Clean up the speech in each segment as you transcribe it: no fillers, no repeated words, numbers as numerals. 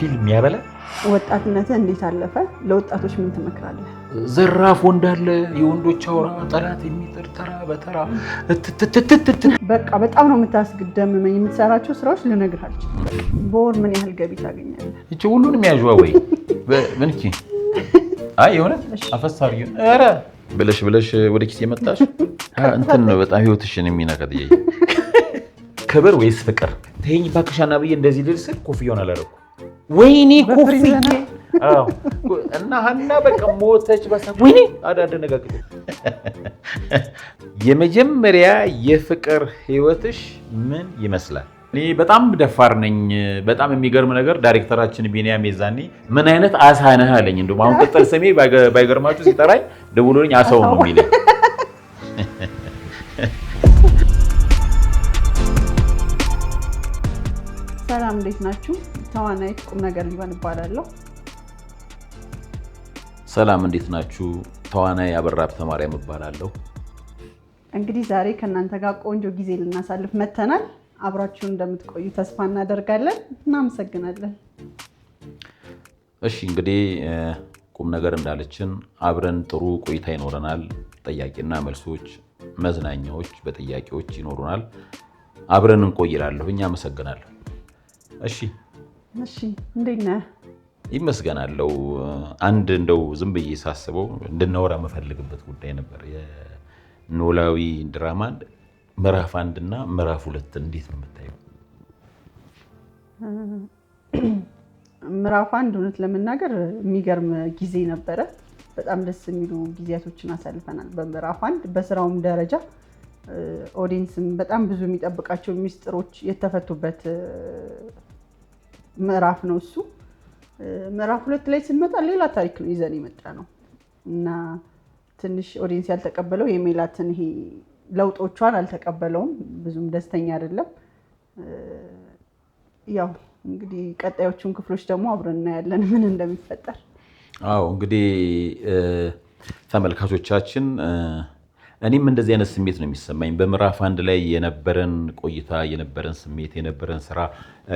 ፊልም ያበላ ወጣትነትህ እንዴት አለፈ? ለወጣቶች ምን ትመክራለህ? ዘራፍ ወንዳለ የወንዶች አውራ ጠላት የሚጥር ተራ በተራ በቃ በጣም ነው የምታስገደምመኝ። የምትሰራቸው ስራዎች ልነግርህ አልችልም። በወር ምን ያህል ገቢ ታገኛለህ? እቺ ሁሉንም ያዥዋ ወይ በእንቺ አይ የሆነ አፈሳሪ ኧረ ብለሽ ወደ ኪስ የመጣሽ እንትን ነው በጣም ህይወትሽን የሚነካት ይሄ ክብር ወይስ ፍቅር? ተይኝ ባክሻና ብዬ እንደዚህ ልል ስል ኮፍያውን አላደረኩ ወይኔ ኮፍያ አዎ እና ሀና በቃ ሞተች በሰ ወይኔ አዳደነጋግጥ የመጀመሪያ የፍቅር ህይወትሽ ምን ይመስላል? እኔ በጣም ደፋር ነኝ። በጣም የሚገርም ነገር ዳይሬክተራችን ቢኒያም የዛኔ ምን አይነት አሳ ነህ አለኝ። እንደውም አሁን ቅጽል ስሜ ባይገርማችሁ ሲጠራኝ ደውሎልኝ አሳው ነው የሚለኝ። ሰላም እንዴት ናችሁ? ተዋናይት ቁም ነገር ሊባን እባላለሁ። ሰላም እንዴት ናችሁ? ተዋናይ አበራ ሀብተማርያም እባላለሁ። እንግዲህ ዛሬ ከእናንተ ጋር ቆንጆ ጊዜ ልናሳልፍ መተናል። አብራችሁን እንደምትቆዩ ተስፋ እናደርጋለን። እናመሰግናለን። እሺ እንግዲህ ቁም ነገር እንዳለችን አብረን ጥሩ ቆይታ ይኖረናል። ጥያቄና መልሶች፣ መዝናኛዎች በጥያቄዎች ይኖሩናል። አብረን እንቆይላለሁ። እኛ አመሰግናለሁ። እሺ እንዴት ነህ? ይመስገናለሁ። አንድ እንደው ዝም ብዬ ሳስበው እንድናወራ የምፈልግበት ጉዳይ ነበር። የኖላዊ ድራማን ምዕራፍ 1 እና ምዕራፍ 2 እንዴት ነው የምታየው? ምዕራፍ 1 እውነት ለመናገር የሚገርም ጊዜ ነበረ። በጣም ደስ የሚሉ ጊዜያቶችን አሳልፈናል። በምዕራፍ 1 በስራውም ደረጃ ኦዲየንስም በጣም ብዙ የሚጠብቃቸው ሚስጥሮች የተፈቱበት ምዕራፍ ነው እሱ። ምዕራፍ 2 ላይ ስንመጣ ሌላ ታሪክ ነው ይዘን የመጣ ነው እና ትንሽ ኦዲየንስ ያልተቀበለው የሜላትን ይሄ ለውጦቿን አልተቀበለውም። ብዙም ደስተኛ አይደለም። ያው እንግዲህ ቀጣዮቹን ክፍሎች ደግሞ አብረን እናያለን ምን እንደሚፈጠር። አዎ እንግዲህ ተመልካቾቻችን እኔም እንደዚህ አይነት ስሜት ነው የሚሰማኝ። በምዕራፍ 1 ላይ የነበረን ቆይታ፣ የነበረን ስሜት፣ የነበረን ስራ፣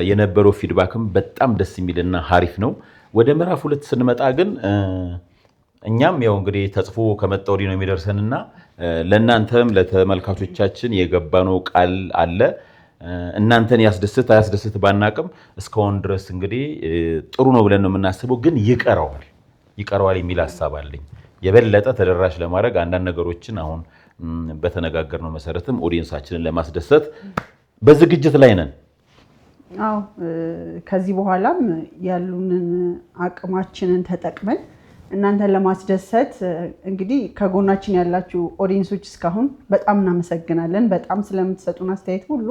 የነበረው ፊድባክም በጣም ደስ የሚልና ሀሪፍ ነው። ወደ ምዕራፍ 2 ስንመጣ ግን እኛም ያው እንግዲህ ተጽፎ ከመጣ ወዲህ ነው የሚደርሰንና ለእናንተም ለተመልካቾቻችን የገባነው ቃል አለ። እናንተን ያስደስት አያስደስት ባናቅም እስካሁን ድረስ እንግዲህ ጥሩ ነው ብለን ነው የምናስበው። ግን ይቀረዋል የሚል ሀሳብ አለኝ። የበለጠ ተደራሽ ለማድረግ አንዳንድ ነገሮችን አሁን በተነጋገርነው መሰረትም ኦዲየንሳችንን ለማስደሰት በዝግጅት ላይ ነን። አዎ ከዚህ በኋላም ያሉንን አቅማችንን ተጠቅመን እናንተን ለማስደሰት እንግዲህ ከጎናችን ያላችሁ ኦዲየንሶች እስካሁን በጣም እናመሰግናለን። በጣም ስለምትሰጡን አስተያየት ሁሉ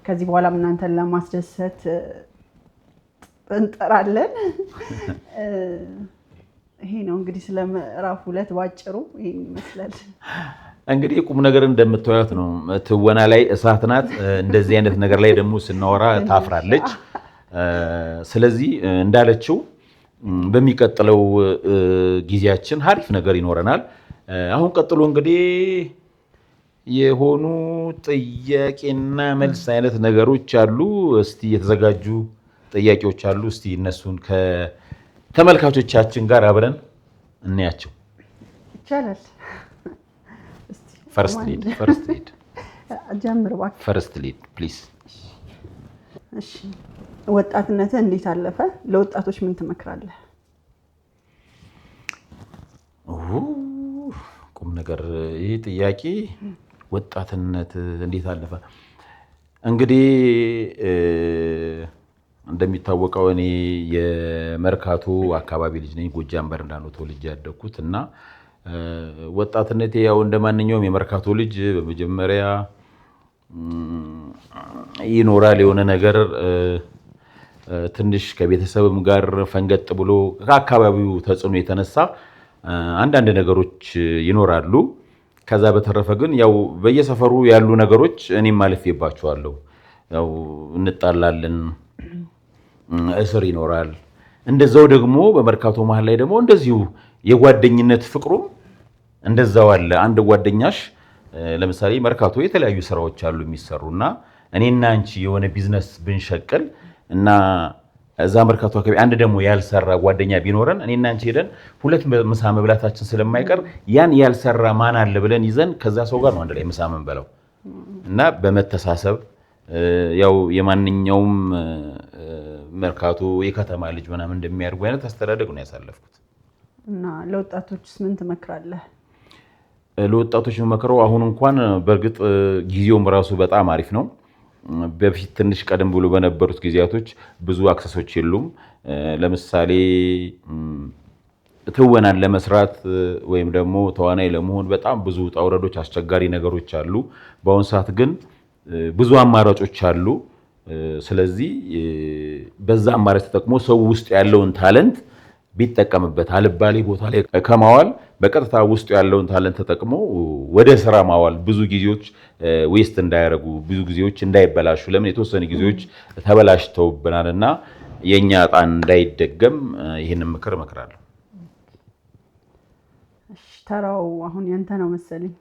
ከዚህ በኋላም እናንተን ለማስደሰት እንጠራለን። ይሄ ነው እንግዲህ ስለ ምዕራፍ 2 ባጭሩ ይሄን ይመስላል። እንግዲህ ቁም ነገር እንደምታዩት ነው። ትወና ላይ እሳት ናት። እንደዚህ አይነት ነገር ላይ ደግሞ ስናወራ ታፍራለች። ስለዚህ እንዳለችው በሚቀጥለው ጊዜያችን ሀሪፍ ነገር ይኖረናል። አሁን ቀጥሎ እንግዲህ የሆኑ ጥያቄና መልስ አይነት ነገሮች አሉ። እስቲ የተዘጋጁ ጥያቄዎች አሉ። እስቲ እነሱን ከተመልካቾቻችን ጋር አብረን እናያቸው ይቻላል። ፈርስት ሊድ ጀምር እባክህ። ፈርስት ሊድ ፕሊዝ። እሺ ወጣትነትህ እንዴት አለፈ? ለወጣቶች ምን ትመክራለህ? ቁም ነገር ይሄ ጥያቄ ወጣትነት እንዴት አለፈ? እንግዲህ እንደሚታወቀው እኔ የመርካቶ አካባቢ ልጅ ነኝ። ጎጃም በረንዳ ነው ተወልጄ ያደግኩት እና ወጣትነቴ ያው እንደማንኛውም የመርካቶ ልጅ በመጀመሪያ ይኖራል የሆነ ነገር ትንሽ ከቤተሰብም ጋር ፈንገጥ ብሎ ከአካባቢው ተጽዕኖ የተነሳ አንዳንድ ነገሮች ይኖራሉ። ከዛ በተረፈ ግን ያው በየሰፈሩ ያሉ ነገሮች እኔም አልፌባቸዋለሁ። ያው እንጣላለን፣ እስር ይኖራል። እንደዛው ደግሞ በመርካቶ መሀል ላይ ደግሞ እንደዚሁ የጓደኝነት ፍቅሩም እንደዛው አለ። አንድ ጓደኛሽ ለምሳሌ መርካቶ የተለያዩ ስራዎች አሉ የሚሰሩና እኔና አንቺ የሆነ ቢዝነስ ብንሸቅል እና እዛ መርካቶ አካባቢ አንድ ደግሞ ያልሰራ ጓደኛ ቢኖረን እኔና አንቺ ሄደን ሁለት ምሳ መብላታችን ስለማይቀር ያን ያልሰራ ማን አለ ብለን ይዘን ከዛ ሰው ጋር ነው አንድ ላይ ምሳ የምንበላው እና በመተሳሰብ ያው የማንኛውም መርካቶ የከተማ ልጅ ምናምን እንደሚያደርጉ አይነት አስተዳደግ ነው ያሳለፍኩት። እና ለወጣቶችስ ምን ትመክራለህ? ለወጣቶች መከረው አሁን እንኳን በእርግጥ ጊዜውም ራሱ በጣም አሪፍ ነው። በፊት ትንሽ ቀደም ብሎ በነበሩት ጊዜያቶች ብዙ አክሰሶች የሉም። ለምሳሌ ትወናን ለመስራት ወይም ደግሞ ተዋናይ ለመሆን በጣም ብዙ ውጣ ውረዶች፣ አስቸጋሪ ነገሮች አሉ። በአሁኑ ሰዓት ግን ብዙ አማራጮች አሉ። ስለዚህ በዛ አማራጭ ተጠቅሞ ሰው ውስጥ ያለውን ታለንት ቢጠቀምበት አልባሌ ቦታ ላይ ከማዋል በቀጥታ ውስጥ ያለውን ታለንት ተጠቅሞ ወደ ስራ ማዋል ብዙ ጊዜዎች ዌስት እንዳያደርጉ ብዙ ጊዜዎች እንዳይበላሹ ለምን የተወሰኑ ጊዜዎች ተበላሽተውብናልና የኛ ዕጣን እንዳይደገም ይህንን ምክር እመክራለሁ። እሺ ተራው አሁን ያንተ ነው መሰለኝ።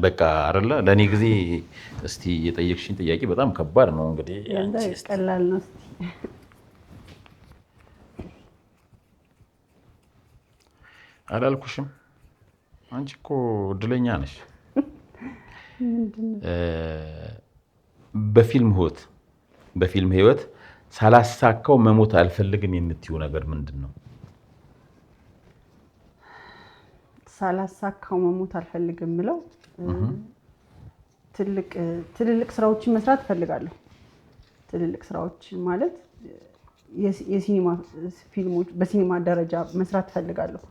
በቃ አይደለ ለኔ ጊዜ እስቲ የጠየቅሽኝ ጥያቄ በጣም ከባድ ነው። እንግዲህ ያንተ ቀላል ነው። እስቲ አላልኩሽም? አንቺ እኮ እድለኛ ነሽ። በፊልም ህይወት ሳላሳካው መሞት አልፈልግም የምትይው ነገር ምንድን ነው? ሳላሳካው መሞት አልፈልግም ምለው ትልልቅ ስራዎችን መስራት እፈልጋለሁ። ትልልቅ ስራዎች ማለት የሲኒማ ፊልሞች በሲኒማ ደረጃ መስራት እፈልጋለሁ።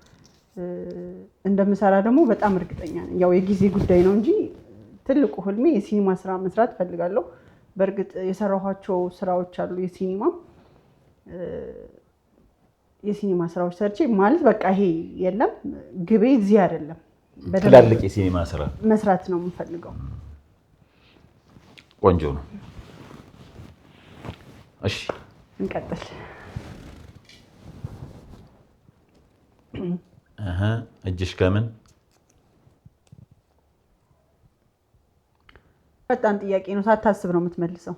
እንደምሰራ ደግሞ በጣም እርግጠኛ ነኝ። ያው የጊዜ ጉዳይ ነው እንጂ ትልቁ ህልሜ የሲኒማ ስራ መስራት እፈልጋለሁ። በእርግጥ የሰራኋቸው ስራዎች አሉ። የሲኒማ ስራዎች ሰርቼ ማለት በቃ ይሄ የለም ግቤ እዚህ አይደለም። ትላልቅ የሲኒማ ስራ መስራት ነው የምፈልገው። ቆንጆ ነው። እሺ እንቀጥል። እጅሽ ከምን? ፈጣን ጥያቄ ነው፣ ሳታስብ ነው የምትመልሰው።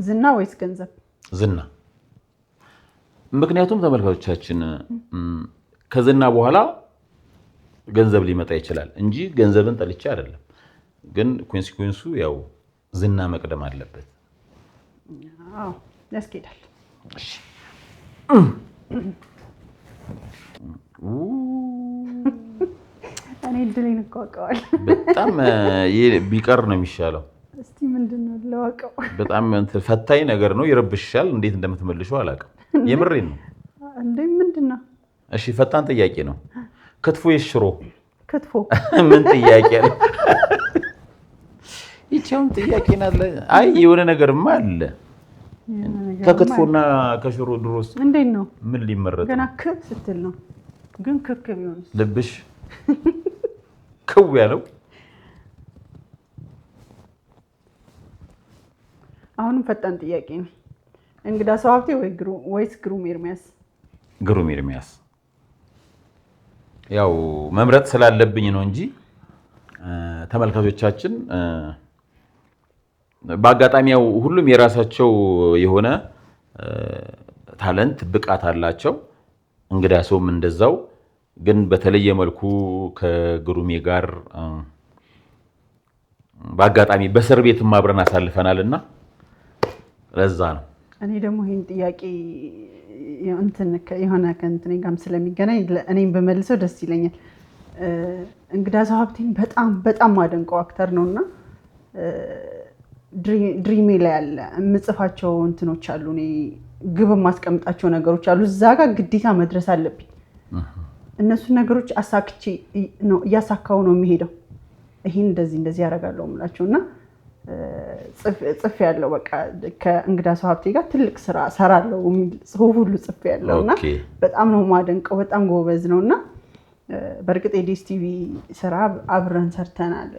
ዝና ወይስ ገንዘብ? ዝና። ምክንያቱም ተመልካቾቻችን ከዝና በኋላ ገንዘብ ሊመጣ ይችላል እንጂ ገንዘብን ጠልቼ አይደለም። ግን ኮንሲኩዌንሱ ያው ዝና መቅደም አለበት። አዎ ያስኬዳል። እሺ እኔ እድሌን እቋቋዋል። በጣም ቢቀር ነው የሚሻለው። እስቲ ምንድነው ለዋቀው? በጣም ፈታኝ ነገር ነው፣ ይረብሻል። እንዴት እንደምትመልሺው አላውቅም። የምሬን ነው እንዴ። ምንድነው? እሺ ፈጣን ጥያቄ ነው። ክትፎ የሽሮ? ክትፎ። ምን ጥያቄ አለ? ይቻውን ጥያቄ ናለ። አይ የሆነ ነገርማ አለ። ከክትፎና ከሽሮ ድሮስ እንዴት ነው? ምን ሊመረጥ? ገና ክብ ስትል ነው። ግን ክክ ቢሆንስ? ልብሽ ክው ያለው። አሁንም ፈጣን ጥያቄ ነው። እንግዳ ሰው ሀብቴ ወይስ ግሩም ኤርሚያስ? ግሩም ኤርሚያስ። ያው መምረጥ ስላለብኝ ነው እንጂ ተመልካቾቻችን በአጋጣሚ ያው ሁሉም የራሳቸው የሆነ ታለንት ብቃት አላቸው። እንግዳ ሰውም እንደዛው። ግን በተለየ መልኩ ከግሩሜ ጋር በአጋጣሚ በእስር ቤትም አብረን አሳልፈናልና ለዛ ነው። እኔ ደግሞ ይሄን ጥያቄ የሆነ ከእንትኔ ጋርም ስለሚገናኝ እኔም በመልሰው ደስ ይለኛል። እንግዳ ሰው ሀብቴን በጣም ማደንቀው አክተር ነውና ድሪሜ ላይ ያለ የምጽፋቸው እንትኖች አሉ። እኔ ግብ የማስቀምጣቸው ነገሮች አሉ። እዛ ጋር ግዴታ መድረስ አለብኝ። እነሱን ነገሮች አሳክቼ ነው እያሳካው ነው የሚሄደው። ይሄን እንደዚህ ያደርጋለሁ የምላቸው እና ጽፍ ያለው በቃ ከእንግዳ ሰው ሀብቴ ጋር ትልቅ ስራ ሰራለሁ የሚል ጽሁፍ ሁሉ ጽፍ ያለው እና በጣም ነው ማደንቀው። በጣም ጎበዝ ነው እና በእርግጥ የዲኤስቲቪ ስራ አብረን ሰርተናል።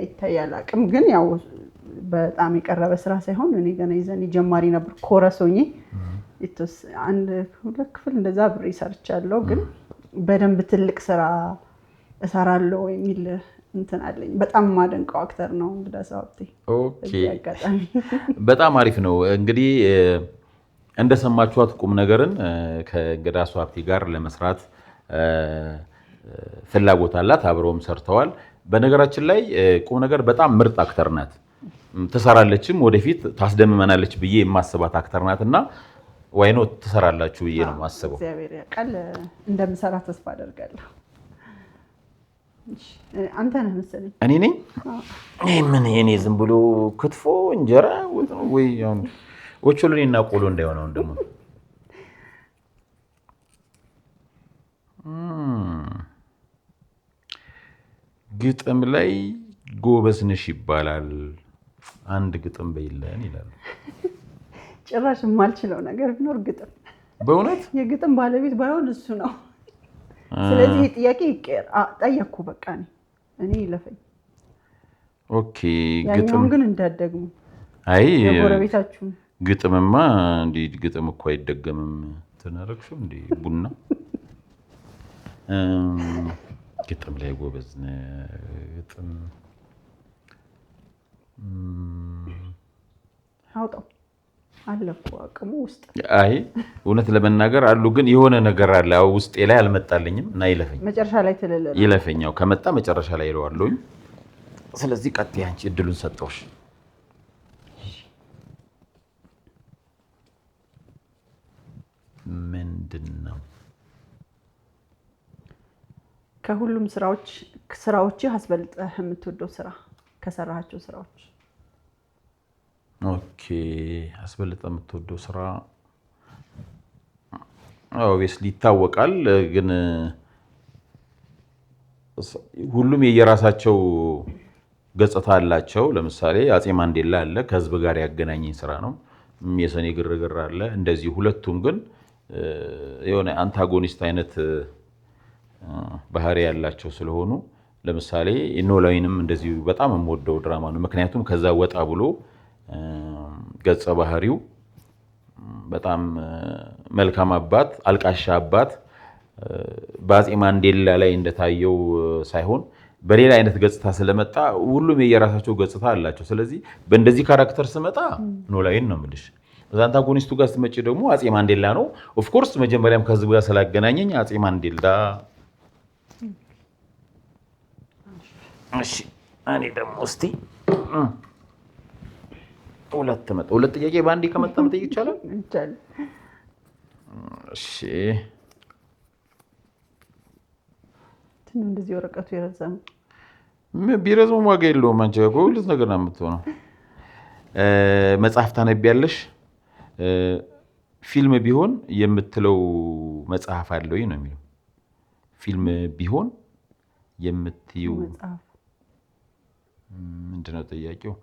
ይታያል አቅም ግን ያው በጣም የቀረበ ስራ ሳይሆን እኔ ገና ይዘን ጀማሪ ነበር። ኮረሶኝ አንድ 2 ክፍል እንደዛ አብሬ ሰርቻለሁ። ግን በደንብ ትልቅ ስራ እሰራለሁ የሚል እንትን አለኝ። በጣም ማደንቀው አክተር ነው እንግዳ ሰው ሀብቴ። ኦኬ በጣም አሪፍ ነው። እንግዲህ እንደሰማችኋት ቁም ነገርን ከእንግዳ ሀብቴ ጋር ለመስራት ፍላጎት አላት። አብረውም ሰርተዋል። በነገራችን ላይ ቁም ነገር በጣም ምርጥ አክተር ናት። ትሰራለችም፣ ወደፊት ታስደምመናለች ብዬ የማስባት አክተር ናት እና ዋይኖ ትሰራላችሁ ብዬ ነው የማስበው። እግዚአብሔር ያውቃል፣ እንደምሰራ ተስፋ አደርጋለሁ። አንተ ነህ መሰለኝ። እኔ ነኝ። ምን የኔ ዝም ብሎ ክትፎ እንጀራ ወይ ኦቾሎኒና ቆሎ እንዳይሆነው ደግሞ ግጥም ላይ ጎበዝ ነሽ ይባላል። አንድ ግጥም በይለን ይላሉ። ጭራሽ የማልችለው ነገር ቢኖር ግጥም። በእውነት የግጥም ባለቤት ባይሆን እሱ ነው። ስለዚህ ይሄ ጥያቄ ይቀር ጠየቅኩ። በቃ እኔ ይለፈኝ። ኦኬ ያኛውን ግን እንዳትደግሙ። አይ የጎረቤታችሁ ግጥምማ እንዴ ግጥም እኮ አይደገምም። ተናረክሽው እንዴ ቡና ግጥም ላይ ጎበዝ ነህ። ግጥም አውጣው አለ እኮ አቅሙ ውስጥ። አይ እውነት ለመናገር አሉ፣ ግን የሆነ ነገር አለ ውስጤ ላይ አልመጣልኝም እና ይለፈኝ። መጨረሻ ላይ ትልልህ ይለፈኛው ከመጣ መጨረሻ ላይ ይለዋለሁኝ። ስለዚህ ቀጥይ አንቺ እድሉን ሰጠውሽ። ምንድን ነው ከሁሉም ስራዎች አስበልጠህ የምትወደው ስራ ከሰራሃቸው ስራዎች? ኦኬ አስበልጠህ የምትወደው ስራ ኦብቪየስሊ ይታወቃል፣ ግን ሁሉም የየራሳቸው ገጽታ አላቸው። ለምሳሌ አፄ ማንዴላ አለ፣ ከህዝብ ጋር ያገናኘኝ ስራ ነው። የሰኔ ግርግር አለ እንደዚህ። ሁለቱም ግን የሆነ አንታጎኒስት አይነት ባህሪ ያላቸው ስለሆኑ ለምሳሌ ኖላዊንም እንደዚሁ በጣም የምወደው ድራማ ነው። ምክንያቱም ከዛ ወጣ ብሎ ገጸ ባህሪው በጣም መልካም አባት፣ አልቃሻ አባት በአፄ ማንዴላ ላይ እንደታየው ሳይሆን በሌላ አይነት ገጽታ ስለመጣ ሁሉም የየራሳቸው ገጽታ አላቸው። ስለዚህ በእንደዚህ ካራክተር ስመጣ ኖላዊን ነው የምልሽ። አንታጎኒስቱ ጋር ስትመጪ ደግሞ አፄ ማንዴላ ነው። ኦፍኮርስ መጀመሪያም ከህዝብ ጋር ስላገናኘኝ አፄ ማንዴላ። እሺ እኔ ደግሞ እስቲ ሁለት ጥያቄ በአንዴ ከመጣ መጠየቅ ይቻላል? እሺ እንደዚህ ወረቀቱ የረዘመ ቢረዝም ዋጋ የለውም። አንቺ ጋር ሁለት ነገር ነው የምትሆነው። መጽሐፍ ታነቢያለሽ? ፊልም ቢሆን የምትለው መጽሐፍ አለ ወይ ነው የሚለው። ፊልም ቢሆን የምትዩ ምንድነው ጥያቄው?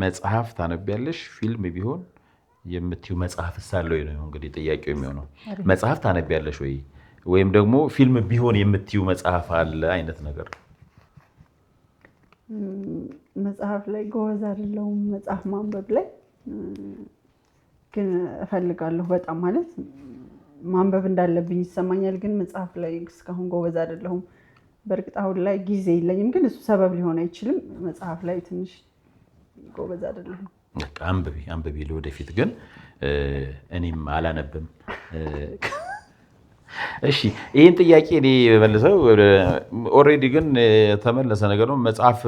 መጽሐፍ ታነቢያለሽ? ፊልም ቢሆን የምትዩ መጽሐፍ ሳለ ወይ ነው እንግዲህ ጥያቄው የሚሆነው። መጽሐፍ ታነቢያለሽ ወይ ወይም ደግሞ ፊልም ቢሆን የምትዩ መጽሐፍ አለ አይነት ነገር። መጽሐፍ ላይ ጎበዝ አይደለሁም፣ መጽሐፍ ማንበብ ላይ ግን እፈልጋለሁ በጣም። ማለት ማንበብ እንዳለብኝ ይሰማኛል፣ ግን መጽሐፍ ላይ እስካሁን ጎበዝ አይደለሁም። በእርግጥ አሁን ላይ ጊዜ የለኝም፣ ግን እሱ ሰበብ ሊሆን አይችልም። መጽሐፍ ላይ ትንሽ ጎበዝ አይደለሁም። አንብቢ ለወደፊት። ግን እኔም አላነብም። እሺ ይህን ጥያቄ እኔ መልሰው ኦልሬዲ ግን የተመለሰ ነገር ነው። መጽሐፍ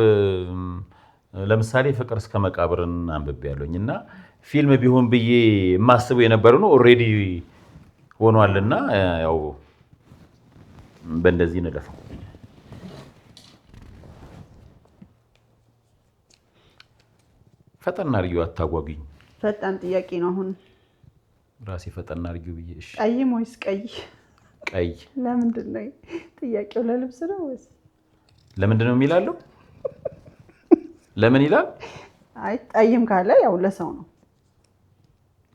ለምሳሌ ፍቅር እስከ መቃብርን አንብቤያለሁኝ እና ፊልም ቢሆን ብዬ የማስበው የነበረ ነው ኦልሬዲ ሆኗልና ያው በእንደዚህ እንለፈው። ፈጠን አድርጊው፣ አታጓጉኝ። ፈጣን ጥያቄ ነው። አሁን ራሴ ፈጠን አድርጊው ብዬ። እሺ ቀይም ወይስ ቀይ? ቀይ። ለምንድን ነው ጥያቄው? ለልብስ ነው ወይስ ለምንድን ነው የሚላለው? ለምን ይላል? አይ ጠይም ካለ ያው ለሰው ነው።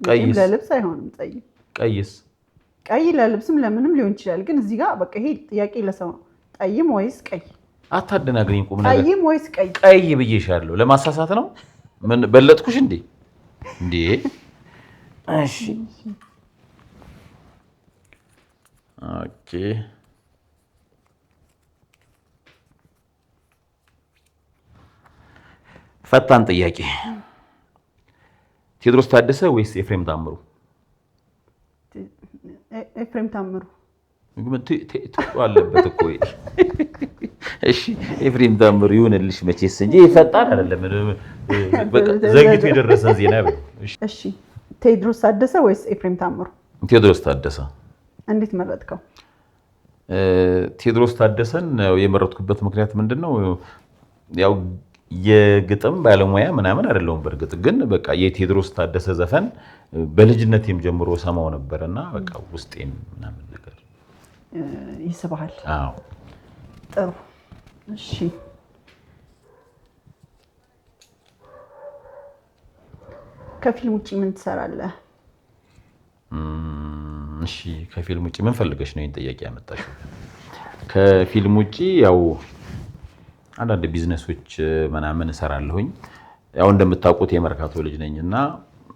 ቀይም ለልብስ አይሆንም። ጠይም ቀይስ? ቀይ ለልብስም ለምንም ሊሆን ይችላል። ግን እዚህ ጋር በቃ ይሄ ጥያቄ ለሰው ነው። ጠይም ወይስ ቀይ? አታደናግሪኝ። ቁም ነገር ጠይም ወይስ ቀይ? ቀይ ብዬሻለሁ። ለማሳሳት ነው? ምን በለጥኩሽ እንዴ? እሺ ኦኬ። ፈጣን ጥያቄ። ቴዎድሮስ ታደሰ ወይስ ኤፍሬም ታምሩ? ኤፍሬም ታምሩ አለበት እኮ። እሺ ኤፍሬም ታምሩ ይሁንልሽ መቼስ እንጂ ይፈጣን አይደለም። ዘግይቶ የደረሰ ዜና ነው። እሺ ቴዎድሮስ ታደሰ ወይስ ኤፍሬም ታምሩ? ቴዎድሮስ ታደሰ። እንዴት መረጥከው? ቴዎድሮስ ታደሰን የመረጥኩበት ምክንያት ምንድነው? ያው የግጥም ባለሙያ ምናምን አይደለሁም። በእርግጥ ግን በቃ የቴዎድሮስ ታደሰ ዘፈን በልጅነቴም ጀምሮ ሰማው ነበርና በቃ ውስጤን ምናምን ነገር ይስባል። አዎ ጥሩ። እሺ ከፊልም ውጪ ምን ትሰራለህ? እሺ ከፊልም ውጪ ምን ፈልገሽ ነው ይሄን ጥያቄ ያመጣሽው? ከፊልም ውጪ ያው አንዳንድ ቢዝነሶች ምናምን እሰራለሁኝ። ያው እንደምታውቁት የመርካቶ ልጅ ነኝና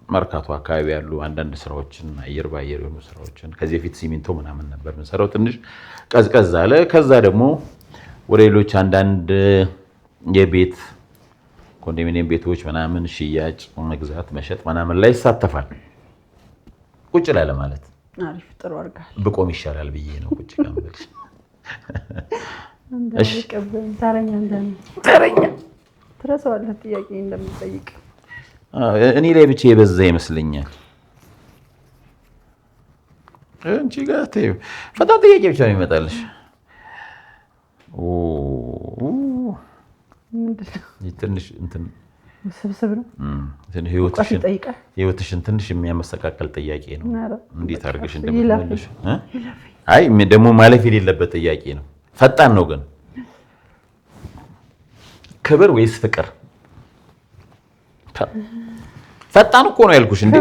መርካቶ አካባቢ ያሉ አንዳንድ ስራዎችን አየር ባየር የሆኑ ስራዎችን ከዚህ በፊት ሲሚንቶ ምናምን ነበር የምሰራው። ትንሽ ቀዝቀዝ አለ። ከዛ ደግሞ ወደ ሌሎች አንዳንድ የቤት ኮንዶሚኒየም ቤቶች ምናምን ሽያጭ፣ መግዛት፣ መሸጥ ምናምን ላይ ይሳተፋል። ቁጭ ላይ ለማለት አሪፍ ጥሩ አድርጋል። ብቆም ይሻላል ብዬ ነው ቁጭ ከምልሽ። እሺ ተረኛ ተረኛ ትረሳዋለህ ጥያቄ እንደምጠይቅ እኔ ላይ ብቻ የበዛ ይመስለኛል። እንቺ ጋር ፈጣን ጥያቄ ብቻ ነው ይመጣልሽ። ትንሽ እንትን ስብስብ ነው። ህይወትሽን ትንሽ የሚያመሰቃቀል ጥያቄ ነው። እንዴት አድርገሽ እንደምትመልሽ አይ ደግሞ ማለፍ የሌለበት ጥያቄ ነው። ፈጣን ነው ግን ክብር ወይስ ፍቅር? ፈጣን እኮ ነው ያልኩሽ። እንዴ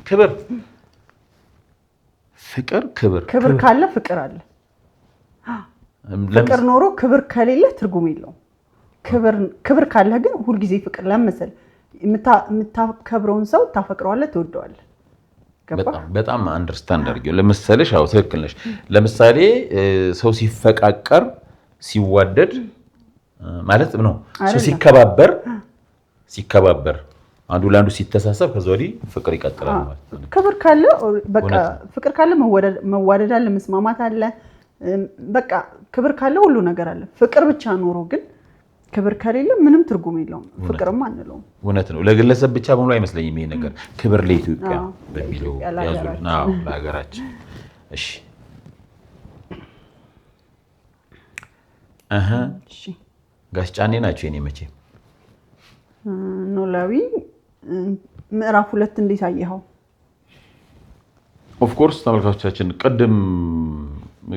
ክብር ፍቅር ክብር ካለ ፍቅር አለ። ፍቅር ኖሮ ክብር ከሌለ ትርጉም የለውም። ክብር ካለ ግን ሁልጊዜ ፍቅር ለምሳሌ የምታከብረውን ሰው ታፈቅረዋለህ፣ ትወደዋለህ። በጣም አንደርስታንድ አድርጌው ለምሳሌሽ። አዎ ትክክል ነሽ። ለምሳሌ ሰው ሲፈቃቀር ሲዋደድ ማለት ነው። ሰው ሲከባበር አንዱ ለአንዱ ሲተሳሰብ ከዛ ወዲህ ፍቅር ይቀጥላል ማለት ነው። ክብር ካለ በቃ ፍቅር ካለ መዋደድ አለ፣ መስማማት አለ። በቃ ክብር ካለ ሁሉ ነገር አለ። ፍቅር ብቻ ኖሮ ግን ክብር ከሌለ ምንም ትርጉም የለውም። ፍቅርም አንለውም። እውነት ነው። ለግለሰብ ብቻ በሙሉ አይመስለኝም ይሄ ነገር። ክብር ለኢትዮጵያ በሚለው ያዙልና ለሀገራችን። እሺ እሺ ጋሽ ጫኔ ናቸው የኔ መቼ ኖላዊ ምዕራፍ 2 እንዴት አየኸው? ኦፍ ኮርስ ተመልካቾቻችን ቅድም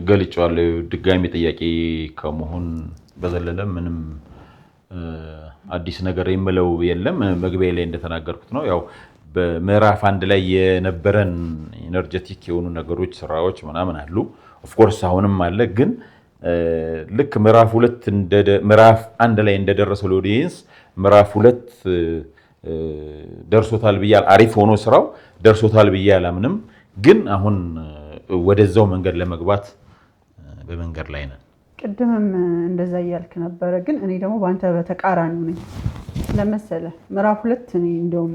ገልጬዋለሁ። ድጋሚ ጥያቄ ከመሆን በዘለለ ምንም አዲስ ነገር የምለው የለም። መግቢያ ላይ እንደተናገርኩት ነው። ያው በምዕራፍ 1 ላይ የነበረን ኢነርጀቲክ የሆኑ ነገሮች ስራዎች ምናምን አሉ። ኦፍ ኮርስ አሁንም አለ። ግን ልክ ምዕራፍ 1 ላይ እንደደረሰው ለኦዲየንስ ምዕራፍ 2 ደርሶታል ብያል። አሪፍ ሆኖ ስራው ደርሶታል ብዬ አላምንም። ግን አሁን ወደዛው መንገድ ለመግባት በመንገድ ላይ ነን። ቅድምም እንደዛ እያልክ ነበረ። ግን እኔ ደግሞ በአንተ በተቃራኒው ነኝ። ለመሰለ ምዕራፍ 2 እኔ እንደውም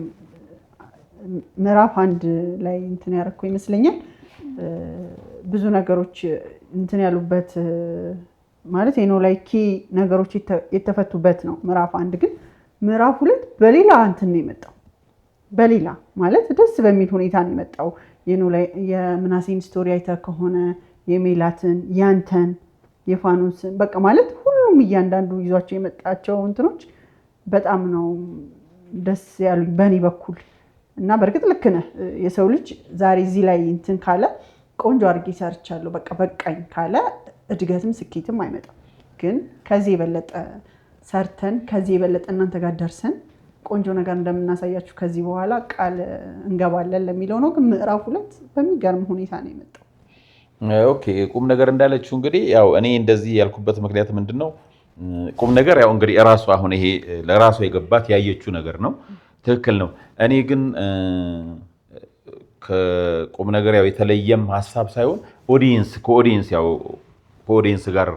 ምዕራፍ 1 ላይ እንትን ያደረኩ ይመስለኛል። ብዙ ነገሮች እንትን ያሉበት ማለት የኖላዊ ኪ ነገሮች የተፈቱበት ነው ምዕራፍ 1። ግን ምዕራፍ 2 በሌላ እንትን ነው የመጣው። በሌላ ማለት ደስ በሚል ሁኔታ ነው የመጣው። የምናሴን ስቶሪ አይተህ ከሆነ የሜላትን፣ ያንተን፣ የፋኖስን በቃ ማለት ሁሉም እያንዳንዱ ይዟቸው የመጣቸው እንትኖች በጣም ነው ደስ ያሉኝ በእኔ በኩል። እና በእርግጥ ልክ ነህ። የሰው ልጅ ዛሬ እዚህ ላይ እንትን ካለ ቆንጆ አድርጌ ሰርቻለሁ በቃ በቃኝ ካለ እድገትም ስኬትም አይመጣም። ግን ከዚህ የበለጠ ሰርተን ከዚህ የበለጠ እናንተ ጋር ደርሰን ቆንጆ ነገር እንደምናሳያችሁ ከዚህ በኋላ ቃል እንገባለን ለሚለው ነው። ግን ምዕራፍ 2 በሚገርም ሁኔታ ነው የመጣው። ኦኬ ቁም ነገር እንዳለችው እንግዲህ ያው እኔ እንደዚህ ያልኩበት ምክንያት ምንድነው? ቁም ነገር ያው እንግዲህ እራሱ አሁን ይሄ ለራሱ የገባት ያየችው ነገር ነው። ትክክል ነው። እኔ ግን ከቁም ነገር ያው የተለየም ሀሳብ ሳይሆን ከኦዲየንስ ጋር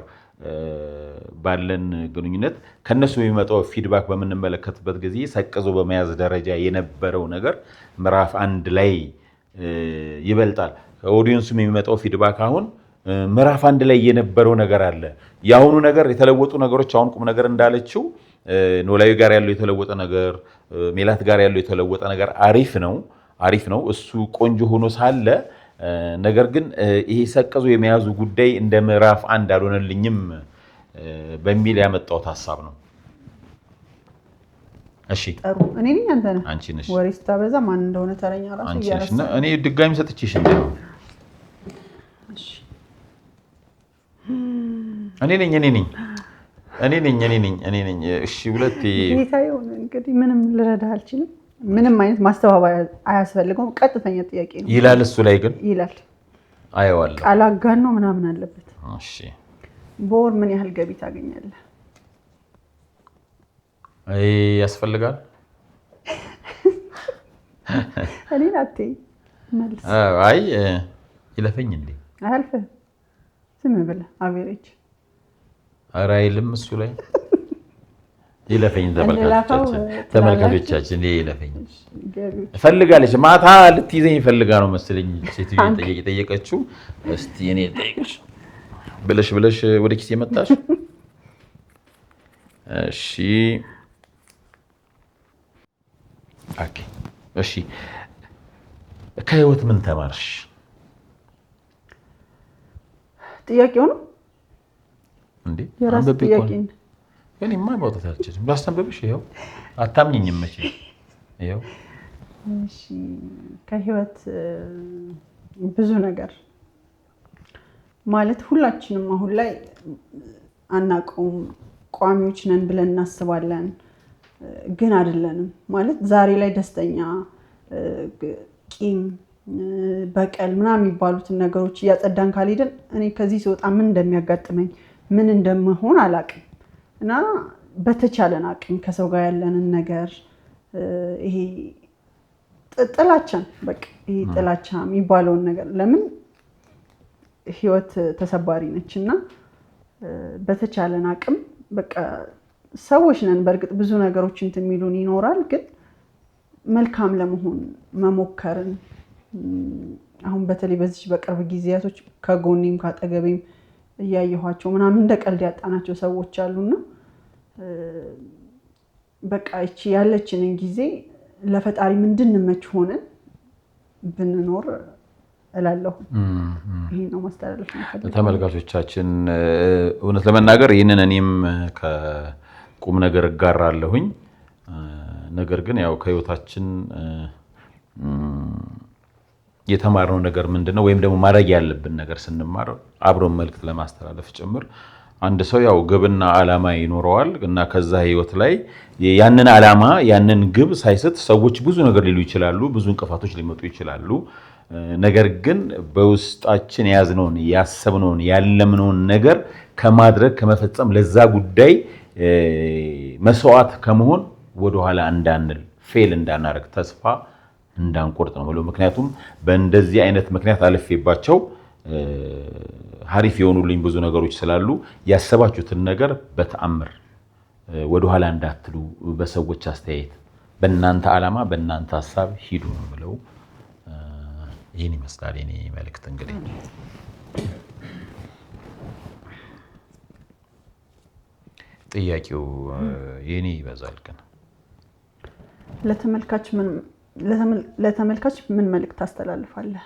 ባለን ግንኙነት ከነሱ የሚመጣው ፊድባክ በምንመለከትበት ጊዜ ሰቅዞ በመያዝ ደረጃ የነበረው ነገር ምዕራፍ 1 ላይ ይበልጣል። ከኦዲየንሱም የሚመጣው ፊድባክ አሁን ምዕራፍ 1 ላይ የነበረው ነገር አለ። የአሁኑ ነገር የተለወጡ ነገሮች አሁን ቁም ነገር እንዳለችው ኖላዊ ጋር ያለው የተለወጠ ነገር፣ ሜላት ጋር ያለው የተለወጠ ነገር አሪፍ ነው። እሱ ቆንጆ ሆኖ ሳለ ነገር ግን ይሄ ሰቀዙ የመያዙ ጉዳይ እንደ ምዕራፍ 1 አልሆነልኝም በሚል ያመጣሁት ሀሳብ ነው። እሺ ጥሩ። እኔ ነኝ አንተ ነህ? አንቺ ነሽ። ወሬ ስታበዛ ማን እንደሆነ ተረኛ ራሱ እያረሳ እኔ ድጋሚ ሰጥቼሽ እንደ ነው። እሺ እኔ ነኝ። እሺ ሁለቴ ጌታዬ፣ እንግዲህ ምንም ልረዳህ አልችልም። ምንም አይነት ማስተባበያ አያስፈልገውም። ቀጥተኛ ጥያቄ ነው ይላል። እሱ ላይ ግን ይላል አየዋለሁ። ቃል አጋኖ ምናምን አለበት። እሺ በወር ምን ያህል ገቢ ታገኛለህ? ያስፈልጋል። እኔን አትይኝ መልስ። አይ ይለፈኝ እንዴ? አያልፍህም። ዝም ብለህ አቬሬጅ። ኧረ አይልም እሱ ላይ ይለፈኝ። ተመልካቾቻችን ይለፈኝ ፈልጋለች። ማታ ልትይዘኝ ፈልጋ ነው መሰለኝ ሴትዮ የጠየቀችው። እስቲ እኔ ልጠይቅሽ ብለሽ ወደ ኪስ የመጣሽ። እሺ ኦኬ። እሺ ከህይወት ምን ተማርሽ? ጥያቄው ነው እንዴ? የራስ ጥያቄ ነው። እኔማ ማውጣት አልችልም። ላስተንብብሽ። ይኸው አታምኝም መቼ። ይኸው እሺ ከህይወት ብዙ ነገር ማለት ሁላችንም አሁን ላይ አናውቀውም። ቋሚዎች ነን ብለን እናስባለን፣ ግን አይደለንም። ማለት ዛሬ ላይ ደስተኛ፣ ቂም፣ በቀል ምናምን የሚባሉትን ነገሮች እያጸዳን ካልሄድን እኔ ከዚህ ስወጣ ምን እንደሚያጋጥመኝ ምን እንደምሆን አላውቅም። እና በተቻለን አቅም ከሰው ጋር ያለንን ነገር ይሄ ጥላቻን በቃ ይሄ ጥላቻ የሚባለውን ነገር ለምን ህይወት ተሰባሪ ነች እና በተቻለን አቅም በቃ ሰዎች ነን። በእርግጥ ብዙ ነገሮች እንትን የሚሉን ይኖራል፣ ግን መልካም ለመሆን መሞከርን አሁን በተለይ በዚህ በቅርብ ጊዜያቶች ከጎኔም ካጠገቤም እያየኋቸው ምናምን እንደ ቀልድ ያጣናቸው ሰዎች አሉና በቃ እቺ ያለችንን ጊዜ ለፈጣሪ እንድንመች ሆነን ብንኖር እላለሁ። ይሄ ነው ማስተላለፍ ነው። ተመልካቾቻችን እውነት ለመናገር ይህንን እኔም ከቁም ነገር እጋራለሁኝ። ነገር ግን ያው ከህይወታችን የተማርነው ነገር ምንድነው ወይም ደግሞ ማድረግ ያለብን ነገር ስንማር አብሮን መልዕክት ለማስተላለፍ ጭምር አንድ ሰው ያው ግብና ዓላማ ይኖረዋል እና ከዛ ህይወት ላይ ያንን ዓላማ ያንን ግብ ሳይስት ሰዎች ብዙ ነገር ሊሉ ይችላሉ፣ ብዙ እንቅፋቶች ሊመጡ ይችላሉ። ነገር ግን በውስጣችን የያዝነውን ያሰብነውን ያለምነውን ነገር ከማድረግ ከመፈጸም ለዛ ጉዳይ መስዋዕት ከመሆን ወደኋላ እንዳንል ፌል እንዳናረግ ተስፋ እንዳንቆርጥ ነው ብለው። ምክንያቱም በእንደዚህ አይነት ምክንያት አልፌባቸው ሀሪፍ የሆኑልኝ ብዙ ነገሮች ስላሉ ያሰባችሁትን ነገር በተአምር ወደኋላ እንዳትሉ፣ በሰዎች አስተያየት፣ በእናንተ ዓላማ በእናንተ ሀሳብ ሂዱ ነው ብለው። ይህን ይመስላል የኔ መልዕክት። እንግዲህ ጥያቄው የኔ ይበዛል፣ ግን ለተመልካች ምን መልዕክት ታስተላልፋለህ?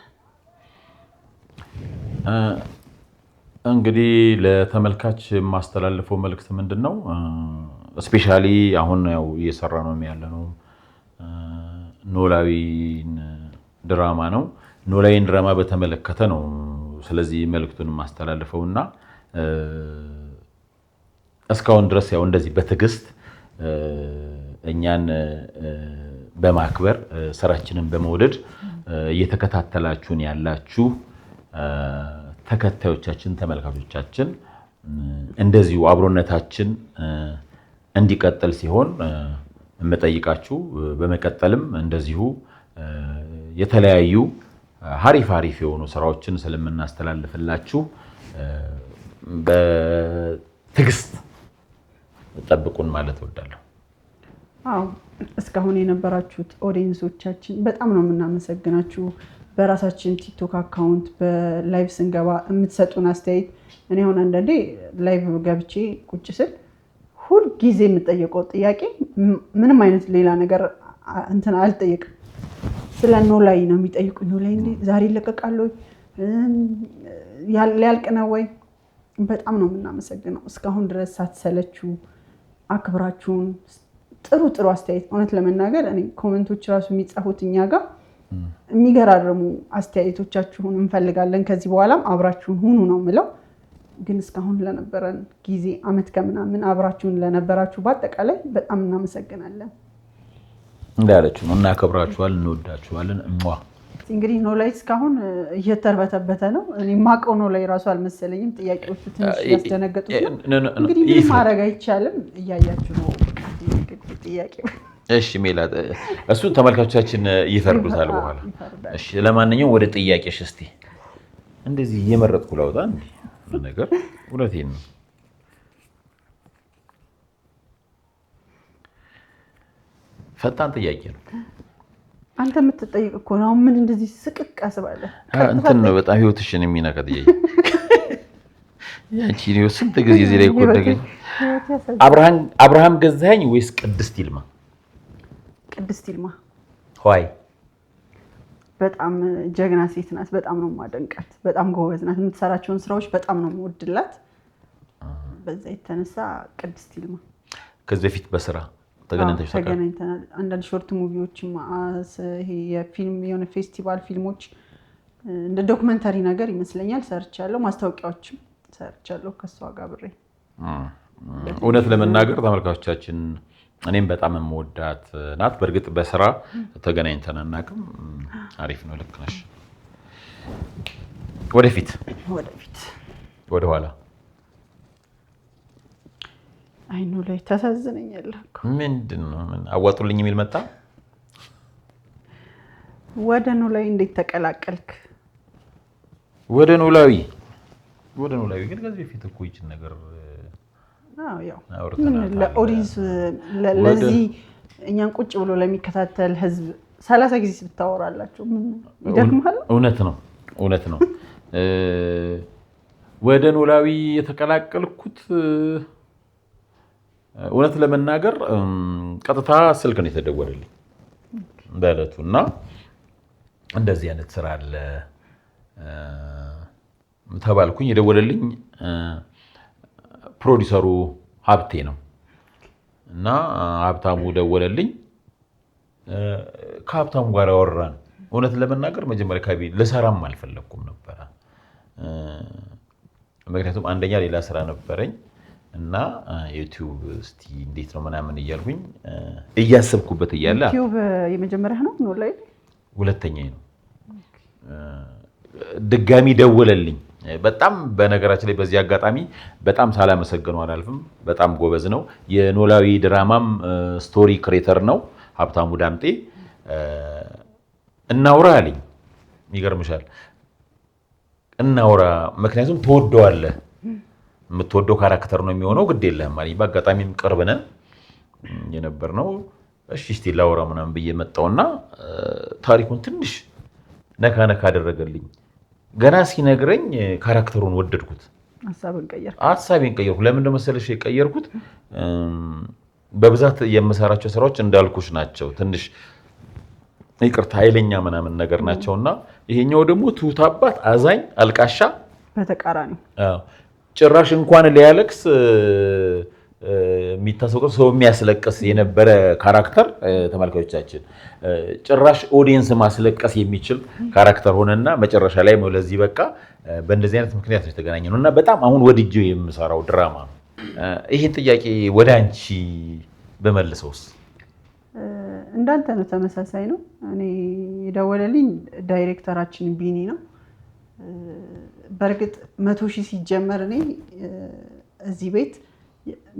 እንግዲህ ለተመልካች የማስተላልፈው መልዕክት ምንድን ነው? ስፔሻሊ አሁን ያው እየሰራ ነው ያለነው ኖላዊን ድራማ ነው። ኖላዊን ድራማ በተመለከተ ነው ስለዚህ መልዕክቱን የማስተላልፈውና እስካሁን ድረስ ያው እንደዚህ በትዕግስት እኛን በማክበር ስራችንን በመውደድ እየተከታተላችሁን ያላችሁ ተከታዮቻችን፣ ተመልካቾቻችን እንደዚሁ አብሮነታችን እንዲቀጥል ሲሆን የምጠይቃችሁ፣ በመቀጠልም እንደዚሁ የተለያዩ ሀሪፍ የሆኑ ስራዎችን ስለምናስተላልፍላችሁ በትዕግስት ጠብቁን ማለት እወዳለሁ። አዎ እስካሁን የነበራችሁት ኦዲየንሶቻችን በጣም ነው የምናመሰግናችሁ። በራሳችን ቲክቶክ አካውንት በላይቭ ስንገባ የምትሰጡን አስተያየት እኔ አሁን አንዳንዴ ላይቭ ገብቼ ቁጭ ስል ሁል ጊዜ የምጠየቀው ጥያቄ ምንም አይነት ሌላ ነገር እንትን አልጠየቅም። ስለ ኖላዊ ነው የሚጠይቁኝ። ኖላዊ ዛሬ ይለቀቃል ወይ ሊያልቅ ነው ወይ? በጣም ነው የምናመሰግነው። እስካሁን ድረስ ሳትሰለችሁ አክብራችሁን ጥሩ ጥሩ አስተያየት እውነት ለመናገር እኔ ኮመንቶች ራሱ የሚጻፉት እኛ ጋር የሚገራርሙ አስተያየቶቻችሁን እንፈልጋለን። ከዚህ በኋላም አብራችሁን ሁኑ ነው የምለው። ግን እስካሁን ለነበረን ጊዜ አመት ከምናምን አብራችሁን ለነበራችሁ በአጠቃላይ በጣም እናመሰግናለን። እንዳለችው ነው እናከብራችኋለን፣ እንወዳችኋለን። እንግዲህ ኖላዊ እስካሁን እየተርበተበተ ነው። እኔ የማውቀው ኖላዊ ራሱ አልመሰለኝም። ጥያቄዎቹ ትንሽ ያስደነገጡ እንግዲህ ምንም ማድረግ አይቻልም። እያያችሁ ነው ጥያቄ። እሺ ሜላት፣ እሱን ተመልካቾቻችን ይፈርዱታል በኋላ። እሺ ለማንኛውም ወደ ጥያቄሽ እስቲ። እንደዚህ እየመረጥኩ ላውጣ እንዴ ነገር እውነቴን ነው። ፈጣን ጥያቄ ነው። አንተ የምትጠይቅ እኮ ነው። ምን እንደዚህ ስቅቅ አስባለህ? እንትን ነው በጣም ህይወትሽን የሚነካ ጥያቄ። ያቺ ነው ስንት ጊዜ እዚህ ላይ ቆደገኝ። አብርሃም ገዛኸኝ ወይስ ቅድስት ይልማ? ቅድስት ይልማ። ዋይ በጣም ጀግና ሴት ናት። በጣም ነው የማደንቃት። በጣም ጎበዝ ናት። የምትሰራቸውን ስራዎች በጣም ነው የምወድላት። በዛ የተነሳ ቅድስት ይልማ። ከዚህ በፊት በስራ ተገናኝተናል። አንዳንድ ሾርት ሙቪዎችም ይሄ የፊልም የሆነ ፌስቲቫል ፊልሞች እንደ ዶክመንተሪ ነገር ይመስለኛል ሰርቻለሁ። ማስታወቂያዎችም ሰርቻለሁ ከሷ ጋር ብሬ። እውነት ለመናገር ተመልካቾቻችን እኔም በጣም የምወዳት ናት። በእርግጥ በስራ ተገናኝተን አናውቅም። አሪፍ ነው። ልክ ነሽ። ወደፊት ወደኋላ አይኑ ላይ ታሳዝነኛለህ እኮ። ምንድን ነው አዋጡልኝ የሚል መጣ። ወደ ኖላዊ እንዴት ተቀላቀልክ? ወደ ኖላዊ ግን ከዚህ በፊት እኮ ይችን ነገር ለኦዲየንስ ለዚህ እኛን ቁጭ ብሎ ለሚከታተል ህዝብ 30 ጊዜ ብታወራላችሁ ይደክማል። እውነት ነው። ወደ ኖላዊ የተቀላቀልኩት እውነት ለመናገር ቀጥታ ስልክ ነው የተደወለልኝ በዕለቱ እና እንደዚህ አይነት ስራ አለ ተባልኩኝ። የደወለልኝ ፕሮዲሰሩ ሀብቴ ነው እና ሀብታሙ ደወለልኝ። ከሀብታሙ ጋር አወራን። እውነት ለመናገር መጀመሪያ አካባቢ ልሰራም አልፈለኩም ነበረ። ምክንያቱም አንደኛ ሌላ ስራ ነበረኝ እና ዩቲዩብ እስቲ እንዴት ነው ምናምን እያልኩኝ እያሰብኩበት እያለ ዩቲዩብ የመጀመሪያ ነው ኖላዊ ሁለተኛዬ ነው። ድጋሚ ደወለልኝ። በጣም በነገራችን ላይ በዚህ አጋጣሚ በጣም ሳላመሰግነው አላልፍም። በጣም ጎበዝ ነው። የኖላዊ ድራማም ስቶሪ ክሬተር ነው ሀብታሙ ዳምጤ። እናውራ አለኝ። ይገርምሻል፣ እናውራ ምክንያቱም ትወደዋለህ፣ የምትወደው ካራክተር ነው የሚሆነው፣ ግድ የለህም አለኝ። በአጋጣሚም ቅርብ ነን የነበርነው። እሺ እስቲ ላውራ ምናምን ብዬ መጣሁና ታሪኩን ትንሽ ነካ ነካ አደረገልኝ። ገና ሲነግረኝ ካራክተሩን ወደድኩት። ሀሳቤን ቀየርኩ። ለምን መሰለሽ የቀየርኩት? በብዛት የምሰራቸው ስራዎች እንዳልኩሽ ናቸው። ትንሽ ይቅርታ ኃይለኛ ምናምን ነገር ናቸውና ይሄኛው ደግሞ ትሁት አባት፣ አዛኝ፣ አልቃሻ በተቃራኒው ጭራሽ እንኳን ሊያለቅስ የሚታሰቀው ሰው የሚያስለቅስ የነበረ ካራክተር ተመልካቾቻችን ጭራሽ ኦዲየንስ ማስለቀስ የሚችል ካራክተር ሆነና መጨረሻ ላይ ለዚህ በቃ በእንደዚህ አይነት ምክንያት ነው የተገናኘነው እና በጣም አሁን ወድጄው የምሰራው ድራማ ነው። ይሄን ጥያቄ ወደ አንቺ በመልሰውስ? እንዳንተ ነው፣ ተመሳሳይ ነው። እኔ የደወለልኝ ዳይሬክተራችን ቢኒ ነው። በእርግጥ 100,000 ሲጀመር እኔ እዚህ ቤት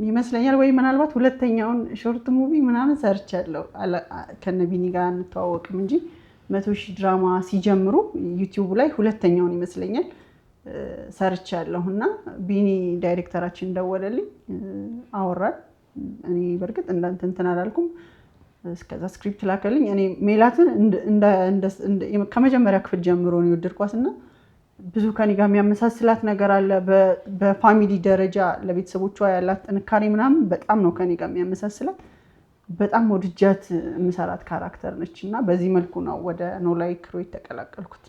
ይመስለኛል ወይ ምናልባት ሁለተኛውን ሾርት ሙቪ ምናምን ሰርቻለሁ። ከነ ቢኒ ጋር እንተዋወቅም እንጂ 100,000 ድራማ ሲጀምሩ ዩቲዩብ ላይ ሁለተኛውን ይመስለኛል ሰርቻለሁ እና ቢኒ ዳይሬክተራችን ደወለልኝ፣ አወራን። እኔ በእርግጥ እንዳንተ እንትን አላልኩም። እስከዛ ስክሪፕት ላከልኝ። እኔ ሜላትን ከመጀመሪያ ክፍል ጀምሮ ነው የወደድኳትና ብዙ ከኔ ጋር የሚያመሳስላት ነገር አለ። በፋሚሊ ደረጃ ለቤተሰቦቿ ያላት ጥንካሬ ምናምን በጣም ነው ከኔ ጋር የሚያመሳስላት። በጣም ወድጃት የምሰራት ካራክተር ነች እና በዚህ መልኩ ነው ወደ ኖላዊ ክሩ የተቀላቀልኩት።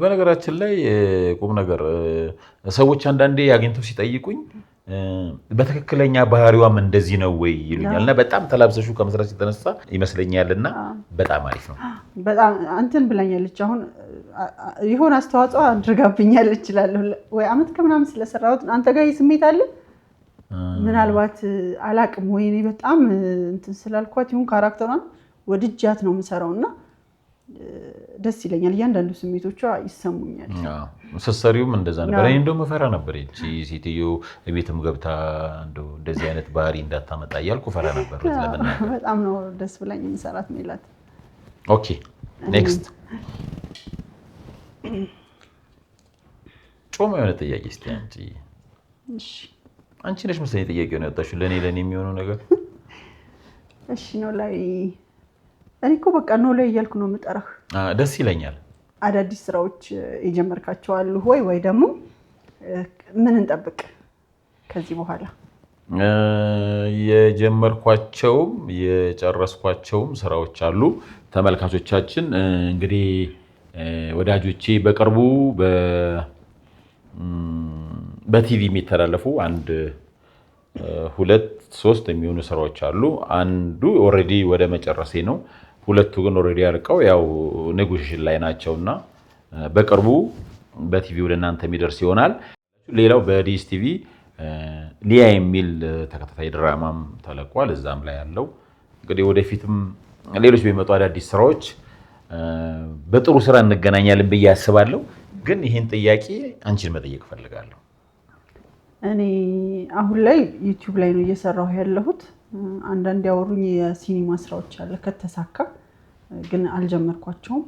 በነገራችን ላይ ቁም ነገር ሰዎች አንዳንዴ አግኝተው ሲጠይቁኝ በትክክለኛ ባህሪዋም እንደዚህ ነው ወይ ይሉኛል እና በጣም ተላብሰሹ ከመስራት የተነሳ ይመስለኛልና በጣም አሪፍ ነው። በጣም እንትን ብላኛለች። አሁን ይሆን አስተዋጽኦ አድርጋብኛለች እላለሁ ወይ አመት ከምናምን ስለሰራሁት አንተ ጋር ስሜት አለ ምናልባት አላቅም ወይ እኔ በጣም እንትን ስላልኳት ይሁን ካራክተሯን ወድጃት ነው የምሰራውና ደስ ይለኛል። እያንዳንዱ ስሜቶቿ ይሰሙኛል። ስትሰሪውም እንደዛ ነበር። እኔ እንደውም ፈራ ነበር እቺ ሴትዮ ቤትም ገብታ እንደዚህ አይነት ባህሪ እንዳታመጣ እያልኩ ፈራ ነበር። በጣም ነው ደስ ብላኝ የምሰራት ሜላት። ኦኬ ኔክስት ጮማ የሆነ ጥያቄ እስቲ አንቺ አንቺ ነሽ መሰለኝ ጥያቄውን ያወጣሽው ለኔ የሚሆነው ነገር። እሺ ነው ላይ እኔ እኮ በቃ ነው ላይ እያልኩ ነው የምጠራህ። ደስ ይለኛል። አዳዲስ ስራዎች የጀመርካቸው አሉ ወይ ደግሞ ምን እንጠብቅ ከዚህ በኋላ? የጀመርኳቸውም የጨረስኳቸውም ስራዎች አሉ። ተመልካቾቻችን እንግዲህ ወዳጆቼ በቅርቡ በቲቪ የሚተላለፉ 1 2 3 የሚሆኑ ስራዎች አሉ። አንዱ ኦሬዲ ወደ መጨረሴ ነው። 2ቱ ግን ኦሬዲ አልቀው ያው ኔጎሽዬሽን ላይ ናቸውና በቅርቡ በቲቪ ወደ እናንተ የሚደርስ ይሆናል። ሌላው በዲኤስቲቪ ሊያ የሚል ተከታታይ ድራማም ተለቋል። እዛም ላይ ያለው እንግዲህ ወደፊትም ሌሎች በሚመጡ አዳዲስ ስራዎች በጥሩ ስራ እንገናኛለን ብዬ አስባለሁ። ግን ይሄን ጥያቄ አንቺን መጠየቅ ፈልጋለሁ። እኔ አሁን ላይ ዩቲዩብ ላይ ነው እየሰራሁ ያለሁት። አንዳንድ ያወሩኝ የሲኒማ ስራዎች አለ ከተሳካ ግን አልጀመርኳቸውም።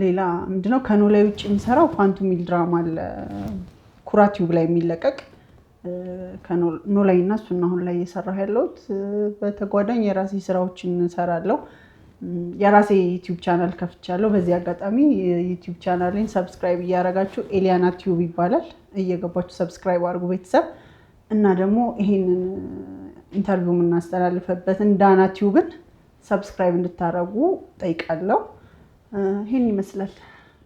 ሌላ ምንድነው ከኖላዊ ውጭ የምሰራው ፋንቱ ሚል ድራማ አለ ኩራት ዩቲዩብ ላይ የሚለቀቅ ከኖላዊ እና እሱን አሁን ላይ እየሰራሁ ያለሁት። በተጓዳኝ የራሴ ስራዎችን እሰራለሁ። የራሴ ዩቲዩብ ቻናል ከፍቻለሁ። በዚህ አጋጣሚ ዩቲዩብ ቻናሌን ሰብስክራይብ እያደረጋችሁ ኤሊያና ቲዩብ ይባላል እየገባችሁ ሰብስክራይብ አድርጉ ቤተሰብ። እና ደግሞ ይሄንን ኢንተርቪው የምናስተላልፈበትን ዳና ቲዩብን ሰብስክራይብ እንድታደርጉ ጠይቃለሁ። ይሄን ይመስላል።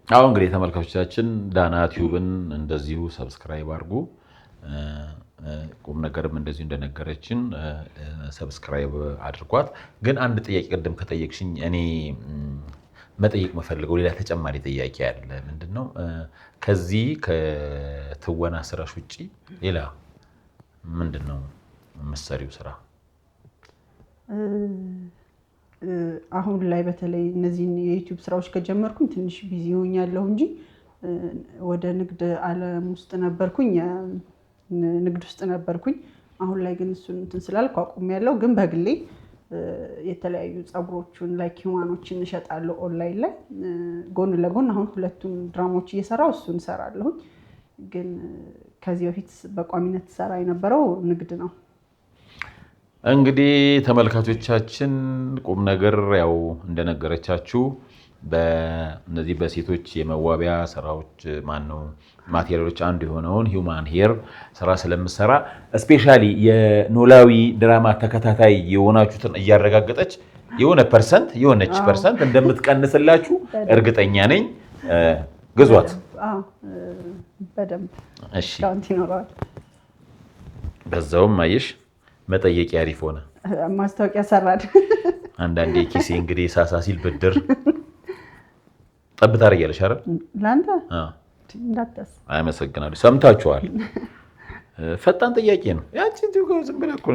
አዎ እንግዲህ ተመልካቾቻችን ዳና ቲዩብን እንደዚሁ ሰብስክራይብ አድርጉ። ቁም ነገርም እንደዚሁ እንደነገረችን ሰብስክራይብ አድርጓት። ግን አንድ ጥያቄ ቀደም ከጠየቅሽኝ እኔ መጠየቅ መፈልገው ሌላ ተጨማሪ ጥያቄ አለ። ምንድነው ከዚህ ከትወና ስራሽ ውጪ ሌላ ምንድነው የምትሰሪው ስራ? አሁን ላይ በተለይ እነዚህን የዩቲዩብ ስራዎች ከጀመርኩኝ ትንሽ ቢዚ ሆኛለሁ እንጂ ወደ ንግድ ዓለም ውስጥ ነበርኩኝ፣ ንግድ ውስጥ ነበርኩኝ። አሁን ላይ ግን እሱን እንትን ስላልኩ አቁሜያለሁ። ግን በግሌ የተለያዩ ፀጉሮችን ላይክ ሂውማኖችን እሸጣለሁ ኦንላይን ላይ ጎን ለጎን። አሁን 2ቱን ድራማዎች እየሰራሁ እሱን እሰራለሁ። ግን ከዚህ በፊት በቋሚነት ሰራ የነበረው ንግድ ነው። እንግዲህ ተመልካቾቻችን ቁም ነገር ያው እንደነገረቻችሁ በእነዚህ በሴቶች የመዋቢያ ስራዎች ማቴሪያሎች አንዱ የሆነውን ሂውማን ሄር ስራ ስለምሰራ ስፔሻሊ የኖላዊ ድራማ ተከታታይ የሆናችሁትን እያረጋገጠች የሆነች ፐርሰንት እንደምትቀንስላችሁ እርግጠኛ ነኝ። ግዟት። በደንብ እሺ፣ ይኖረዋል። በዛውም አየሽ መጠየቅ ያሪፍ ሆነ። ማስታወቂያ ሰራድ። አንዳንዴ ኪሴ እንግዲህ ሳሳ ሲል ብድር ጠብታ አድርጊያለሽ አይደል? ላንተ እንዳታስ። አመሰግናለሁ። ሰምታችኋል። ፈጣን ጥያቄ ነው። ያቺ ዝም ብላ እኮ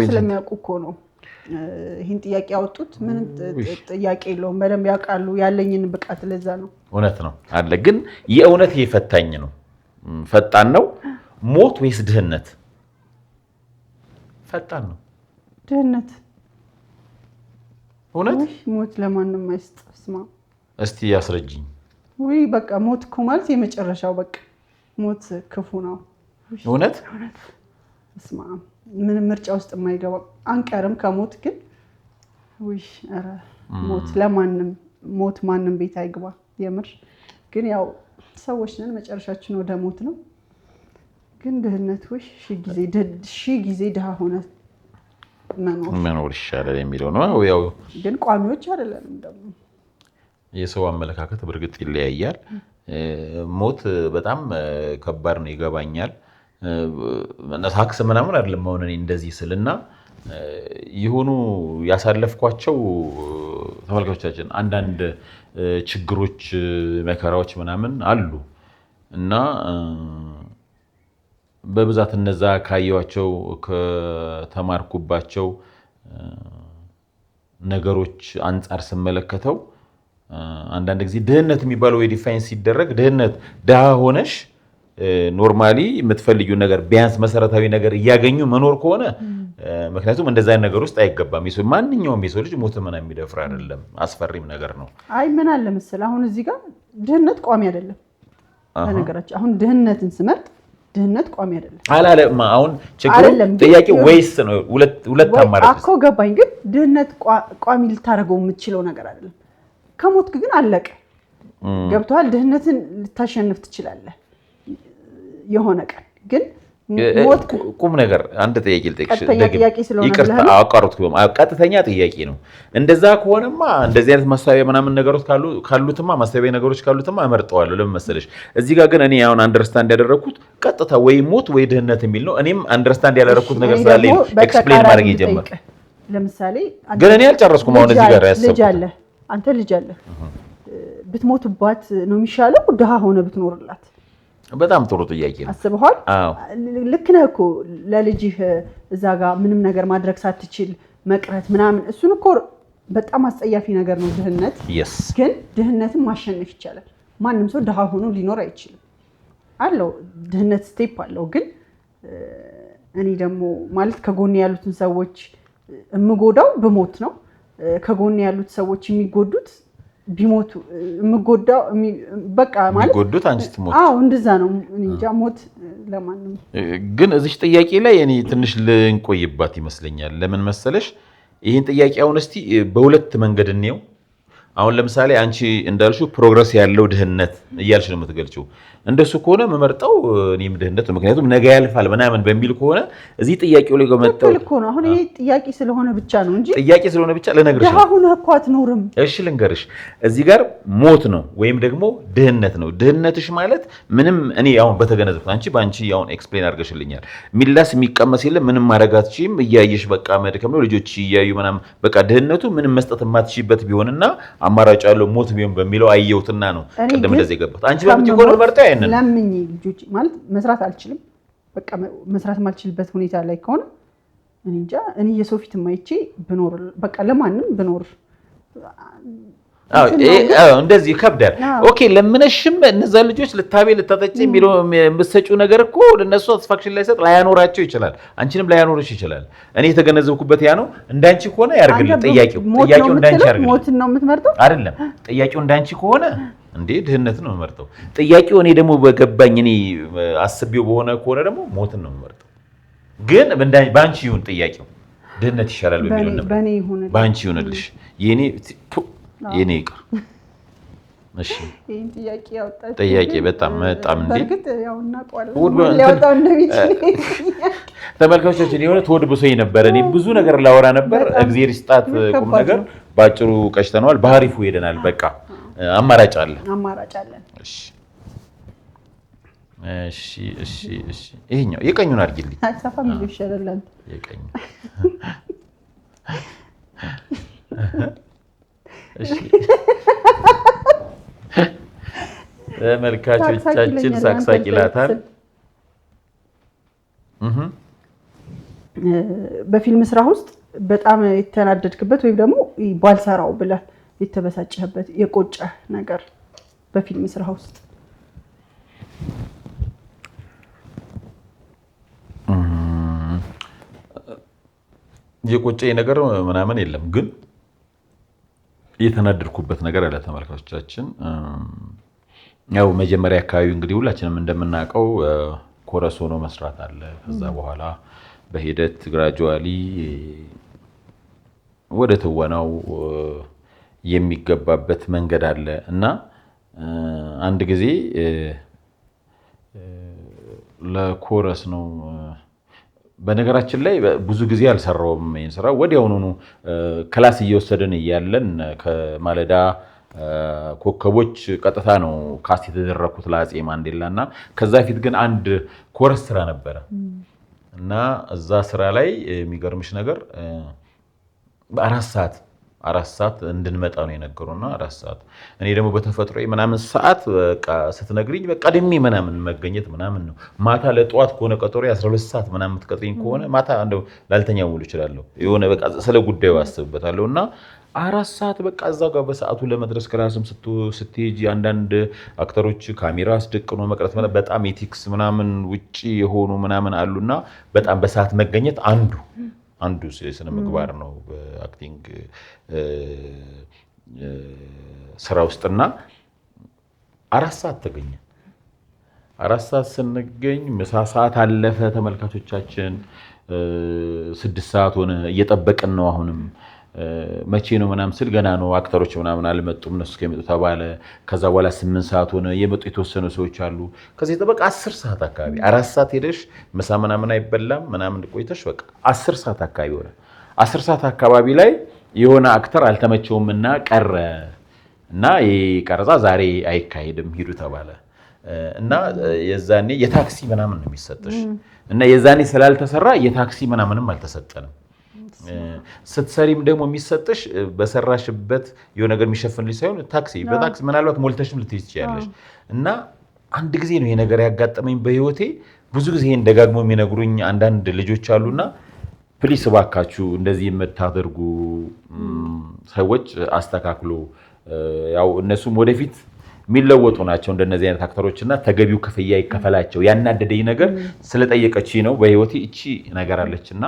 ስለሚያውቁ እኮ ነው ይህን ጥያቄ ያወጡት። ምንም ጥያቄ የለውም። በደንብ ያውቃሉ ያለኝን ብቃት። ለዛ ነው። እውነት ነው አለ። ግን የእውነት ይሄ ፈታኝ ነው። ፈጣን ነው ሞት ወይስ ድህነት? ፈጣን ነው። ድህነት። እውነት ሞት ለማንም አይስጥ። ስማ እስቲ ያስረጅኝ። ወይ በቃ ሞት እኮ ማለት የመጨረሻው በቃ ሞት ክፉ ነው። እውነት ስማ ምንም ምርጫ ውስጥ የማይገባ አንቀርም ከሞት ግን ውይ ኧረ ሞት ማንም ቤት አይግባ። የምር ግን ያው ሰዎች ነን፣ መጨረሻችን ወደ ሞት ነው። ግን ድህነት ውይ ሺህ ጊዜ ድሃ ሆነ መኖር ይሻላል የሚለው ነው። ያው ግን ቋሚዎች አይደለንም ደግሞ የሰው አመለካከት በእርግጥ ይለያያል። ሞት በጣም ከባድ ነው ይገባኛል። ታክስ ምናምን አይደለም አሁን እኔ እንደዚህ ስልና የሆኑ ያሳለፍኳቸው ተመልካቾቻችን አንዳንድ ችግሮች መከራዎች ምናምን አሉ እና በብዛት እነዛ ካየኋቸው ከተማርኩባቸው ነገሮች አንጻር ስመለከተው አንዳንድ ጊዜ ድህነት የሚባለው ዲፋይን ሲደረግ ድህነት ድሃ ሆነሽ ኖርማሊ የምትፈልጊው ነገር ቢያንስ መሰረታዊ ነገር እያገኙ መኖር ከሆነ ምክንያቱም እንደዛ አይነት ነገር ውስጥ አይገባም። ማንኛውም የሰው ልጅ ሞት ምን የሚደፍር አይደለም፣ አስፈሪም ነገር ነው። አይ ምን አለ መሰለህ አሁን እዚህ ጋር ድህነት ቋሚ አይደለም። በነገራችን አሁን ድህነትን ስመርጥ ድህነት ቋሚ አይደለም አላለም። አሁን ችግሩ ጥያቄ ወይስ ነው ሁለት አማራጭ እኮ ገባኝ። ግን ድህነት ቋሚ ልታደርገው የምትችለው ነገር አይደለም። ከሞትክ ግን አለቀ። ገብቶሃል? ድህነትን ልታሸንፍ ትችላለህ የሆነ ቀን። ግን ቁም ነገር አንድ ጥያቄ ልጠይቅሽ፣ ይቅርታ አቋረጥኩ። ቀጥተኛ ጥያቄ ነው። እንደዛ ከሆነማ እንደዚህ አይነት ማሳቢያ ምናምን ነገሮች ካሉትማ ማሳቢያ ነገሮች ካሉትማ እመርጠዋለሁ። ለምን መሰለሽ? እዚህ ጋር ግን እኔ አሁን አንደርስታንድ ያደረኩት ቀጥታ ወይ ሞት ወይ ድህነት የሚል ነው። እኔም አንደርስታንድ ያደረኩት ነገር ስላለኝ ኤክስፕሌን ማድረግ ይጀምር። ለምሳሌ ግን እኔ አልጨረስኩም። አሁን እዚህ ጋር ያሰብኩት አንተ ልጅ አለህ፣ ብትሞትባት ነው የሚሻለው ድሃ ሆነ ብትኖርላት? በጣም ጥሩ ጥያቄ ነው። አስበሃል? ልክ ነህ እኮ ለልጅህ እዛ ጋር ምንም ነገር ማድረግ ሳትችል መቅረት ምናምን፣ እሱን እኮ በጣም አስጸያፊ ነገር ነው ድህነት። ግን ድህነትን ማሸነፍ ይቻላል። ማንም ሰው ድሃ ሆኖ ሊኖር አይችልም። አለው ድህነት ስቴፕ አለው። ግን እኔ ደግሞ ማለት ከጎን ያሉትን ሰዎች የምጎዳው በሞት ነው። ከጎን ያሉት ሰዎች የሚጎዱት ቢሞቱ የምጎዳው በቃ ማለት የሚጎዱት አንቺ ትሞት። እንደዛ ነው። እንጃ ሞት ለማንም። ግን እዚህ ጥያቄ ላይ እኔ ትንሽ ልንቆይባት ይመስለኛል። ለምን መሰለሽ? ይህን ጥያቄ አሁን እስቲ በሁለት መንገድ እንየው። አሁን ለምሳሌ አንቺ እንዳልሽው ፕሮግረስ ያለው ድህነት እያልሽ ነው የምትገልጪው። እንደሱ ከሆነ መመርጠው እኔም ድህነት ነው፣ ምክንያቱም ነገ ያልፋል ምናምን በሚል ከሆነ እዚህ ጥያቄው ላይ ገመጣው እኮ ነው። አሁን ይሄ ጥያቄ ስለሆነ ብቻ ነው እንጂ ጥያቄ ስለሆነ ብቻ ልነግርሽ ነው። አሁን እኮ አትኖርም። እሺ ልንገርሽ፣ እዚህ ጋር ሞት ነው ወይም ደግሞ ድህነት ነው። ድህነትሽ ማለት ምንም እኔ አሁን በተገነዘብኩት አንቺ ባንቺ አሁን ኤክስፕሌን አድርገሽልኛል። ሚላስ የሚቀመስ የለም ምንም ማድረግ አትችይም፣ እያየሽ በቃ መድከም ነው፣ ልጆች እያዩ ምናምን በቃ ድህነቱ ምንም መስጠት የማትችይበት ቢሆንና አማራጭ ያለው ሞት ቢሆን በሚለው አየሁትና ነው ቅድም እንደዚህ የገባሁት። አንቺ በምትይ እኮ ነው መርጠው ያንን ለምኝ ልጆች ማለት መስራት አልችልም። በቃ መስራት ማልችልበት ሁኔታ ላይ ከሆነ እኔ እንጃ እኔ የሰው ፊት ማይቼ ብኖር በቃ ለማንም ብኖር እንደዚህ ይከብዳል። ኦኬ ለምነሽም እነዛ ልጆች ልታቤ ልታጠጪ የሚለው የምትሰጪው ነገር እኮ ለነሱ ሳቲስፋክሽን ላይሰጥ ላያኖራቸው ይችላል፣ አንቺንም ላያኖርሽ ይችላል። እኔ የተገነዘብኩበት ያ ነው። እንዳንቺ ከሆነ ያርግልኝ። ጥያቄው እንዳንቺ ያርግልኝ። ሞትን ነው የምትመርጠው አይደለም? ጥያቄው እንዳንቺ ከሆነ እንዴ ድህነት ነው የምመርጠው። ጥያቄው እኔ ደግሞ በገባኝ እኔ አስቤው በሆነ ከሆነ ደግሞ ሞትን ነው የምመርጠው። ግን ባንቺ ይሁን ጥያቄው ድህነት ይሻላል በሚለው ነበር። ባንቺ ይሁንልሽ የኔ ይቅር። እሺ ይሄን ጥያቄ ያወጣች ጥያቄ በጣም እንዴ በርግጥ ያው እናውቀዋለን ሊያወጣው እንደሚችል ተመልካቾቻችን የሆነ ተወድብሶኝ ነበር። እኔ ብዙ ነገር ላወራ ነበር። እግዚአብሔር ይስጣት ቁም ነገር ባጭሩ ቀጭተነዋል። ባህሪፉ ሄደናል። በቃ አማራጭ አለ። እሺ ይሄኛው የቀኙን አድርጊልኝ። አሳፋም ይሻላል የቀኙ ተመልካቾቻችን ሳቅሳቅ ይላታል። በፊልም ስራ ውስጥ በጣም የተናደድክበት ወይም ደግሞ ባልሰራው ብለህ የተበሳጨህበት የቆጨህ ነገር በፊልም ስራ ውስጥ? የቆጨኝ ነገር ምናምን የለም፣ ግን የተናደድኩበት ነገር አለ። ተመልካቾቻችን ያው መጀመሪያ አካባቢ እንግዲህ ሁላችንም እንደምናውቀው ኮረስ ሆኖ መስራት አለ። ከዛ በኋላ በሂደት ግራጁዋሊ ወደ ትወናው የሚገባበት መንገድ አለ እና አንድ ጊዜ ለኮረስ ነው። በነገራችን ላይ ብዙ ጊዜ አልሰራውም ይሄን ስራ። ወዲያውኑ ክላስ እየወሰድን እያለን ከማለዳ ኮከቦች ቀጥታ ነው ካስት የተደረኩት ለአፄ ማንዴላ እና ከዛ ፊት ግን አንድ ኮረስ ስራ ነበረ እና እዛ ስራ ላይ የሚገርምሽ ነገር አራት ሰዓት እንድንመጣ ነው የነገሩና 4 ሰዓት እኔ ደግሞ በተፈጥሮ ምናምን ሰዓት በቃ ስትነግሪኝ በቃ ቀድሜ ምናምን መገኘት ምናምን ነው። ማታ ለጠዋት ከሆነ ቀጠሮ 12 ሰዓት ምናምን የምትቀጥሪኝ ከሆነ ማታ እንደው ላልተኛ ሙሉ እችላለሁ። የሆነ በቃ ስለ ጉዳዩ አስብበታለሁ እና 4 ሰዓት በቃ እዛ ጋር በሰዓቱ ለመድረስ ክላስም ስትሄጂ አንዳንድ አክተሮች ካሜራ አስደቅኖ መቅረት በጣም ኤቲክስ ምናምን ውጪ የሆኑ ምናምን አሉና በጣም በሰዓት መገኘት አንዱ ስነ ምግባር ነው በአክቲንግ ስራ ውስጥና 4 ሰዓት ተገኘ። 4 ሰዓት ስንገኝ ምሳ ሰዓት አለፈ። ተመልካቾቻችን 6 ሰዓት ሆነ። እየጠበቅን ነው። አሁንም መቼ ነው ምናምን ስል ገና ነው አክተሮች ምናምን አልመጡም እነሱ እስከሚመጡ ተባለ። ከዛ በኋላ 8 ሰዓት ሆነ። የመጡ የተወሰኑ ሰዎች አሉ። ከዚህ ጠበቃ 10 ሰዓት አካባቢ 4 ሰዓት ሄደሽ ምሳ ምናምን አይበላም ምናምን ቆይተሽ በቃ 10 ሰዓት አካባቢ ሆነ። 10 ሰዓት አካባቢ ላይ የሆነ አክተር አልተመቸውምና ቀረ እና ቀረጻ ዛሬ አይካሄድም ሂዱ ተባለ እና የዛኔ የታክሲ ምናምን ነው የሚሰጥሽ እና የዛኔ ስላልተሰራ የታክሲ ምናምንም አልተሰጠንም። ስትሰሪም ደግሞ የሚሰጥሽ በሰራሽበት የሆነ ነገር የሚሸፍንልሽ ሳይሆን በታክሲ ምናልባት ሞልተሽም ልትይዝ ትችያለሽ። እና አንድ ጊዜ ነው ይሄ ነገር ያጋጠመኝ በህይወቴ። ብዙ ጊዜ ይሄን ደጋግሞ የሚነግሩኝ አንዳንድ ልጆች አሉና ፕሊስ እባካችሁ እንደዚህ የምታደርጉ ሰዎች አስተካክሉ። ያው እነሱም ወደፊት የሚለወጡ ናቸው እንደነዚህ አይነት አክተሮች እና ተገቢው ክፍያ ይከፈላቸው። ያናደደኝ ነገር ስለጠየቀች ነው በህይወቴ እቺ ነገር አለችና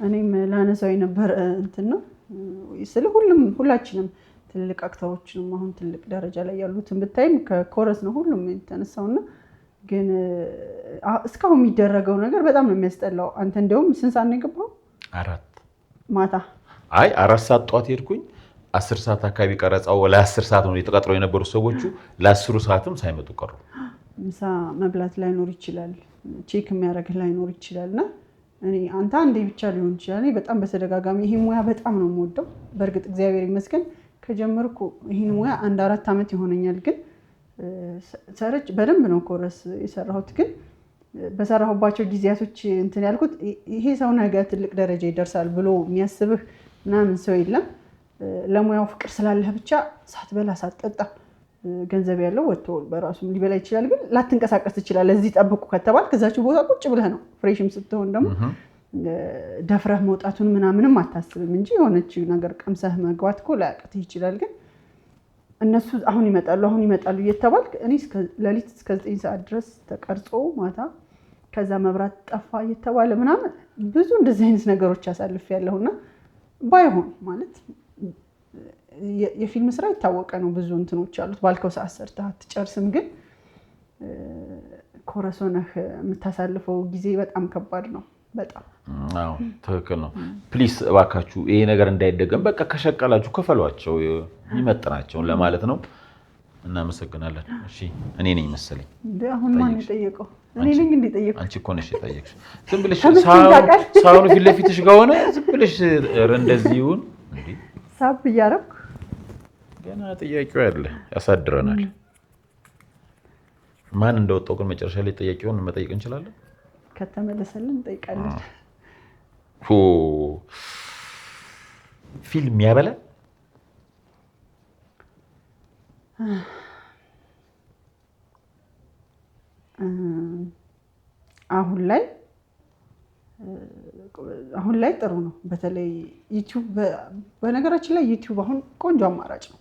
እኔም ላነሳው የነበረ እንትን ነው ስለ ሁላችንም ትልልቅ አክተሮችንም አሁን ትልቅ ደረጃ ላይ ያሉትን ብታይም ከኮረስ ነው ሁሉም የተነሳውና ግን እስካሁን የሚደረገው ነገር በጣም ነው የሚያስጠላው። አንተ እንደውም ስንት ሰዓት ነው የገባው? 4 ማታ 4 ሰዓት ጠዋት ሄድኩኝ። 10 ሰዓት አካባቢ ቀረጻው ለ10 ሰዓት ነው የተቀጥረው የነበሩ ሰዎቹ ለ10 ሰዓትም ሳይመጡ ቀሩ። ምሳ መብላት ላይኖር ይችላል፣ ቼክ የሚያደርግ ላይኖር ይችላልና አንተ አንዴ ብቻ ሊሆን ይችላል። በጣም በተደጋጋሚ ይሄ ሙያ በጣም ነው የምወደው። በእርግጥ እግዚአብሔር ይመስገን ከጀመርኩ ይሄን ሙያ 1-4 ዓመት ይሆነኛል። ግን ሰረች በደንብ ነው ኮረስ የሰራሁት። ግን በሰራሁባቸው ጊዜያቶች እንትን ያልኩት ይሄ ሰው ነገ ትልቅ ደረጃ ይደርሳል ብሎ የሚያስብህ ምናምን ሰው የለም። ለሙያው ፍቅር ስላለህ ብቻ ሳትበላ ሳትጠጣ ገንዘብ ያለው ወጥቶ በራሱ ሊበላ ይችላል። ግን ላትንቀሳቀስ ትችላለህ። እዚህ ጠብቁ ከተባል ከዛችሁ ቦታ ቁጭ ብለህ ነው። ፍሬሽም ስትሆን ደግሞ ደፍረህ መውጣቱን ምናምንም አታስብም እንጂ የሆነች ነገር ቀምሰህ መግባት እኮ ላያቅትህ ይችላል። ግን እነሱ አሁን ይመጣሉ እየተባል እኔ ሌሊት እስከ 9 ሰዓት ድረስ ተቀርጾ ማታ ከዛ መብራት ጠፋ እየተባለ ምናምን ብዙ እንደዚህ አይነት ነገሮች አሳልፌያለሁና ባይሆን ማለት የፊልም ስራ የታወቀ ነው። ብዙ እንትኖች አሉት። ባልከው ሰዓት ሰርተህ አትጨርስም። ግን ኮረስ ሆነህ የምታሳልፈው ጊዜ በጣም ከባድ ነው። በጣም አዎ፣ ትክክል ነው። ፕሊስ እባካችሁ ይሄ ነገር እንዳይደገም በቃ ከሸቀላችሁ ከፈሏቸው ይመጥናቸውን ለማለት ነው። እናመሰግናለን። እሺ እኔ ነኝ መሰለኝ አሁን ማን የጠየቀው? እኔ ነኝ እንደ ጠየቀው? አንቺ እኮ ነሽ የጠየቅሽ። ዝም ብለሽ ሳውኑ ፊት ለፊትሽ ጋር ሆነ ዝም ብለሽ እንደዚህ ይሁን እንዴ ሳብ እያደረኩ ገና ጥያቄው ያለ ያሳድረናል። ማን እንደወጣው ግን መጨረሻ ላይ ጥያቄውን መጠየቅ እንችላለን። ከተመለሰልን እንጠይቃለን። ፊልም ያበላል? አሁን ላይ ጥሩ ነው። በተለይ ዩቲዩብ፣ በነገራችን ላይ ዩቲዩብ አሁን ቆንጆ አማራጭ ነው።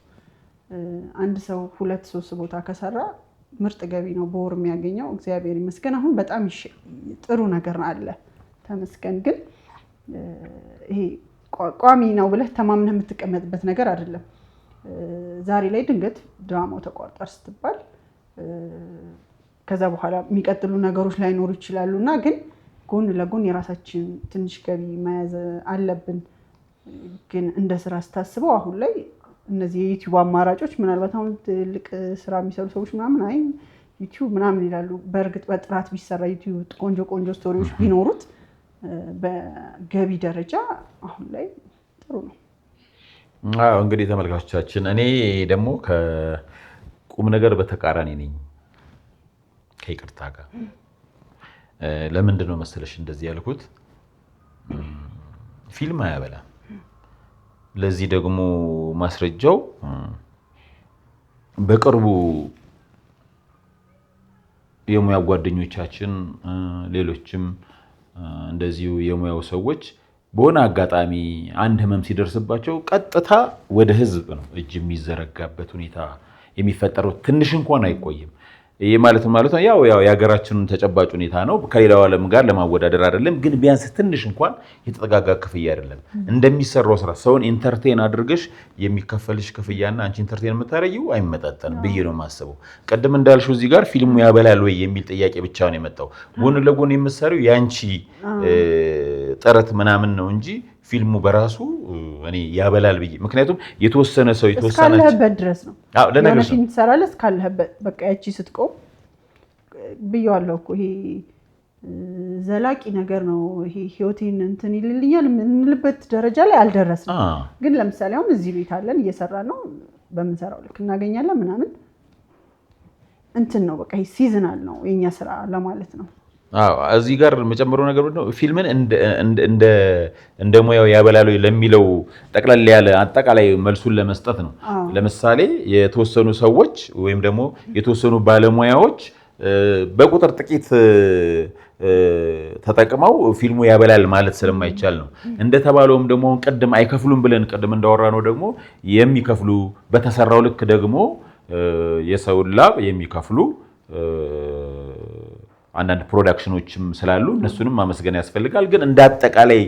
አንድ ሰው 2-3 ቦታ ከሰራ ምርጥ ገቢ ነው በወር የሚያገኘው። እግዚአብሔር ይመስገን አሁን በጣም ጥሩ ነገር አለ፣ ተመስገን። ግን ይሄ ቋሚ ነው ብለህ ተማምነህ የምትቀመጥበት ነገር አይደለም። ዛሬ ላይ ድንገት ድራማው ተቋርጧል ስትባል ከዛ በኋላ የሚቀጥሉ ነገሮች ላይኖሩ ይችላሉ እና ግን ጎን ለጎን የራሳችን ትንሽ ገቢ መያዝ አለብን። ግን እንደ ስራ ስታስበው አሁን ላይ እነዚህ የዩቲዩብ አማራጮች ምናልባት አሁን ትልቅ ስራ የሚሰሩ ሰዎች ምናምን አይ ዩቲዩብ ምናምን ይላሉ። በእርግጥ በጥራት ቢሰራ ዩቲዩብ ቆንጆ ቆንጆ ስቶሪዎች ቢኖሩት በገቢ ደረጃ አሁን ላይ ጥሩ ነው። እንግዲህ ተመልካቾቻችን እኔ ደግሞ ከቁም ነገር በተቃራኒ ነኝ ከይቅርታ ጋር። ለምንድን ነው መሰለሽ እንደዚህ ያልኩት? ፊልም አያበላም። ለዚህ ደግሞ ማስረጃው በቅርቡ የሙያ ጓደኞቻችን ሌሎችም እንደዚሁ የሙያው ሰዎች በሆነ አጋጣሚ አንድ ህመም ሲደርስባቸው ቀጥታ ወደ ህዝብ ነው እጅ የሚዘረጋበት ሁኔታ የሚፈጠረው። ትንሽ እንኳን አይቆይም። ይሄ ማለት ነው ያው የሀገራችንን ተጨባጭ ሁኔታ ነው። ከሌላው ዓለም ጋር ለማወዳደር አይደለም፣ ግን ቢያንስ ትንሽ እንኳን የተጠጋጋ ክፍያ አይደለም። እንደሚሰራው ስራ ሰውን ኢንተርቴን አድርገሽ የሚከፈልሽ ክፍያና አንቺ ኢንተርቴን የምታረጊው አይመጣጠንም ብዬ ነው የማስበው። ቅድም እንዳልሽው እዚህ ጋር ፊልሙ ያበላል ወይ የሚል ጥያቄ ብቻ ነው የመጣው። ጎን ለጎን የምትሰሪው ያንቺ ጥረት ምናምን ነው እንጂ ፊልሙ በራሱ እኔ ያበላል ብዬ ምክንያቱም የተወሰነ ሰው እስካለህበት ድረስ ነው። ለምን ፊልም ትሰራለህ? እስካለህበት በቃ ያቺ ስትቆም ብዬዋለሁ እኮ ይሄ ዘላቂ ነገር ነው። ይሄ ህይወቴን እንትን ይልልኛል የምንልበት ደረጃ ላይ አልደረስንም። ግን ለምሳሌ አሁን እዚህ ቤት አለን እየሰራን ነው። በምንሰራው ልክ እናገኛለን ምናምን እንትን ነው በቃ ይሄ ሲዝናል ነው የኛ ስራ ለማለት ነው። እዚህ ጋር መጨመሩ ነገር ነው ፊልምን እንደ ሙያው ያበላል ለሚለው ጠቅላላ ያለ አጠቃላይ መልሱን ለመስጠት ነው። ለምሳሌ የተወሰኑ ሰዎች ወይም ደግሞ የተወሰኑ ባለሙያዎች በቁጥር ጥቂት ተጠቅመው ፊልሙ ያበላል ማለት ስለማይቻል ነው። እንደተባለውም ደግሞ ቅድም አይከፍሉም ብለን ቅድም እንዳወራ ነው ደግሞ የሚከፍሉ በተሰራው ልክ ደግሞ የሰውን ላብ የሚከፍሉ አንዳንድ ፕሮዳክሽኖችም ስላሉ እነሱንም ማመስገን ያስፈልጋል። ግን እንደ አጠቃላይ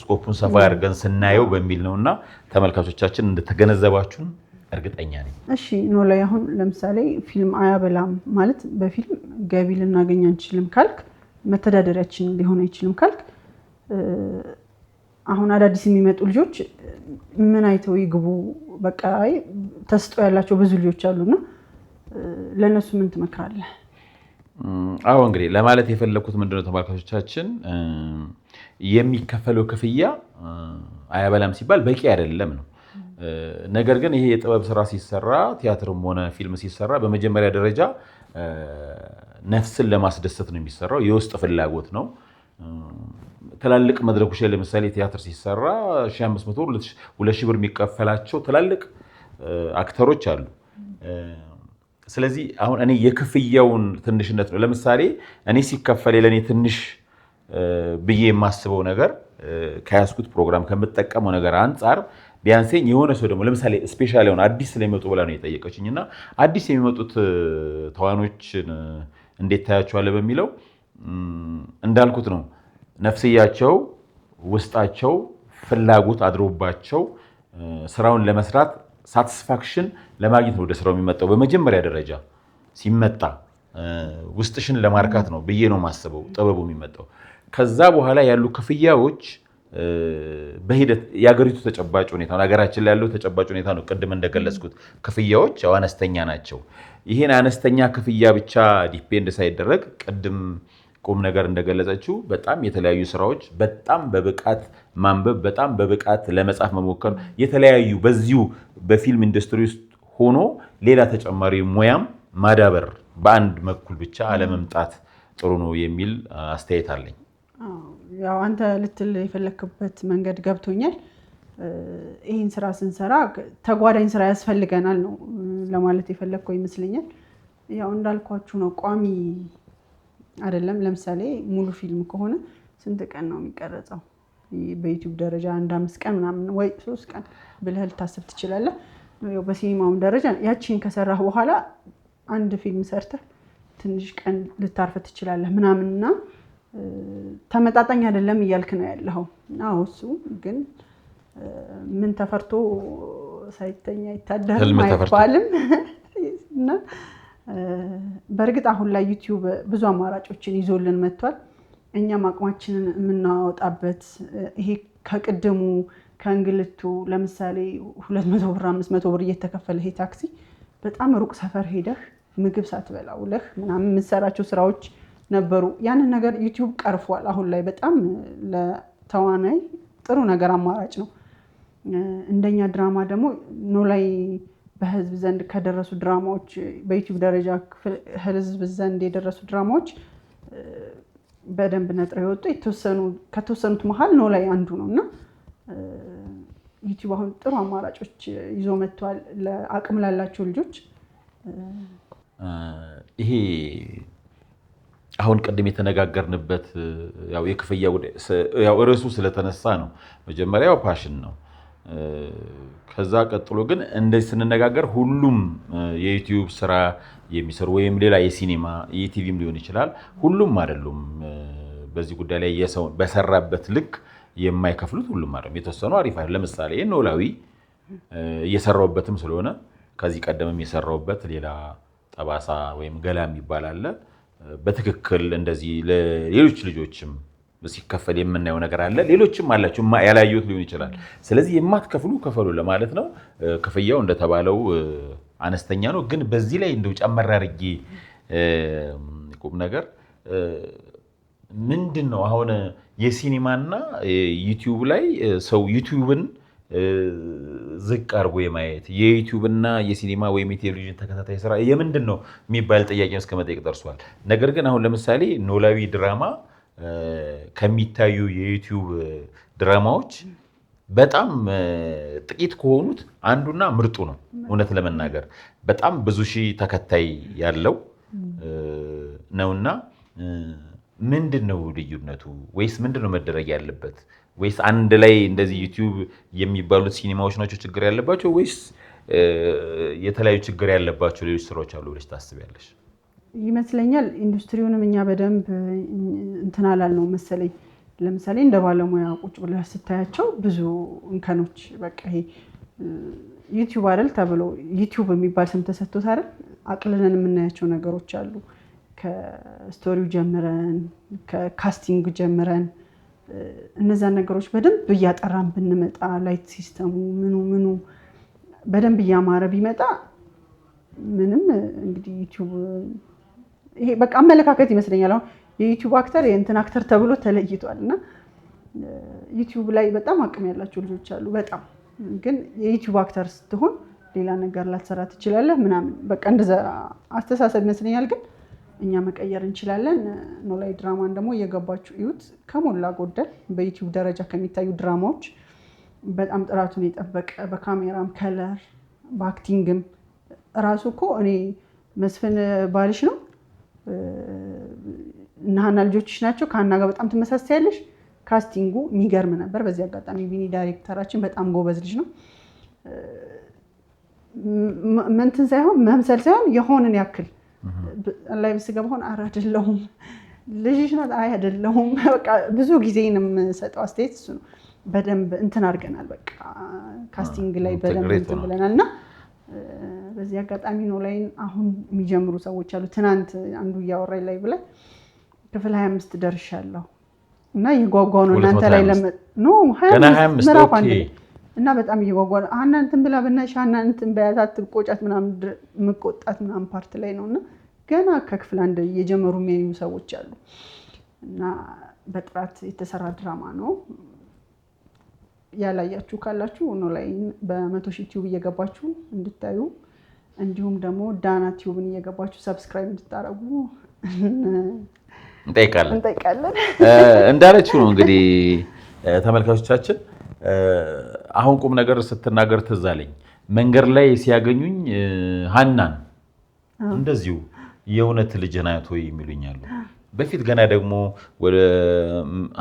ስኮፑን ሰፋ አድርገን ስናየው በሚል ነውና ተመልካቾቻችን እንደተገነዘባችሁን እርግጠኛ ነኝ። እሺ ኖላዊ አሁን ለምሳሌ ፊልም አያበላም ማለት በፊልም ገቢ ልናገኝ አንችልም ካልክ መተዳደሪያችን ሊሆን አይችልም ካልክ አሁን አዳዲስ የሚመጡ ልጆች ምን አይተው ይግቡ? በቃ ተስጦ ያላቸው ብዙ ልጆች አሉና ለነሱ ምን ትመክራለህ? እንግዲህ ለማለት የፈለኩት ምንድነው ተመልካቾቻችን የሚከፈለው ክፍያ አያበላም ሲባል በቂ አይደለም ነው። ነገር ግን ይሄ የጥበብ ስራ ሲሰራ ቲያትርም ሆነ ፊልም ሲሰራ በመጀመሪያ ደረጃ ነፍስን ለማስደሰት ነው የሚሰራው። የውስጥ ፍላጎት ነው። ትላልቅ መድረኮች ላይ ለምሳሌ ቲያትር ሲሰራ 1500 2000 ብር የሚከፈላቸው ትላልቅ አክተሮች አሉ። ስለዚህ አሁን እኔ የክፍያውን ትንሽነት ነው ለምሳሌ እኔ ሲከፈል ለኔ ትንሽ ብዬ የማስበው ነገር ከያዝኩት ፕሮግራም ከምጠቀመው ነገር አንፃር ቢያንሰኝ የሆነ ሰው ደግሞ ለምሳሌ ስፔሻሊ አሁን አዲስ ስለሚመጡ ብላ ነው የጠየቀችኝና አዲስ የሚመጡት ተዋኖችን እንዴት ታያቸዋለህ በሚለው እንዳልኩት ነው ነፍስያቸው ውስጣቸው ፍላጎት አድሮባቸው ስራውን ለመስራት ሳቲስፋክሽን ለማግኘት ነው ወደ ስራው የሚመጣው። በመጀመሪያ ደረጃ ሲመጣ ውስጥሽን ለማርካት ነው ብዬ ነው ማስበው ጥበቡ የሚመጣው። ከዛ በኋላ ያሉ ክፍያዎች በሂደት የሀገሪቱ ተጨባጭ ሁኔታ ነው። ሀገራችን ላይ ያለው ተጨባጭ ሁኔታ ነው። ቅድም እንደገለጽኩት ክፍያዎች አነስተኛ ናቸው። ይሄን አነስተኛ ክፍያ ብቻ ዲፔንድ ሳይደረግ ቅድም ቁም ነገር እንደገለጸችው በጣም የተለያዩ ስራዎች በጣም በብቃት ማንበብ በጣም በብቃት ለመጻፍ መሞከር የተለያዩ በዚሁ በፊልም ኢንዱስትሪ ውስጥ ሆኖ ሌላ ተጨማሪ ሙያም ማዳበር በአንድ በኩል ብቻ አለመምጣት ጥሩ ነው የሚል አስተያየት አለኝ። ያው አንተ ልትል የፈለክበት መንገድ ገብቶኛል። ይህን ስራ ስንሰራ ተጓዳኝ ስራ ያስፈልገናል ነው ለማለት የፈለግከው ይመስለኛል። ያው እንዳልኳችሁ ነው ቋሚ አይደለም። ለምሳሌ ሙሉ ፊልም ከሆነ ስንት ቀን ነው የሚቀረጸው? በዩቲዩብ ደረጃ 1-5 ቀን ምናምን ወይ 3 ቀን ብለህ ልታስብ ትችላለህ። ያው በሲኒማውም ደረጃ ያቺን ከሰራህ በኋላ አንድ ፊልም ሰርተህ ትንሽ ቀን ልታርፍ ትችላለህ ምናምንና ተመጣጣኝ አይደለም እያልክ ነው ያለኸው። አዎ እሱ ግን ምን ተፈርቶ ሳይተኛ ይታደርም አይባልም እና በእርግጥ አሁን ላይ ዩቲዩብ ብዙ አማራጮችን ይዞልን መጥቷል። እኛም አቅማችንን የምናወጣበት ይሄ ከቅድሙ ከእንግልቱ ለምሳሌ 200 ብር 500 ብር እየተከፈለ ይሄ ታክሲ በጣም ሩቅ ሰፈር ሄደህ ምግብ ሳትበላ ውለህ ምናምን የምትሰራቸው ስራዎች ነበሩ። ያንን ነገር ዩቲዩብ ቀርፏል። አሁን ላይ በጣም ለተዋናይ ጥሩ ነገር አማራጭ ነው። እንደኛ ድራማ ደግሞ ኖላዊ በህዝብ ዘንድ ከደረሱ ድራማዎች በዩቲዩብ ደረጃ ህዝብ ዘንድ የደረሱ ድራማዎች በደንብ ነጥረው የወጡ ከተወሰኑት መሀል ኖላዊ አንዱ ነው እና ዩቲዩብ አሁን ጥሩ አማራጮች ይዞ መጥቷል ለአቅም ላላቸው ልጆች። ይሄ አሁን ቅድም የተነጋገርንበት ያው የክፍያ ያው ርዕሱ ስለተነሳ ነው። መጀመሪያው ፓሽን ነው። ከዛ ቀጥሎ ግን እንደዚህ ስንነጋገር ሁሉም የዩቲዩብ ስራ የሚሰሩ ወይም ሌላ የሲኒማ የቲቪም ሊሆን ይችላል ሁሉም አይደሉም በዚህ ጉዳይ ላይ የሰው በሰራበት ልክ የማይከፍሉት ሁሉም አይደለም። የተወሰኑ አሪፍ አይደለም። ለምሳሌ ኖላዊ እየሰራውበትም ስለሆነ ከዚህ ቀደምም የሰራውበት ሌላ ጠባሳ ወይም ገላ የሚባል አለ። በትክክል እንደዚህ ለሌሎች ልጆችም ሲከፈል የምናየው ነገር አለ። ሌሎችም አላችሁ ያላዩት ሊሆን ይችላል። ስለዚህ የማትከፍሉ ከፈሉ ለማለት ነው። ክፍያው እንደተባለው አነስተኛ ነው። ግን በዚህ ላይ እንደው ጨመር አድርጌ ቁም ነገር ምንድን ነው አሁን የሲኒማና ዩቲዩብ ላይ ሰው ዩቲዩብን ዝቅ አድርጎ የማየት የዩቲዩብና የሲኒማ ወይም የቴሌቪዥን ተከታታይ ስራ የምንድን ነው የሚባል ጥያቄ እስከ መጠየቅ ደርሷል። ነገር ግን አሁን ለምሳሌ ኖላዊ ድራማ ከሚታዩ የዩቲዩብ ድራማዎች በጣም ጥቂት ከሆኑት አንዱና ምርጡ ነው። እውነት ለመናገር በጣም ብዙ ሺህ ተከታይ ያለው ነውና ምንድነው ልዩነቱ? ወይስ ምንድነው መደረግ ያለበት? ወይስ አንድ ላይ እንደዚህ ዩቲዩብ የሚባሉት ሲኒማዎች ናቸው ችግር ያለባቸው ወይስ የተለያዩ ችግር ያለባቸው ሌሎች ስራዎች አሉ ብለሽ ታስቢያለሽ? ይመስለኛል ኢንዱስትሪውንም እኛ በደንብ እንትን አላልነው መሰለኝ። ለምሳሌ እንደ ባለሙያ ቁጭ ብለህ ስታያቸው ብዙ እንከኖች በቃ ይሄ ዩቲዩብ አይደል ተብሎ ዩቲዩብ የሚባል ስም ተሰጥቶት አይደል አቅልለን የምናያቸው ነገሮች አሉ። ከስቶሪው ጀምረን ከካስቲንግ ጀምረን እነዛን ነገሮች በደንብ እያጠራን ብንመጣ ላይት ሲስተሙ ምኑ በደንብ እያማረ ቢመጣ ምንም እንግዲህ ዩቲዩብ ይሄ በቃ አመለካከት ይመስለኛል። አሁን የዩቲዩብ አክተር የእንትን አክተር ተብሎ ተለይቷል እና ዩቲዩብ ላይ በጣም አቅም ያላቸው ልጆች አሉ። በጣም ግን የዩቲዩብ አክተር ስትሆን ሌላ ነገር ላትሰራ ትችላለህ ምናምን በቃ እንደዛ አስተሳሰብ ይመስለኛል። ግን እኛ መቀየር እንችላለን። ኖላዊ ድራማን ደግሞ እየገባችሁ እዩት። ከሞላ ጎደል በዩቲዩብ ደረጃ ከሚታዩ ድራማዎች በጣም ጥራቱን የጠበቀ በካሜራም ከለር በአክቲንግም ራሱ እኮ እኔ መስፍን ባልሽ ነው እና ሀና ልጆችሽ ናቸው ከሀና ጋር በጣም ትመሳሰያለሽ። ካስቲንጉ የሚገርም ነበር። በዚህ አጋጣሚ ቢኒ ዳይሬክተራችን በጣም ጎበዝ ልጅ ነው። መንትን ሳይሆን መምሰል ሳይሆን የሆንን ያክል ላይ ስገባ ሆን አይደለሁም ልጅሽ ናት አይደለሁም በቃ ብዙ ጊዜንም ሰጠው አስተያየት እሱ ነው። በደንብ እንትን አድርገናል። በቃ ካስቲንግ ላይ በደንብ እንትን ብለናልና በዚህ አጋጣሚ ኖላዊ አሁን የሚጀምሩ ሰዎች አሉ። ትናንት አንዱ እያወራኝ ላይ ብለ ክፍል 25 ደርሻለሁ እና እየጓጓሁ ነው እናንተ ላይ ኖ 25 ምዕራፍ አንድ እና በጣም እየጓጓሁ ነው። ሀና እንትን ብላ ብናሽ ሀና እንትን በያዛት ቆጫት ምናምን ምቆጣት ምናምን ፓርት ላይ ነውና ገና ከክፍል አንድ እየጀመሩ የሚያዩ ሰዎች አሉ እና በጥራት የተሰራ ድራማ ነው። ያላያችሁ ካላችሁ ኖላዊ በ100,000 ዩቲዩብ እየገባችሁ እንድታዩ እንዲሁም ደግሞ ዳና ቲዩብን እየገባችሁ ሰብስክራይብ እንድታረጉ እንጠይቃለን። እንዳለችው ነው እንግዲህ ተመልካቾቻችን። አሁን ቁም ነገር ስትናገር ትዝ አለኝ። መንገድ ላይ ሲያገኙኝ ሀናን እንደዚሁ የእውነት ልጅ ናት ወይ የሚሉኛሉ። በፊት ገና ደግሞ ወደ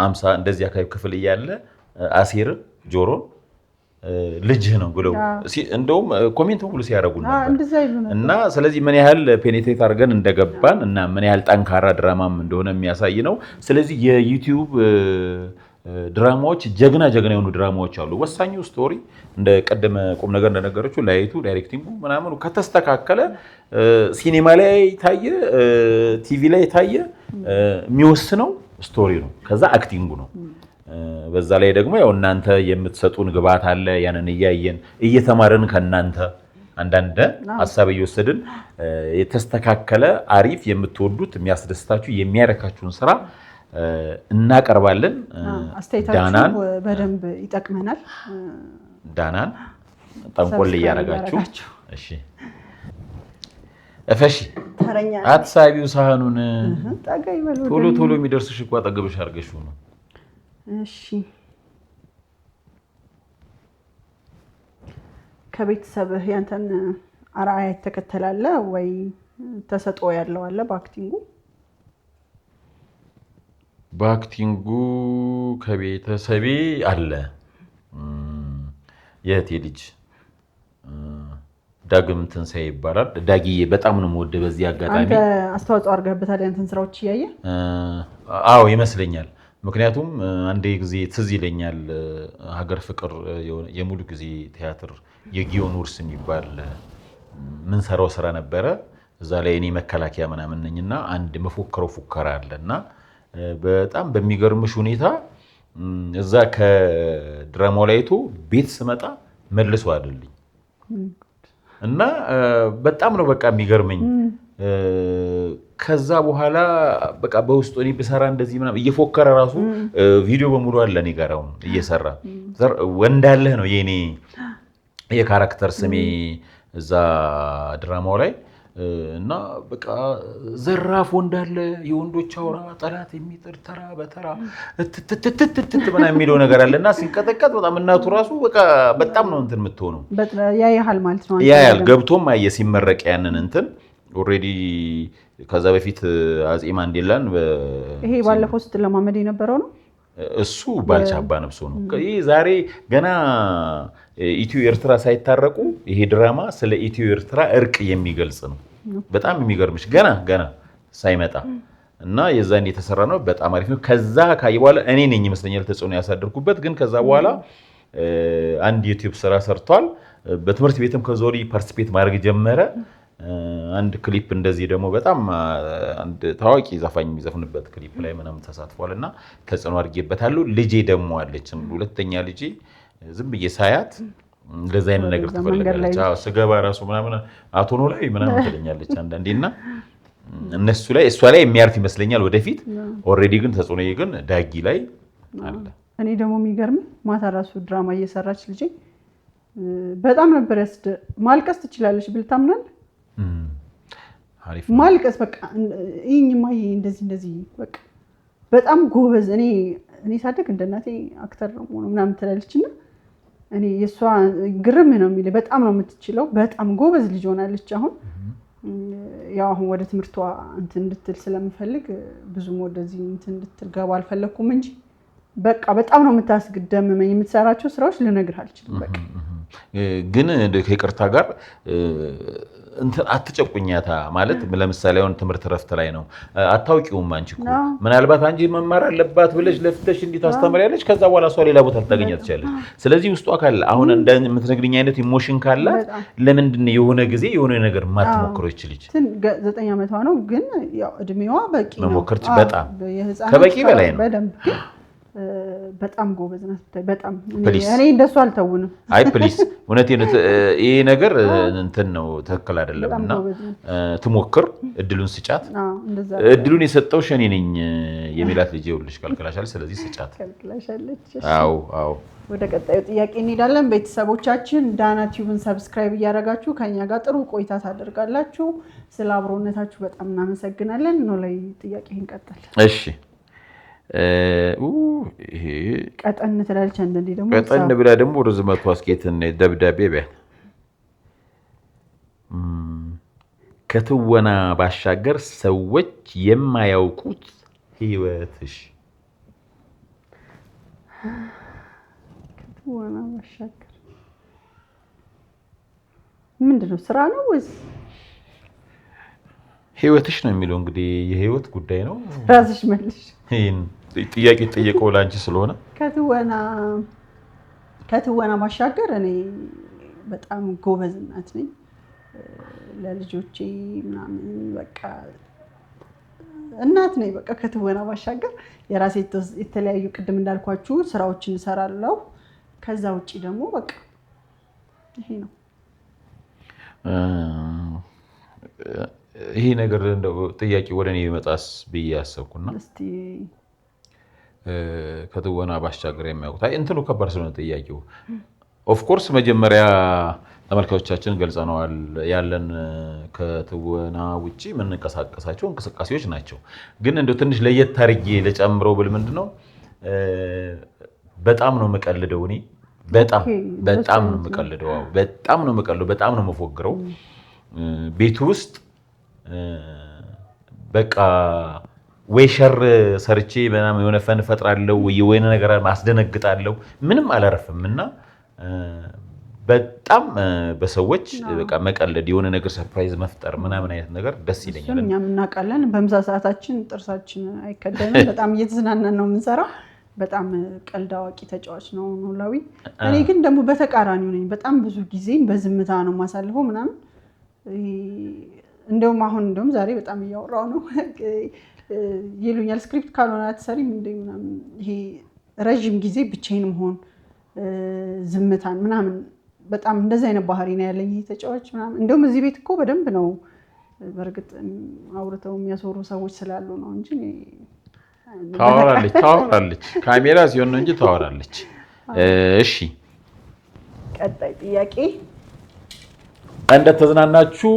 50 እንደዚህ አካባቢ ክፍል እያለ አሴር ጆሮ ልጅህ ነው ብለው እንደውም ኮሜንት ሁሉ ሲያደርጉ ነበር እና ስለዚህ ምን ያህል ፔኔትሬት አድርገን እንደገባን እና ምን ያህል ጠንካራ ድራማም እንደሆነ የሚያሳይ ነው። ስለዚህ የዩቲዩብ ድራማዎች ጀግና የሆኑ ድራማዎች አሉ። ወሳኙ ስቶሪ እንደ ቀደመ ቁም ነገር እንደነገረችው ላይቱ ዳይሬክቲንጉ ምናምኑ ከተስተካከለ ሲኒማ ላይ ታየ ቲቪ ላይ ታየ የሚወስነው ስቶሪ ነው። ከዛ አክቲንጉ ነው። በዛ ላይ ደግሞ ያው እናንተ የምትሰጡን ግብአት አለ። ያንን እያየን እየተማርን ከእናንተ አንዳንድ ሀሳብ እየወሰድን የተስተካከለ አሪፍ የምትወዱት የሚያስደስታችሁ የሚያረካችሁን ስራ እናቀርባለን። አስተያየታችሁ በደንብ ይጠቅመናል። ዳናን ጠንቆል እያደረጋችሁ እሺ እፈሺ አትሳቢው ሳህኑን ቶሎ ቶሎ የሚደርስሽ እኮ አጠገብሽ አድርገሽው ነው። እሺ ከቤተሰብህ ያንተን አርአያ ተከተላለ ወይ ተሰጥኦ ያለው አለ በአክቲንጉ? በአክቲንጉ ከቤተሰቤ አለ። የእህቴ ልጅ ዳግም ትንሳኤ ይባላል። ዳጊዬ በጣም ነው የምወደው። በዚህ አጋጣሚ አንተ አስተዋጽኦ አድርገህበታል ያንተን ስራዎች እያየ? አዎ ይመስለኛል። ምክንያቱም አንዴ ጊዜ ትዝ ይለኛል ሀገር ፍቅር የሙሉ ጊዜ ቲያትር የጊዮን ውርስ የሚባል ምን ሰራው ስራ ነበረ። እዛ ላይ እኔ መከላከያ ምናምን ነኝና አንድ መፎከረው ፉከራ አለና በጣም በሚገርምሽ ሁኔታ እዛ ከድራማው ላይቶ ቤት ስመጣ መልሶ አይደልኝ እና በጣም ነው በቃ የሚገርመኝ። ከዛ በኋላ በቃ በውስጡ እኔ ብሰራ እንደዚህ ምናምን እየፎከረ ራሱ ቪዲዮ በሙሉ አለ እኔ ጋር አሁን እየሰራ ወንዳለህ ነው የኔ የካራክተር ስሜ እዛ ድራማው ላይ እና በቃ ዘራፍ ወንዳለ የወንዶች አውራ ጠላት የሚጥር ተራ በተራ ትትትትት ምናምን የሚለው ነገር አለና ሲንቀጠቀጥ በጣም እናቱ ራሱ በቃ በጣም ነው እንትን የምትሆነው። ያያል ማለት ነው። ያያል ገብቶም አየ ሲመረቅ ያንን እንትን ኦልሬዲ ከዛ በፊት አጼ ማንዴላን ይሄ ባለፈው ስትለማመድ የነበረው ነው። እሱ ባልቻ አባ ነብሶ ነው። ይሄ ዛሬ ገና ኢትዮ ኤርትራ ሳይታረቁ ይሄ ድራማ ስለ ኢትዮ ኤርትራ እርቅ የሚገልጽ ነው። በጣም የሚገርምሽ ገና ሳይመጣ እና የዛን የተሰራ ነው። በጣም አሪፍ ነው። ከዛ ካይ በኋላ እኔ ነኝ ይመስለኛል ተጽዕኖ ያሳደርኩበት። ግን ከዛ በኋላ አንድ ዩቲዩብ ስራ ሰርቷል። በትምህርት ቤትም ከዞሪ ፓርቲሲፔት ማድረግ ጀመረ። አንድ ክሊፕ እንደዚህ ደግሞ በጣም አንድ ታዋቂ ዘፋኝ የሚዘፍንበት ክሊፕ ላይ ምናምን ተሳትፏልና ተጽዕኖ አድርጌበታለሁ። ልጄ ደግሞ አለች ሁለተኛ ልጄ ዝም ብዬ ሳያት እንደዛ አይነት ነገር ትፈልጋለች። አዎ ስገባ ራሱ ምናምን አቶ ነው ላይ ምናምን ትለኛለች አንዳንዴና እነሱ ላይ እሷ ላይ የሚያርፍ ይመስለኛል ወደፊት። ኦልሬዲ ግን ተጽዕኖዬ ግን ዳጊ ላይ አለ። እኔ ደግሞ የሚገርም ማታ ራሱ ድራማ እየሰራች ልጄ በጣም ነበር ማልቀስ ትችላለች ብል ታምናለህ? ማልቀስ በቃ ይሄኝማ እንደዚህ በቃ በጣም ጎበዝ። እኔ ሳደግ እንደ እናቴ አክተር ነው ምናምን ትላለችና እኔ የሷ ግርም ነው የሚል በጣም ነው የምትችለው። በጣም ጎበዝ ልጅ ሆናለች። አሁን ወደ ትምህርቷ እንትን እንድትል ስለምፈልግ ብዙም ወደዚህ እንትን እንድትል ገባ አልፈለኩም እንጂ በቃ በጣም ነው የምታስገደመኝ። የምትሰራቸው ስራዎች ልነግርህ አልችልም። በቃ ግን ከይቅርታ ጋር እንትን አትጨቁኛታ ማለት ለምሳሌ አሁን ትምህርት ረፍት ላይ ነው አታውቂውም። አንቺ እኮ ምናልባት አንቺ መማር አለባት ብለሽ ለፍተሽ እንዴት አስተምሪያለሽ። ከዛ በኋላ እሷ ሌላ ቦታ ልታገኛት ትችላለች። ስለዚህ ውስጧ ካለ አሁን እንደምትነግሪኝ አይነት ኢሞሽን ካለ ለምንድን ነው የሆነ ጊዜ የሆነ ነገር ማትሞክረው? ይችላል 9 ዓመቷ ነው ግን ያው እድሜዋ በቂ ነው። መሞከር በጣም ከበቂ በላይ ነው። በደንብ በጣም ጎበዝ ናት። በጣም እኔ እንደሱ አልተውንም። አይ ፕሊስ እውነቴን ይሄ ነገር እንትን ነው ትክክል አይደለምና ትሞክር፣ እድሉን ስጫት። እድሉን የሰጠው እኔ ነኝ የሚላት ልጅ ይኸውልሽ ከልክላሻለች። ስለዚህ ስጫት። ከልክላሻለች። አዎ። ወደ ቀጣዩ ጥያቄ እንሄዳለን። ቤተሰቦቻችን ዳና ቲዩብን ሰብስክራይብ እያደረጋችሁ ከኛ ጋር ጥሩ ቆይታ ታደርጋላችሁ። ስለ አብሮነታችሁ በጣም እናመሰግናለን። ነው ላይ ጥያቄ እንቀጥል። እሺ ይሄ ቀጠን ትላለች። አንዳንዴ ደግሞ ቀጠን ብላ ደግሞ ርዝመቱ አስኬትን ደብዳቤ ቢያት ከትወና ባሻገር ሰዎች የማያውቁት ህይወትሽ። ከትወና ባሻገር ምንድነው? ስራ ነው ወይስ ህይወትሽ ነው የሚለው? እንግዲህ የህይወት ጉዳይ ነው። ራስሽ መልሽ። ይሄን ጥያቄ ጠየቀው ላንቺ ስለሆነ ከትወና ባሻገር እኔ በጣም ጎበዝ እናት ነኝ። ለልጆቼ ምናምን በቃ እናት ነኝ። በቃ ከትወና ባሻገር የራሴ የተለያዩ ቅድም እንዳልኳችሁ ስራዎችን እሰራለሁ። ከዛ ውጪ ደግሞ በቃ ይሄ ነው። ይሄ ነገር እንደው ጥያቄ ወደ እኔ ቢመጣስ ብዬ ያሰብኩና እስቲ ከትወና ባሻገር የሚያውቁት እንትኑ ከባድ ስለሆነ ጥያቄው ኦፍኮርስ መጀመሪያ ተመልካቾቻችን ገልጸነዋል። ያለን ከትወና ውጪ የምንንቀሳቀሳቸው እንቅስቃሴዎች ናቸው። ግን እንደው ትንሽ ለየት አድርጌ ለጨምረው ብል ምንድነው በጣም ነው የምቀልደው እኔ በጣም ነው የምቀልደው። በጣም ነው የምቀልደው። በጣም ነው የምፎግረው። ቤት ውስጥ በቃ ወይ ሸር ሰርቼ ምናምን የሆነ ፈን ፈጥራለሁ ወይ የሆነ ነገር አስደነግጣለሁ። ምንም አላረፍም እና በጣም በሰዎች በቃ መቀለድ የሆነ ነገር ሰርፕራይዝ መፍጠር ምናምን አይነት ነገር ደስ ይለኛል። እኛም እናውቃለን። በምሳ ሰዓታችን ጥርሳችን አይከደንም። በጣም እየተዝናናን ነው የምንሰራው። በጣም ቀልድ አዋቂ ተጫዋች ነው ኖላዊ። እኔ ግን ደግሞ በተቃራኒው ነኝ። በጣም ብዙ ጊዜ በዝምታ ነው የማሳልፈው ምናምን። እንደውም ዛሬ በጣም እያወራሁ ነው ይሉኛል፣ ስክሪፕት ካልሆነ አትሰሪም እንደ ምናምን። ይሄ ረዥም ጊዜ ብቻዬን መሆን ዝምታን ምናምን በጣም እንደዚህ አይነት ባህሪ ነው ያለኝ ተጫዋች ምናምን። እንደውም እዚህ ቤት እኮ በደንብ ነው በእርግጥ አውርተው የሚያስወሩ ሰዎች ስላሉ ነው እንጂ ታወራለች። ካሜራ ሲሆን ነው እንጂ ታወራለች። እሺ ቀጣይ ጥያቄ። እንደተዝናናችሁ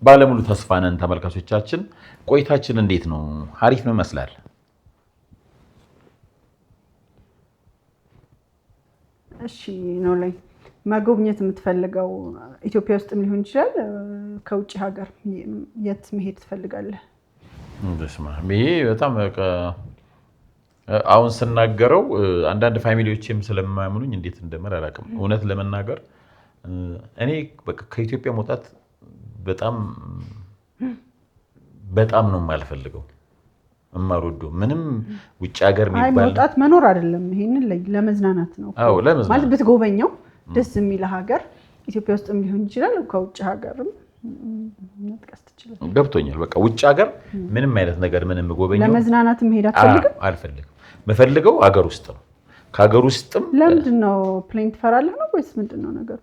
ባለሙሉ ተስፋ ነን ተመልካቾቻችን። ቆይታችን እንዴት ነው? አሪፍ ነው ይመስላል። እሺ ነው ላይ መጎብኘት የምትፈልገው ኢትዮጵያ ውስጥም ሊሆን ይችላል፣ ከውጭ ሀገር የት መሄድ ትፈልጋለህ? ይሄ በጣም አሁን ስናገረው አንዳንድ ፋሚሊዎችም ስለማያምኑኝ እንዴት እንደምል አላውቅም። እውነት ለመናገር እኔ ከኢትዮጵያ መውጣት በጣም ነው የማልፈልገው። እማልወደው ምንም ውጭ ሀገር የሚባል መውጣት መኖር አይደለም። ይሄንን ለመዝናናት ነው ማለት ብትጎበኘው ደስ የሚል ሀገር ኢትዮጵያ ውስጥም ሊሆን ይችላል፣ ከውጭ ሀገርም መጥቀስ ትችላለህ። ገብቶኛል። በቃ ውጭ ሀገር ምንም አይነት ነገር ምንም ጎበኘው ለመዝናናት መሄድ አትፈልግም? አልፈልግም። መፈልገው ሀገር ውስጥ ነው። ከሀገር ውስጥም ለምንድን ነው ፕሌን ትፈራለህ ነው ወይስ ምንድን ነው ነገሩ?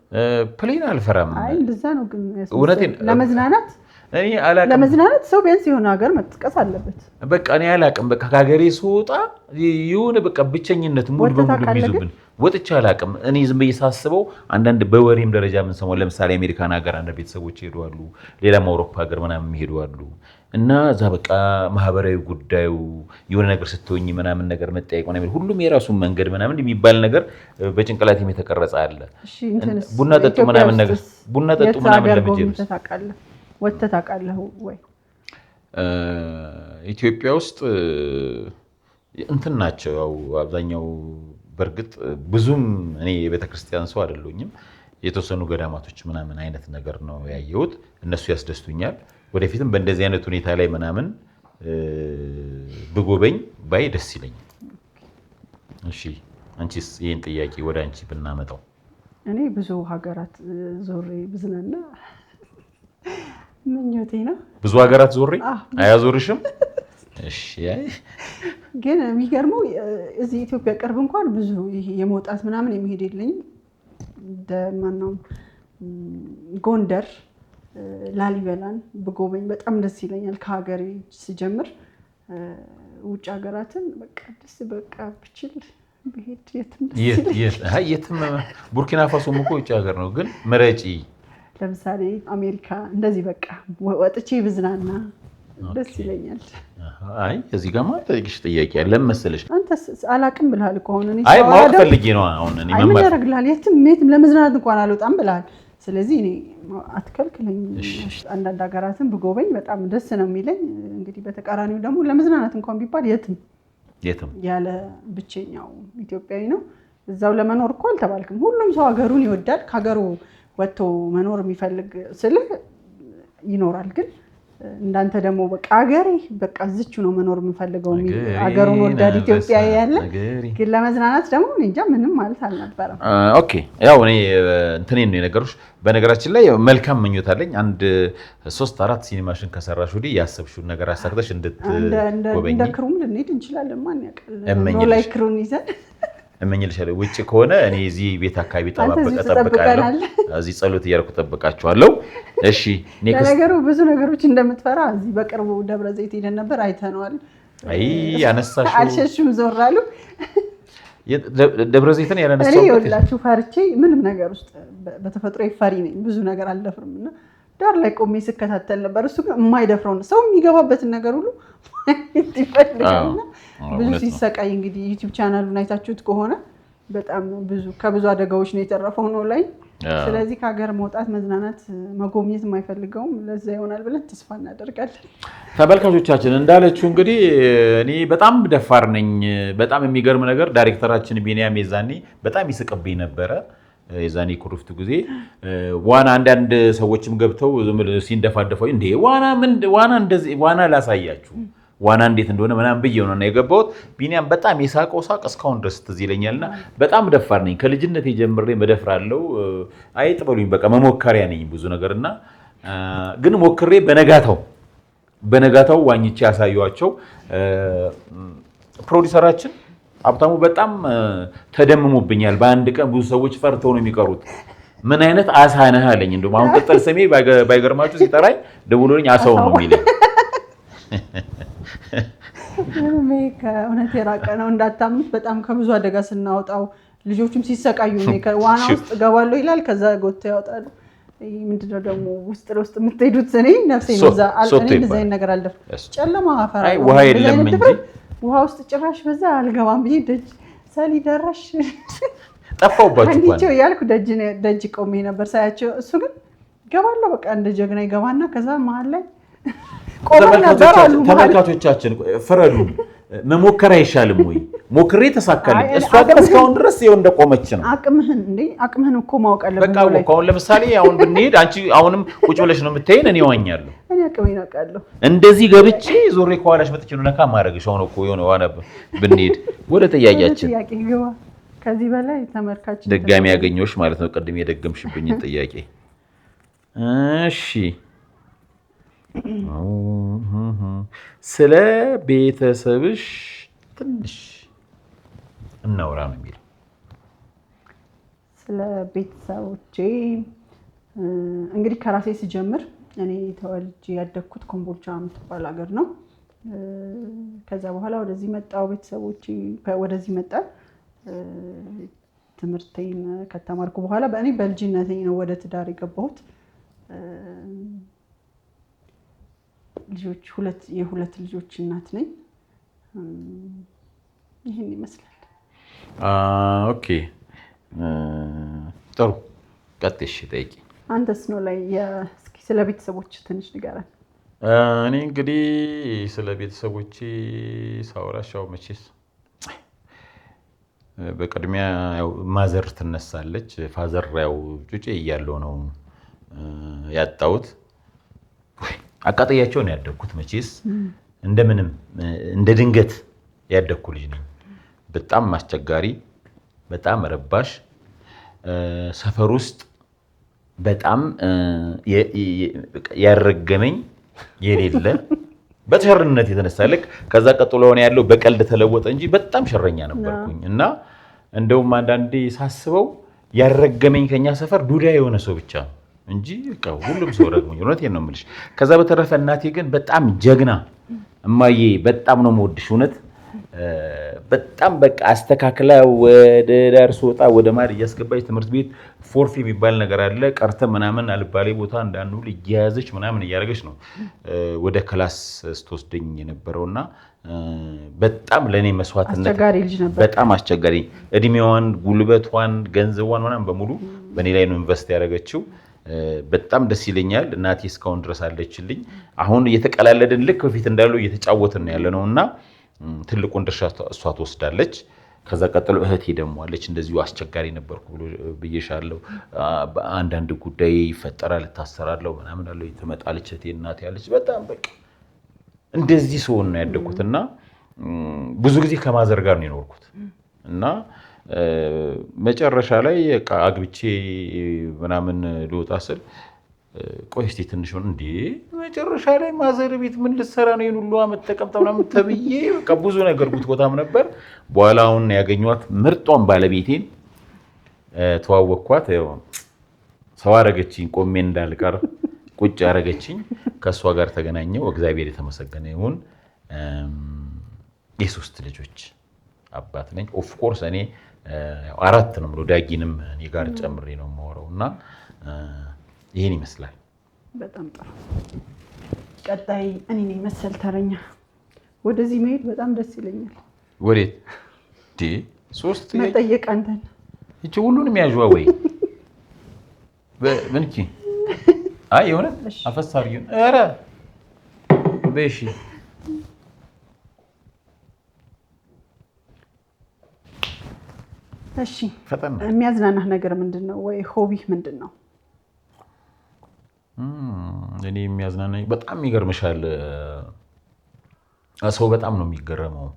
ፕሌን አልፈራም። አይ እንደዛ ነው። ግን እውነቴን ለመዝናናት እኔ አላቅም። ለመዝናናት ሰው ቢያንስ የሆነ ሀገር መጥቀስ አለበት። በቃ እኔ አላቅም። በቃ ከሀገሬ ስወጣ የሆነ በቃ ብቸኝነት ሙሉ በሙሉ ይዙብን ወጥቼ አላቅም። እኔ ዝም ብዬ ሳስበው አንዳንድ በወሬም ደረጃ የምንሰማው ለምሳሌ አሜሪካን ሀገር አንዳንድ ቤተሰቦች ይሄዳሉ፣ ሌላም አውሮፓ ሀገር ምናምን ይሄዳሉ እና እዛ በቃ ማህበራዊ ጉዳዩ የሆነ ነገር ስትሆኝ ምናምን ነገር መጠየቅ ምናምን ሁሉም የራሱን መንገድ ምናምን የሚባል ነገር በጭንቅላቴም የተቀረጸ አለ። ቡና ጠጡ ምናምን ነገር ቡና ጠጡ ምናምን ለምጄ ወጥተህ ታውቃለህ ወይ? ኢትዮጵያ ውስጥ እንትን ናቸው ያው አብዛኛው። በእርግጥ ብዙም እኔ የቤተክርስቲያን ሰው አይደለሁኝም። የተወሰኑ ገዳማቶች ምናምን አይነት ነገር ነው ያየሁት። እነሱ ያስደስቱኛል። ወደፊትም በእንደዚህ አይነት ሁኔታ ላይ ምናምን ብጎበኝ ባይ ደስ ይለኛል። እሺ አንቺስ ይሄን ጥያቄ ወደ አንቺ ብናመጣው? እኔ ብዙ ሀገራት ዞሬ ብዝናና ምኞቴ ነው። ብዙ ሀገራት ዞሬ አያዞርሽም? እሺ ግን የሚገርመው እዚህ ኢትዮጵያ ቅርብ እንኳን ብዙ ይሄ የመውጣት ምናምን የሚሄድ የለኝም። ማነው ጎንደር፣ ላሊበላን ብጎበኝ በጣም ደስ ይለኛል። ከሀገሬ ስጀምር ውጭ ሀገራትን በቃ ደስ በቃ ብችል ብሄድ የትም ደስ ይለኛል። የትም ቡርኪና ፋሶም እኮ ውጭ ሀገር ነው። ግን ምረጪ። ለምሳሌ አሜሪካ እንደዚህ በቃ ወጥቼ ብዝናና ደስ ይለኛል። አይ እዚህ ጋር ማጠቂሽ ጥያቄ አለ መሰለሽ። አንተ አላቅም ብለሃል እኮ አሁን እኔ አይ ማወቅ ፈልጌ ነው። አሁን እኔ ምን ያደርግልሃል? የትም ለመዝናናት እንኳን አልወጣም ብለሃል። ስለዚህ እኔ አትከልክለኝ። አንዳንድ ሀገራትን ብጎበኝ በጣም ደስ ነው የሚለኝ። እንግዲህ በተቃራኒው ደግሞ ለመዝናናት እንኳን ቢባል የትም ያለ ብቸኛው ኢትዮጵያዊ ነው። እዛው ለመኖር እኮ አልተባልክም። ሁሉም ሰው ሀገሩን ይወዳል። ከሀገሩ ወጥቶ መኖር የሚፈልግ ስልህ ይኖራል። ግን እንዳንተ ደግሞ በቃ አገሬ በቃ እዚቹ ነው መኖር የምፈልገው አገሩን ወዳድ ኢትዮጵያዊ ያለ ግን ለመዝናናት ደግሞ እንጃ ምንም ማለት አልነበረም። ኦኬ ያው እኔ እንትኔን ነው የነገርኩሽ። በነገራችን ላይ መልካም ምኞት አለኝ። አንድ 3-4 ሲኒማሽን ከሰራሽ ወዲህ ያሰብሽውን ነገር አሳክተሽ እንድትጎበኝ እንደ ክሩም ልንሄድ እንችላለን። ማን ያውቃል ኖ ላይ ክሩን ይዘን እመኝልሻለሁ። ውጭ ከሆነ እኔ እዚህ ቤት አካባቢ ጠብቃለሁ። እዚህ ጸሎት እያደረኩ ጠብቃችኋለሁ። እሺ ነገሩ ብዙ ነገሮች እንደምትፈራ እዚህ በቅርቡ ደብረ ዘይት ሄደን ነበር፣ አይተነዋል። አይ ያነሳሽው አልሸሹም ዞር አሉ። ደብረ ዘይትን ያነሳው ይኸውላችሁ ፈርቼ ምንም ነገር ውስጥ በተፈጥሮ ፈሪ ነኝ፣ ብዙ ነገር አልደፍርምና ዳር ላይ ቆሜ ስከታተል ነበር። እሱ ግን የማይደፍረው ሰው የሚገባበትን ነገር ሁሉ ይፈልጋልና ብዙ ሲሰቃይ እንግዲህ ዩቲዩብ ቻናሉን አይታችሁት ከሆነ በጣም ከብዙ አደጋዎች ነው የተረፈው ነው ላይ። ስለዚህ ከሀገር መውጣት መዝናናት መጎብኘት የማይፈልገውም ለዛ ይሆናል ብለን ተስፋ እናደርጋለን። ተመልካቾቻችን እንዳለችው እንግዲህ እኔ በጣም ደፋር ነኝ። በጣም የሚገርም ነገር ዳይሬክተራችን ቢኒያም የዛኔ በጣም ይስቅብኝ ነበረ። የዛኔ ኩርፍቱ ጊዜ ዋና አንዳንድ ሰዎችም ገብተው ሲንደፋደፈው እንዴ ዋና እንደዚህ ዋና ላሳያችሁ ዋና እንዴት እንደሆነ ምናምን ብዬ ነው የገባሁት። ቢኒያም በጣም የሳቀው ሳቅ እስካሁን ድረስ ትዝ ይለኛልና በጣም ደፋር ነኝ። ከልጅነቴ ጀምሬ መደፍራለሁ። አይጥበሉኝ በቃ መሞከሪያ ነኝ ብዙ ነገርና ግን ሞክሬ በነጋታው ዋኝቼ ያሳየኋቸው ፕሮዲሰራችን ሀብታሙ በጣም ተደምሞብኛል። በአንድ ቀን ብዙ ሰዎች ፈርተው ነው የሚቀሩት። ምን አይነት አሳ ነህ አለኝ። እንደውም አሁን ቅጽል ስሜ ባይገርማችሁ ሲጠራኝ ደውሎልኝ አሳው ነው የሚለኝ። ከእውነት የራቀ ነው እንዳታምኑት። በጣም ከብዙ አደጋ ስናወጣው ልጆቹም ሲሰቃዩ ዋና ውስጥ እገባለሁ ይላል፣ ከዛ ጎታ ያወጣሉ። ምንድነው ደግሞ ውስጥ ለውስጥ የምትሄዱት? እኔ ነፍሴ ነው እዛ እንደዚህ ነገር አልደፍርም። ጨለማ አፈራ ውሃ የለም እንጂ ውሃ ውስጥ ጭራሽ በዛ አልገባም ብዬ ደጅ ሰሊ ደረሽ ጠፋውባችሁ እንዴ ያልኩ ደጅ ቆሜ ነበር ሳያቸው። እሱ ግን ገባለሁ በቃ እንደ ጀግና ይገባና ከዛ መሀል ላይ ተመልካቾቻችን ፍረዱ። መሞከር አይሻልም ወይ? ሞክሬ ተሳካልኝ። እሷ ግን እስካሁን ድረስ ይኸው እንደቆመች ነው። አቅምህን እኮ ማወቅ አለብን። በቃ አሁን ለምሳሌ አሁን ብንሄድ አንቺ አሁንም ቁጭ ብለሽ ነው የምታይን፣ እኔ ዋኛለሁ። እኔ አቅሜን አውቃለሁ። እንደዚህ ገብቼ ዞሬ ከኋላሽ መጥቼ ነው ነካ ማድረግሽ። አሁን እኮ የሆነ ዋና ብንሄድ ወደ ጥያቄያችን ከዚህ በላይ ተመልካች ድጋሚ ያገኘሁሽ ማለት ነው። ቅድም የደገምሽብኝ ጥያቄ እሺ ስለ ቤተሰብሽ ትንሽ እናውራ ነው የሚለው። ስለ ቤተሰቦቼ እንግዲህ ከራሴ ስጀምር እኔ ተወልጄ ያደግኩት ኮምቦልቻ የምትባል ሀገር ነው። ከዛ በኋላ ወደዚህ መጣሁ። ቤተሰቦቼ ወደዚህ መጣን። ትምህርቴን ከተማርኩ በኋላ በእኔ በልጅነቴ ነው ወደ ትዳር የገባሁት። የሁለት ልጆች እናት ነኝ። ይህን ይመስላል። ኦኬ ጥሩ ቀጥሽ ጠይቂ። አንተስ ነው ላይ እስኪ ስለ ቤተሰቦች ትንሽ ንገረን። እኔ እንግዲህ ስለ ቤተሰቦቼ ሳወራሽ ያው መቼስ በቅድሚያ ያው ማዘር ትነሳለች። ፋዘር ያው ጩጬ እያለው ነው ያጣሁት። አቃጠያቸው ነው ያደግኩት። መቼስ እንደምንም እንደ ድንገት ያደግኩ ልጅ ነኝ። በጣም አስቸጋሪ፣ በጣም ረባሽ፣ ሰፈር ውስጥ በጣም ያረገመኝ የሌለ በሸርነት የተነሳ ልክ ከዛ ቀጥሎ ሆነ ያለው በቀልድ ተለወጠ እንጂ በጣም ሸረኛ ነበርኩኝ። እና እንደውም አንዳንዴ ሳስበው ያረገመኝ ከኛ ሰፈር ዱዳ የሆነ ሰው ብቻ ነው እንጂ ሁሉም ሰው ረግሞኝ። እውነቴን ነው የምልሽ። ከዛ በተረፈ እናቴ ግን በጣም ጀግና እማዬ፣ በጣም ነው የምወድሽ። እውነት በጣም በቃ አስተካክላ ወደ ዳር ስወጣ ወደ ማድ እያስገባች ትምህርት ቤት ፎርፌ የሚባል ነገር አለ። ቀርተን ምናምን አልባሌ ቦታ እንዳንውል እየያዘች ምናምን እያደረገች ነው ወደ ክላስ ስትወስደኝ የነበረውና በጣም ለእኔ መስዋዕትነት በጣም አስቸጋሪ፣ እድሜዋን፣ ጉልበቷን፣ ገንዘቧን ምናምን በሙሉ በእኔ ላይ ነው ኢንቨስት ያደረገችው። በጣም ደስ ይለኛል። እናቴ እስካሁን ድረስ አለችልኝ። አሁን እየተቀላለድን ልክ በፊት እንዳለው እየተጫወትን ነው ያለነው እና ትልቁን ድርሻ እሷ ትወስዳለች። ከዛ ቀጥሎ እህቴ ደግሞ አለች እንደዚሁ አስቸጋሪ ነበርኩ ብዬሻለሁ። አንዳንድ ጉዳይ ይፈጠራል እታሰራለሁ ምናምን አለው ትመጣለች እህቴ እናቴ ያለች በጣም በቃ እንደዚህ ሰው ነው ያደኩትና ብዙ ጊዜ ከማዘር ጋር ነው የኖርኩት እና መጨረሻ ላይ አግብቼ ምናምን ልወጣ ስል ቆይ እስቲ ትንሽ ሆነ እንዴ መጨረሻ ላይ ማዘር ቤት ምን ልትሰራ ነው? ይሄን ሁሉ አመት ተቀምጣ ምናምን ተብዬ በቃ ብዙ ነገር ጉትጎታም ነበር። በኋላ አሁን ያገኘኋት ምርጧን ባለቤቴን ተዋወቅኳት። ሰው አረገችኝ፣ ቆሜ እንዳልቀር ቁጭ አረገችኝ። ከእሷ ጋር ተገናኘው። እግዚአብሔር የተመሰገነ ይሁን። የሶስት ልጆች አባት ነኝ። ኦፍ ኮርስ እኔ 4 ነው ብሎ ዳጊንም እኔ ጋር ጨምሬ ነው የማወራው እና ይሄን ይመስላል። በጣም ጥሩ። ቀጣይ እኔ ነኝ መሰል ተረኛ። ወደዚህ መሄድ በጣም ደስ ይለኛል። ወዴት? ሶስት መጠየቅ አንተን እቺ ሁሉንም ያዥዋ ወይ በምንኪ አይ የሆነ አፈሳሪው ኧረ በሺ እሺ። የሚያዝናናህ ነገር ምንድነው? ወይ ሆቢህ ምንድነው? እኔ የሚያዝናናኝ በጣም ይገርምሻል፣ ሰው በጣም ነው የሚገረመው።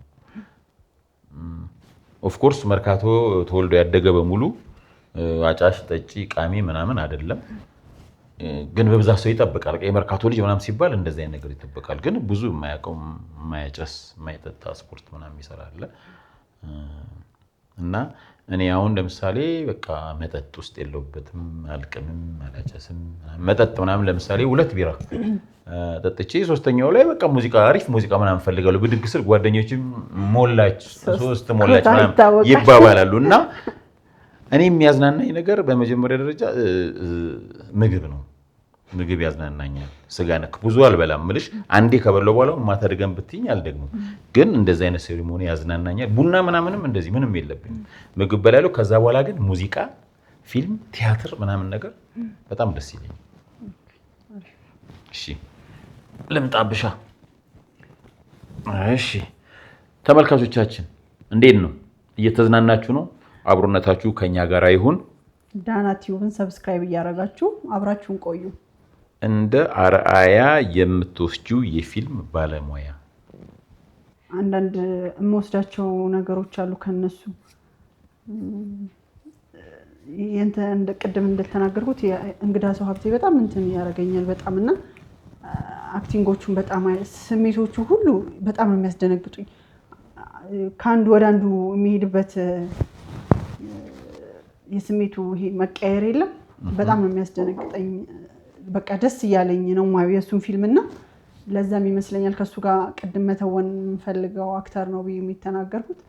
ኦፍ ኮርስ መርካቶ ተወልዶ ያደገ በሙሉ አጫሽ ጠጪ ቃሚ ምናምን አይደለም፣ ግን በብዛት ሰው ይጠብቃል። የመርካቶ ልጅ ምናምን ሲባል እንደዚህ አይነት ነገር ይጠብቃል። ግን ብዙ የማያውቀው የማያጨስ የማይጠጣ ስፖርት ምናምን ይሰራል እና እኔ አሁን ለምሳሌ በቃ መጠጥ ውስጥ የለውበትም፣ አልቅምም፣ አላጨስም። መጠጥ ምናምን ለምሳሌ 2 ቢራ ጠጥቼ 3ኛው ላይ በቃ ሙዚቃ አሪፍ ሙዚቃ ምናምን ፈልጋለሁ። ብድግ ስል ጓደኞችም ሞላች 3 ሞላች ምናምን ይባባላሉ እና እኔ የሚያዝናናኝ ነገር በመጀመሪያ ደረጃ ምግብ ነው። ምግብ ያዝናናኛል። ስጋ ነክ ብዙ አልበላም ምልሽ አንዴ ከበላው በኋላ ማታ ድገም ብትይኝ አልደግምም። ግን እንደዚህ አይነት ሴሪሞኒ ያዝናናኛል። ቡና ምናምንም እንደዚህ ምንም የለብኝም። ምግብ በላለሁ። ከዛ በኋላ ግን ሙዚቃ፣ ፊልም፣ ቲያትር ምናምን ነገር በጣም ደስ ይለኛል። እሺ ልምጣብሻ። እሺ ተመልካቾቻችን እንዴት ነው? እየተዝናናችሁ ነው? አብሮነታችሁ ከኛ ጋር ይሁን። ዳና ቲዩብን ሰብስክራይብ እያደረጋችሁ አብራችሁን ቆዩ። እንደ አርአያ የምትወስጂው የፊልም ባለሙያ? አንዳንድ የምወስዳቸው ነገሮች አሉ ከነሱ ቅድም እንደተናገርኩት እንግዳ ሰው ሀብቴ በጣም እንትን ያደርገኛል በጣም እና አክቲንጎቹን በጣም ስሜቶቹ ሁሉ በጣም ነው የሚያስደነግጡኝ። ከአንዱ ወደ አንዱ የሚሄድበት የስሜቱ ይሄ መቀየር የለም። በጣም ነው የሚያስደነግጠኝ። በቃ ደስ እያለኝ ነው ማየው የሱን ፊልም እና ለዛም ይመስለኛል ከሱ ጋር ቅድም መተወን የምፈልገው አክተር ነው ብዬ የሚተናገርኩት።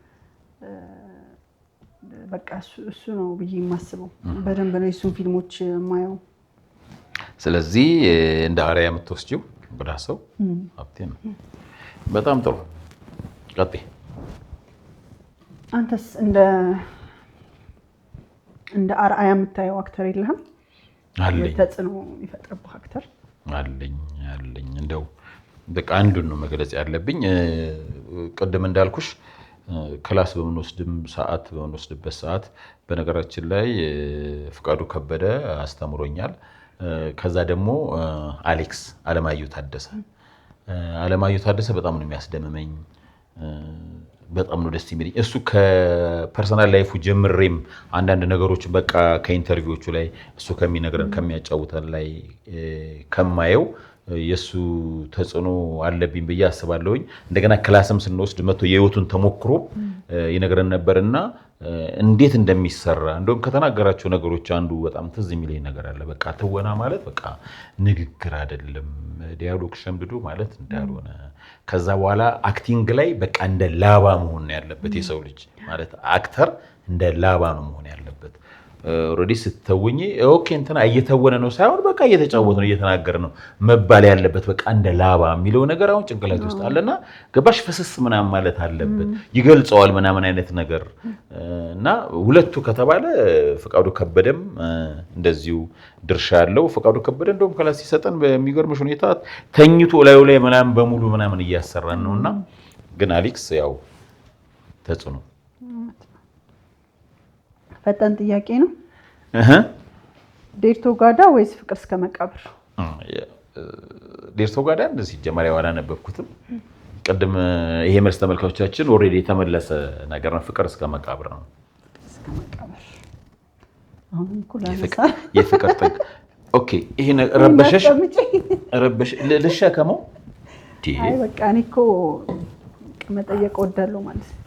በቃ እሱ ነው ብዬ የማስበው። በደንብ ነው የሱን ፊልሞች የማየው። ስለዚህ እንደ አርአያ የምትወስጂው እንግዳ ሰው ሀብቴ ነው። በጣም ጥሩ። ቀጥይ። አንተስ እንደ አርአያ የምታየው አክተር የለህም? አለኝ። ተጽዕኖ ይፈጥርብህ አክተር? አለኝ። እንደው በቃ አንዱን ነው መግለጽ ያለብኝ። ቅድም እንዳልኩሽ ክላስ በምንወስድበት ሰዓት በነገራችን ላይ ፍቃዱ ከበደ አስተምሮኛል። ከዛ ደግሞ አለማየሁ ታደሰ በጣም ነው የሚያስደምመኝ። በጣም ነው ደስ የሚለኝ። እሱ ከፐርሰናል ላይፉ ጀምሬም አንዳንድ ነገሮች በቃ ከኢንተርቪዎቹ ላይ እሱ ከሚነግረን ከሚያጫውተን ላይ ከማየው የሱ ተጽዕኖ አለብኝ ብዬ አስባለሁኝ። እንደገና ክላስም ስንወስድ መጥቶ የህይወቱን ተሞክሮ ይነግረን ነበርና እንዴት እንደሚሰራ እንደውም ከተናገራቸው ነገሮች አንዱ በጣም ትዝ የሚለኝ ነገር አለ። በቃ ትወና ማለት በቃ ንግግር አይደለም፣ ዲያሎግ ሸምድዶ ማለት እንዳልሆነ፣ ከዛ በኋላ አክቲንግ ላይ በቃ እንደ ላባ መሆን ያለበት የሰው ልጅ ማለት አክተር እንደ ላባ ነው መሆን ያለበት። ኦልሬዲ ስትተውኝ ኦኬ እንትና እየተወነ ነው ሳይሆን በቃ እየተጫወተ ነው እየተናገረ ነው መባል ያለበት። በቃ እንደ ላባ የሚለው ነገር አሁን ጭንቅላት ውስጥ አለና ገባሽ ፍስስ ምናምን ማለት አለበት ይገልጸዋል ምናምን አይነት ነገር እና ሁለቱ ከተባለ ፍቃዱ ከበደም እንደዚሁ ድርሻ ያለው። ፍቃዱ ከበደ እንደውም ክላስ ሲሰጠን በሚገርምሽ ሁኔታ ተኝቶ ላዩ ላይ ምናምን በሙሉ ምናምን እያሰራን ነውና ግን አሌክስ ያው ተጽዕኖ ፈጣን ጥያቄ ነው። ዴርቶ ጋዳ ወይስ ፍቅር እስከ መቃብር? ዴርቶ ጋዳ እንደዚህ ጀመሪያ አላነበብኩትም። ቅድም ይሄ መልስ ተመልካቾቻችን ኦልሬዲ የተመለሰ ነገር ነው። ፍቅር እስከ መቃብር ነው። እስከ መቃብር አሁን ኩላና የፍቅር ጥግ። ኦኬ ይሄ ረበሽ ልሸከመው። አይ በቃ እኔ እኮ መጠየቅ እወዳለሁ ማለት ነው።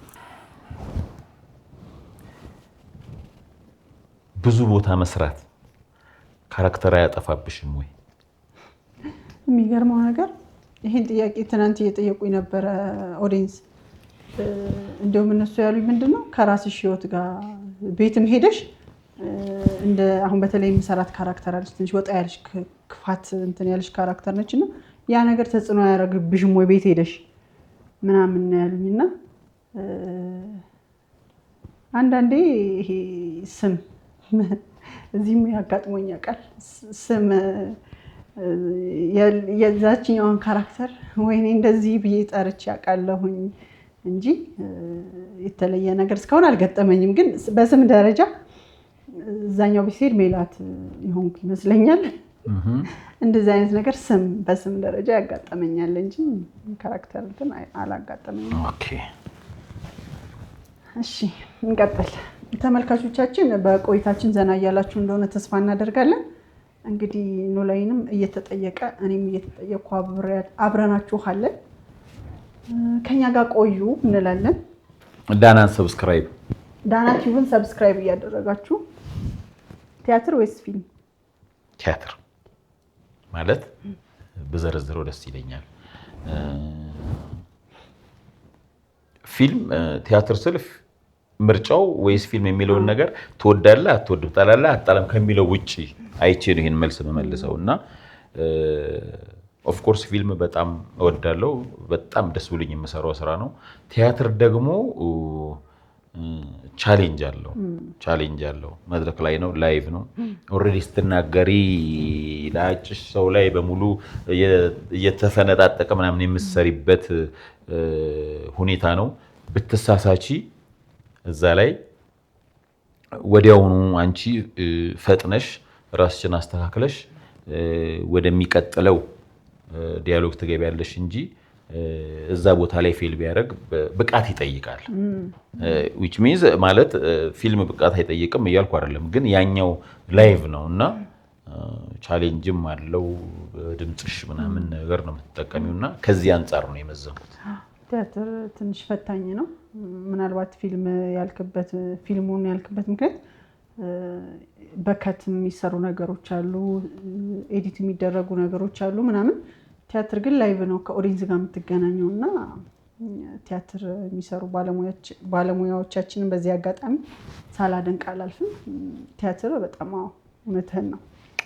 ብዙ ቦታ መስራት ካራክተር አያጠፋብሽም ወይ? የሚገርመው ነገር ይሄን ጥያቄ ትናንት እየጠየቁኝ ነበረ ኦዲየንስ። እንደውም እነሱ ያሉኝ ምንድነው ከራስሽ ህይወት ጋር ቤትም ሄደሽ እንደ አሁን በተለይ የምሰራት ካራክተር አለች፣ ትንሽ ወጣ ያለች ክፋት እንትን ያለች ካራክተር ነች እና ያ ነገር ተጽዕኖ ያደርግብሽም ወይ ቤት ሄደሽ ምናምን ያሉኝና አንዳንዴ ይሄ ስም እዚህም ያጋጥሞኝ ያውቃል። ስም የዛችኛውን ካራክተር ወይኔ እንደዚህ ብዬ ጠርቼ ያውቃለሁኝ እንጂ የተለየ ነገር እስካሁን አልገጠመኝም። ግን በስም ደረጃ እዛኛው ቢሄድ ሜላት ይሆንኩ ይመስለኛል። እንደዚህ አይነት ነገር በስም ደረጃ ያጋጠመኛል እንጂ ካራክተር እንትን አላጋጠመኝም። ኦኬ እሺ እንቀጥል። ተመልካቾቻችን በቆይታችን ዘና እያላችሁ እንደሆነ ተስፋ እናደርጋለን። እንግዲህ ኖላዊንም እየተጠየቀ እኔም እየተጠየቅኩ አብረናችኋለን። ከኛ ጋር ቆዩ እንላለን። ዳናን ሰብስክራይብ ዳና ቲቪን ሰብስክራይብ እያደረጋችሁ ቲያትር ወይስ ፊልም? ቲያትር ማለት በዘረዝረው ደስ ይለኛል። ፊልም ቲያትር ስልፍ ምርጫው ወይስ ፊልም የሚለውን ነገር ትወዳለህ አትወድም ጠላለህ አትጠላም ከሚለው ውጪ አይቼ ነው ይሄን መልስ መመልሰው እና ኦፍ ኮርስ ፊልም በጣም እወዳለሁ። በጣም ደስ ብሎኝ የምሰራው ስራ ነው። ቲያትር ደግሞ ቻሌንጅ አለው። መድረክ ላይ ነው፣ ላይቭ ነው። ኦልሬዲ ስትናገሪ ላጭሽ ሰው ላይ በሙሉ እየተፈነጣጠቀ ምናምን የምትሰሪበት ሁኔታ ነው። ብትሳሳቺ እዛ ላይ ወዲያውኑ አንቺ ፈጥነሽ ራስሽን አስተካክለሽ ወደሚቀጥለው ዲያሎግ ትገቢያለሽ እንጂ እዛ ቦታ ላይ ፌል ቢያደርግ ብቃት ይጠይቃል። which means ማለት ፊልም ብቃት አይጠይቅም እያልኩ አይደለም፣ ግን ያኛው ላይቭ ነው እና ቻሌንጅም አለው። ድምፅሽ ምናምን ነገር ነው የምትጠቀሚው እና ከዚህ አንጻር ነው የመዘንኩት። ቲያትር ትንሽ ፈታኝ ነው። ምናልባት ፊልሙን ያልክበት ምክንያት በከት የሚሰሩ ነገሮች አሉ፣ ኤዲት የሚደረጉ ነገሮች አሉ ምናምን። ቲያትር ግን ላይቭ ነው ከኦዲየንስ ጋር የምትገናኘው እና ቲያትር የሚሰሩ ባለሙያዎቻችንን በዚህ አጋጣሚ ሳላደንቅ አላልፍም። ቲያትር በጣም እውነትህን ነው።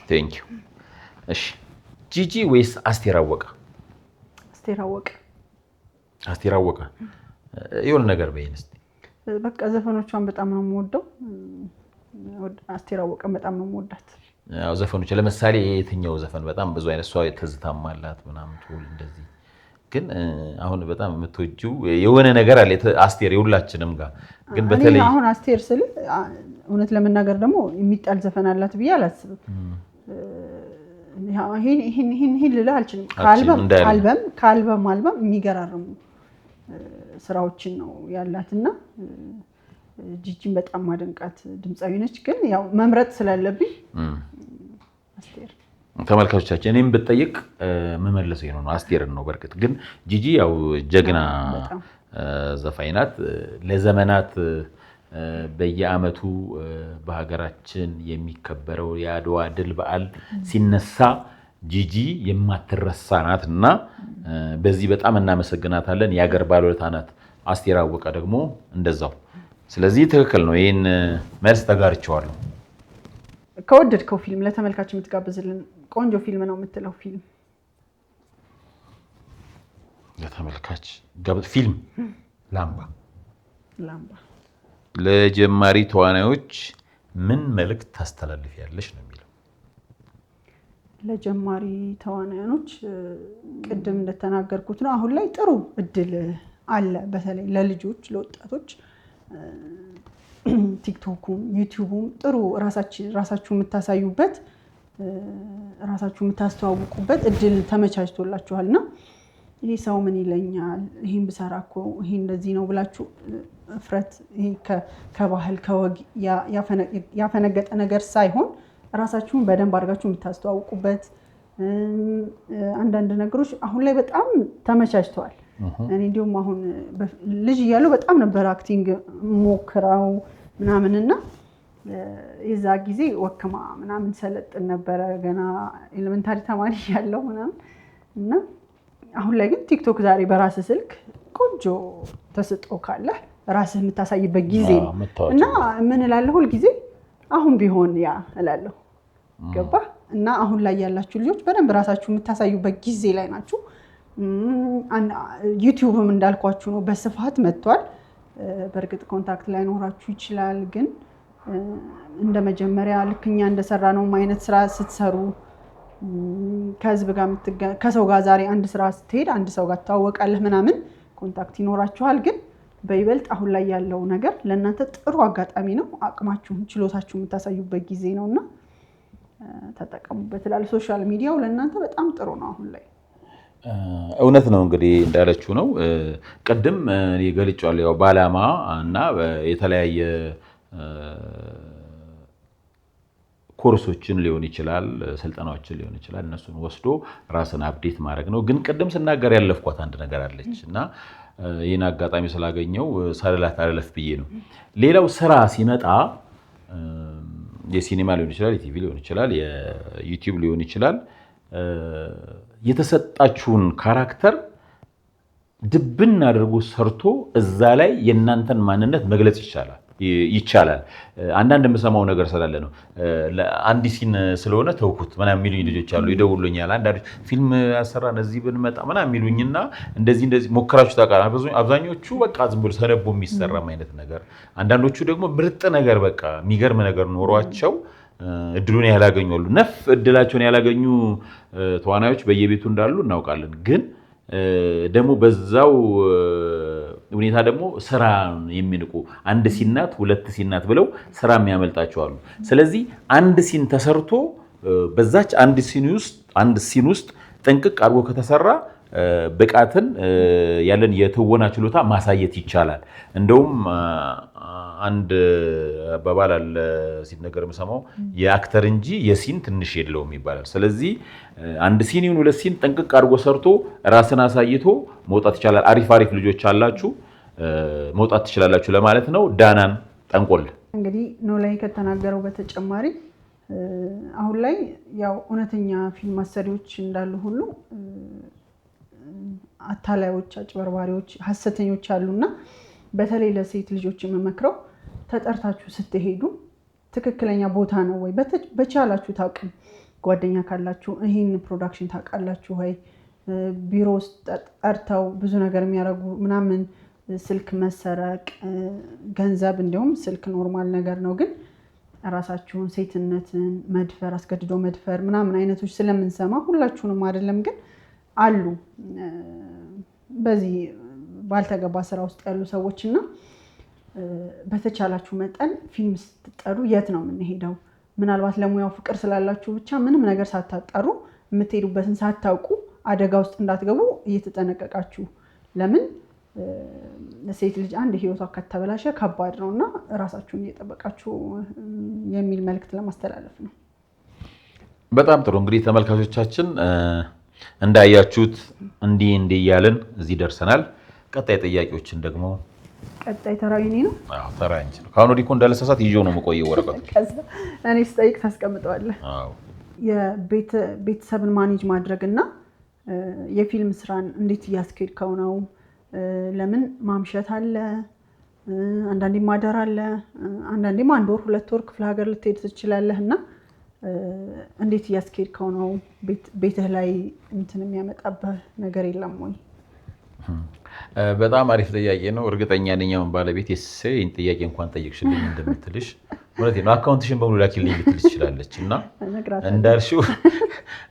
ቴንክ ዩ። እሺ ጂጂ ወይስ አስቴር አወቀ? አስቴር አወቀ የሆነ ነገር በይን እስቲ። በቃ ዘፈኖቿን በጣም ነው የምወደው። አስቴር አወቀን በጣም ነው የምወዳት። ያው ዘፈኖች ለምሳሌ የትኛው ዘፈን በጣም ብዙ አይነት ሰው ትዝታም አላት ምናምን ትውል እንደዚህ፣ ግን አሁን በጣም የምትወጂው የሆነ ነገር አለ አስቴር የሁላችንም ጋር። ግን በተለይ አሁን አስቴር ስል እውነት ለመናገር ደግሞ የሚጣል ዘፈን አላት ብዬ አላስብም። ይሄን ልልህ አልችልም። ከአልበም የሚገራርሙ ስራዎችን ነው ያላትና ጂጂን በጣም ማደንቃት ድምፃዊ ነች። ግን ያው መምረጥ ስላለብኝ አስቴር። ተመልካቾቻችን እኔም ብጠይቅ መመለስ ነው አስቴርን ነው። በርግጥ ግን ጂጂ ያው ጀግና ዘፋኝ ናት። ለዘመናት በየአመቱ በሀገራችን የሚከበረው የአድዋ ድል በዓል ሲነሳ ጂጂ የማትረሳ ናት እና በዚህ በጣም እናመሰግናታለን። የሀገር ባለውለታ ናት። አስቴር አወቀ ደግሞ እንደዛው። ስለዚህ ትክክል ነው። ይሄን መልስ ተጋርቼዋለሁ። ከወደድከው ፊልም ለተመልካች የምትጋብዝልን ቆንጆ ፊልም ነው የምትለው ፊልም? ለተመልካች ፊልም ላምባ። ለጀማሪ ተዋናዮች ምን መልእክት ታስተላልፊያለሽ ነው የሚለው። ለጀማሪ ተዋናዮች ቅድም እንደተናገርኩት ነው። አሁን ላይ ጥሩ እድል አለ፣ በተለይ ለልጆች ለወጣቶች ቲክቶኩም ዩቲዩቡም ጥሩ ራሳችሁ የምታሳዩበት ራሳችሁ የምታስተዋውቁበት እድል ተመቻችቶላችኋልና ይሄ ሰው ምን ይለኛል ይሄን ብሰራ እኮ ይሄ እንደዚህ ነው ብላችሁ እፍረት ይሄ ከባህል ከወግ ያፈነገጠ ነገር ሳይሆን ራሳችሁን በደንብ አድርጋችሁ የምታስተዋውቁበት አንዳንድ ነገሮች አሁን ላይ በጣም ተመቻችተዋል። እኔ እንዲሁም አሁን ልጅ እያለሁ በጣም ነበር አክቲንግ ሞክራው ምናምንና የዛ ጊዜ ወክማ ምናምን ሰለጥን ነበረ ገና ኤሌመንታሪ ተማሪ ያለው ምናምን እና አሁን ላይ ግን ቲክቶክ ዛሬ በራስ ስልክ ቆንጆ ተሰጥኦ ካለ ራስህ የምታሳይበት ጊዜ ነው እና ምን እላለሁ ሁል ጊዜ አሁን ቢሆን ያ እላለሁ ገባ እና አሁን ላይ ያላችሁ ልጆች በደንብ ራሳችሁ የምታሳዩበት ጊዜ ላይ ናችሁ። ዩቲዩብም እንዳልኳችሁ ነው በስፋት መጥቷል። በእርግጥ ኮንታክት ላይ ኖራችሁ ይችላል ግን እንደ መጀመሪያ ልክኛ እንደሰራ ነው አይነት ስራ ስትሰሩ ከህዝብ ጋር ከሰው ጋር ዛሬ አንድ ስራ ስትሄድ አንድ ሰው ጋር ትተዋወቃለህ ምናምን ኮንታክት ይኖራችኋል ግን በይበልጥ አሁን ላይ ያለው ነገር ለእናንተ ጥሩ አጋጣሚ ነው። አቅማችሁን ችሎታችሁ የምታሳዩበት ጊዜ ነውና ተጠቀሙበት እላለሁ። ሶሻል ሚዲያው ለእናንተ በጣም ጥሩ ነው አሁን ላይ። እውነት ነው እንግዲህ እንዳለችው ነው። ቅድም እኔ ገልጫለሁ ያው በዓላማ እና የተለያየ ኮርሶችን ሊሆን ይችላል ስልጠናዎችን ሊሆን ይችላል እነሱን ወስዶ ራስን አፕዴት ማድረግ ነው። ግን ቅድም ስናገር ያለፍኳት አንድ ነገር አለች እና ይህን አጋጣሚ ስላገኘው ሳልላት አለፍ ብዬ ነው። ሌላው ስራ ሲመጣ የሲኒማ ሊሆን ይችላል የቲቪ ሊሆን ይችላል የዩቲዩብ ሊሆን ይችላል የተሰጣችሁን ካራክተር ድብን አድርጎ ሰርቶ እዛ ላይ የእናንተን ማንነት መግለጽ ይቻላል። አንዳንድ የምሰማው ነገር ስላለ ነው አንድ ሲን ስለሆነ ተውኩት ምናምን የሚሉኝ ልጆች አሉ ይደውሉኛል። አንዳንዶች ፊልም ያሰራን እዚህ ብንመጣ ምናምን የሚሉኝና እንደዚህ ሞክራችሁ ታውቃላችሁ። አብዛኞቹ በቃ ዝም ብሎ ተነቦ የሚሰራም አይነት ነገር አንዳንዶቹ ደግሞ ምርጥ ነገር በቃ የሚገርም ነገር ኖሯቸው እድሉን ያላገኙ አሉ። ነፍ እድላቸውን ያላገኙ ተዋናዮች በየቤቱ እንዳሉ እናውቃለን። ግን ደግሞ በዛው ሁኔታ ደግሞ ስራ የሚንቁ አንድ ሲናት ሁለት ሲናት ብለው ስራ የሚያመልጣቸው አሉ። ስለዚህ አንድ ሲን ተሰርቶ በዛች አንድ ሲን ውስጥ ጥንቅቅ አድርጎ ከተሰራ ብቃትን ያለን የትወና ችሎታ ማሳየት ይቻላል። እንደውም አንድ አባባል አለ ሲነገር የምሰማው የአክተር እንጂ የሲን ትንሽ የለውም ይባላል። ስለዚህ አንድ ሲን ይሁን ሁለት ሲን ጥንቅቅ አድርጎ ሰርቶ ራስን አሳይቶ መውጣት ይቻላል። አሪፍ ልጆች አላችሁ መውጣት ትችላላችሁ ለማለት ነው። ዳናን ጠንቆል እንግዲህ ኖላዊ ከተናገረው በተጨማሪ አሁን ላይ ያው እውነተኛ ፊልም አሰሪዎች እንዳሉ ሁሉ አታላዮች፣ አጭበርባሪዎች፣ ሐሰተኞች አሉና በተለይ ለሴት ልጆች የምመክረው ተጠርታችሁ ስትሄዱ ትክክለኛ ቦታ ነው ወይ በቻላችሁ ታውቁም ጓደኛ ካላችሁ ይሄን ፕሮዳክሽን ታውቃላችሁ ወይ ቢሮ ውስጥ ጠርተው ብዙ ነገር የሚያደርጉ ምናምን ስልክ መሰረቅ ገንዘብ እንዲሁም ስልክ ኖርማል ነገር ነው ግን ራሳችሁን ሴትነትን መድፈር አስገድዶ መድፈር ምናምን አይነቶች ስለምንሰማ ሁላችሁንም አይደለም ግን አሉ በዚህ ባልተገባ ስራ ውስጥ ያሉ ሰዎችና በተቻላችሁ መጠን ፊልም ስትጠሩ የት ነው የምንሄደው ምናልባት ለሙያው ፍቅር ስላላችሁ ብቻ ምንም ነገር ሳታጣሩ የምትሄዱበትን ሳታውቁ አደጋ ውስጥ እንዳትገቡ እየተጠነቀቃችሁ ለምን ሴት ልጅ አንድ ህይወቷ ከተበላሸ ከባድ ነውና ራሳችሁን እየጠበቃችሁ የሚል መልእክት ለማስተላለፍ ነው። በጣም ጥሩ እንግዲህ ተመልካቾቻችን እንዳያችሁት እንዲህ እያልን እዚህ ደርሰናል። ቀጣይ ጥያቄዎችን ደግሞ ቀጣይ ተራዊ ነው። አዎ ተራዊ ነው። ካሁን ወዲህ እንዳለሳሳት ይዤው ነው የምቆየው ወረቀቱ እኔ ስጠይቅ ታስቀምጠዋለህ። አዎ የቤተሰብን ማኔጅ ማድረግና የፊልም ስራን እንዴት እያስኬድከው ነው? ለምን ማምሸት አለ አንዳንዴም ማደር አለ አንዳንዴም አንድ ወር ሁለት ወር ክፍለ ሀገር ልትሄድ ትችላለህ እና እንዴት እያስኬድከው ነው? ቤትህ ላይ እንትን የሚያመጣብህ ነገር የለም ወይ? በጣም አሪፍ ጥያቄ ነው። እርግጠኛ ነኝ አሁን ባለቤት ይሄን ጥያቄ እንኳን ጠይቅሽልኝ እንደምትልሽ እውነቴን ነው። አካውንትሽን በሙሉ ላኪልኝ ልትል ትችላለች እና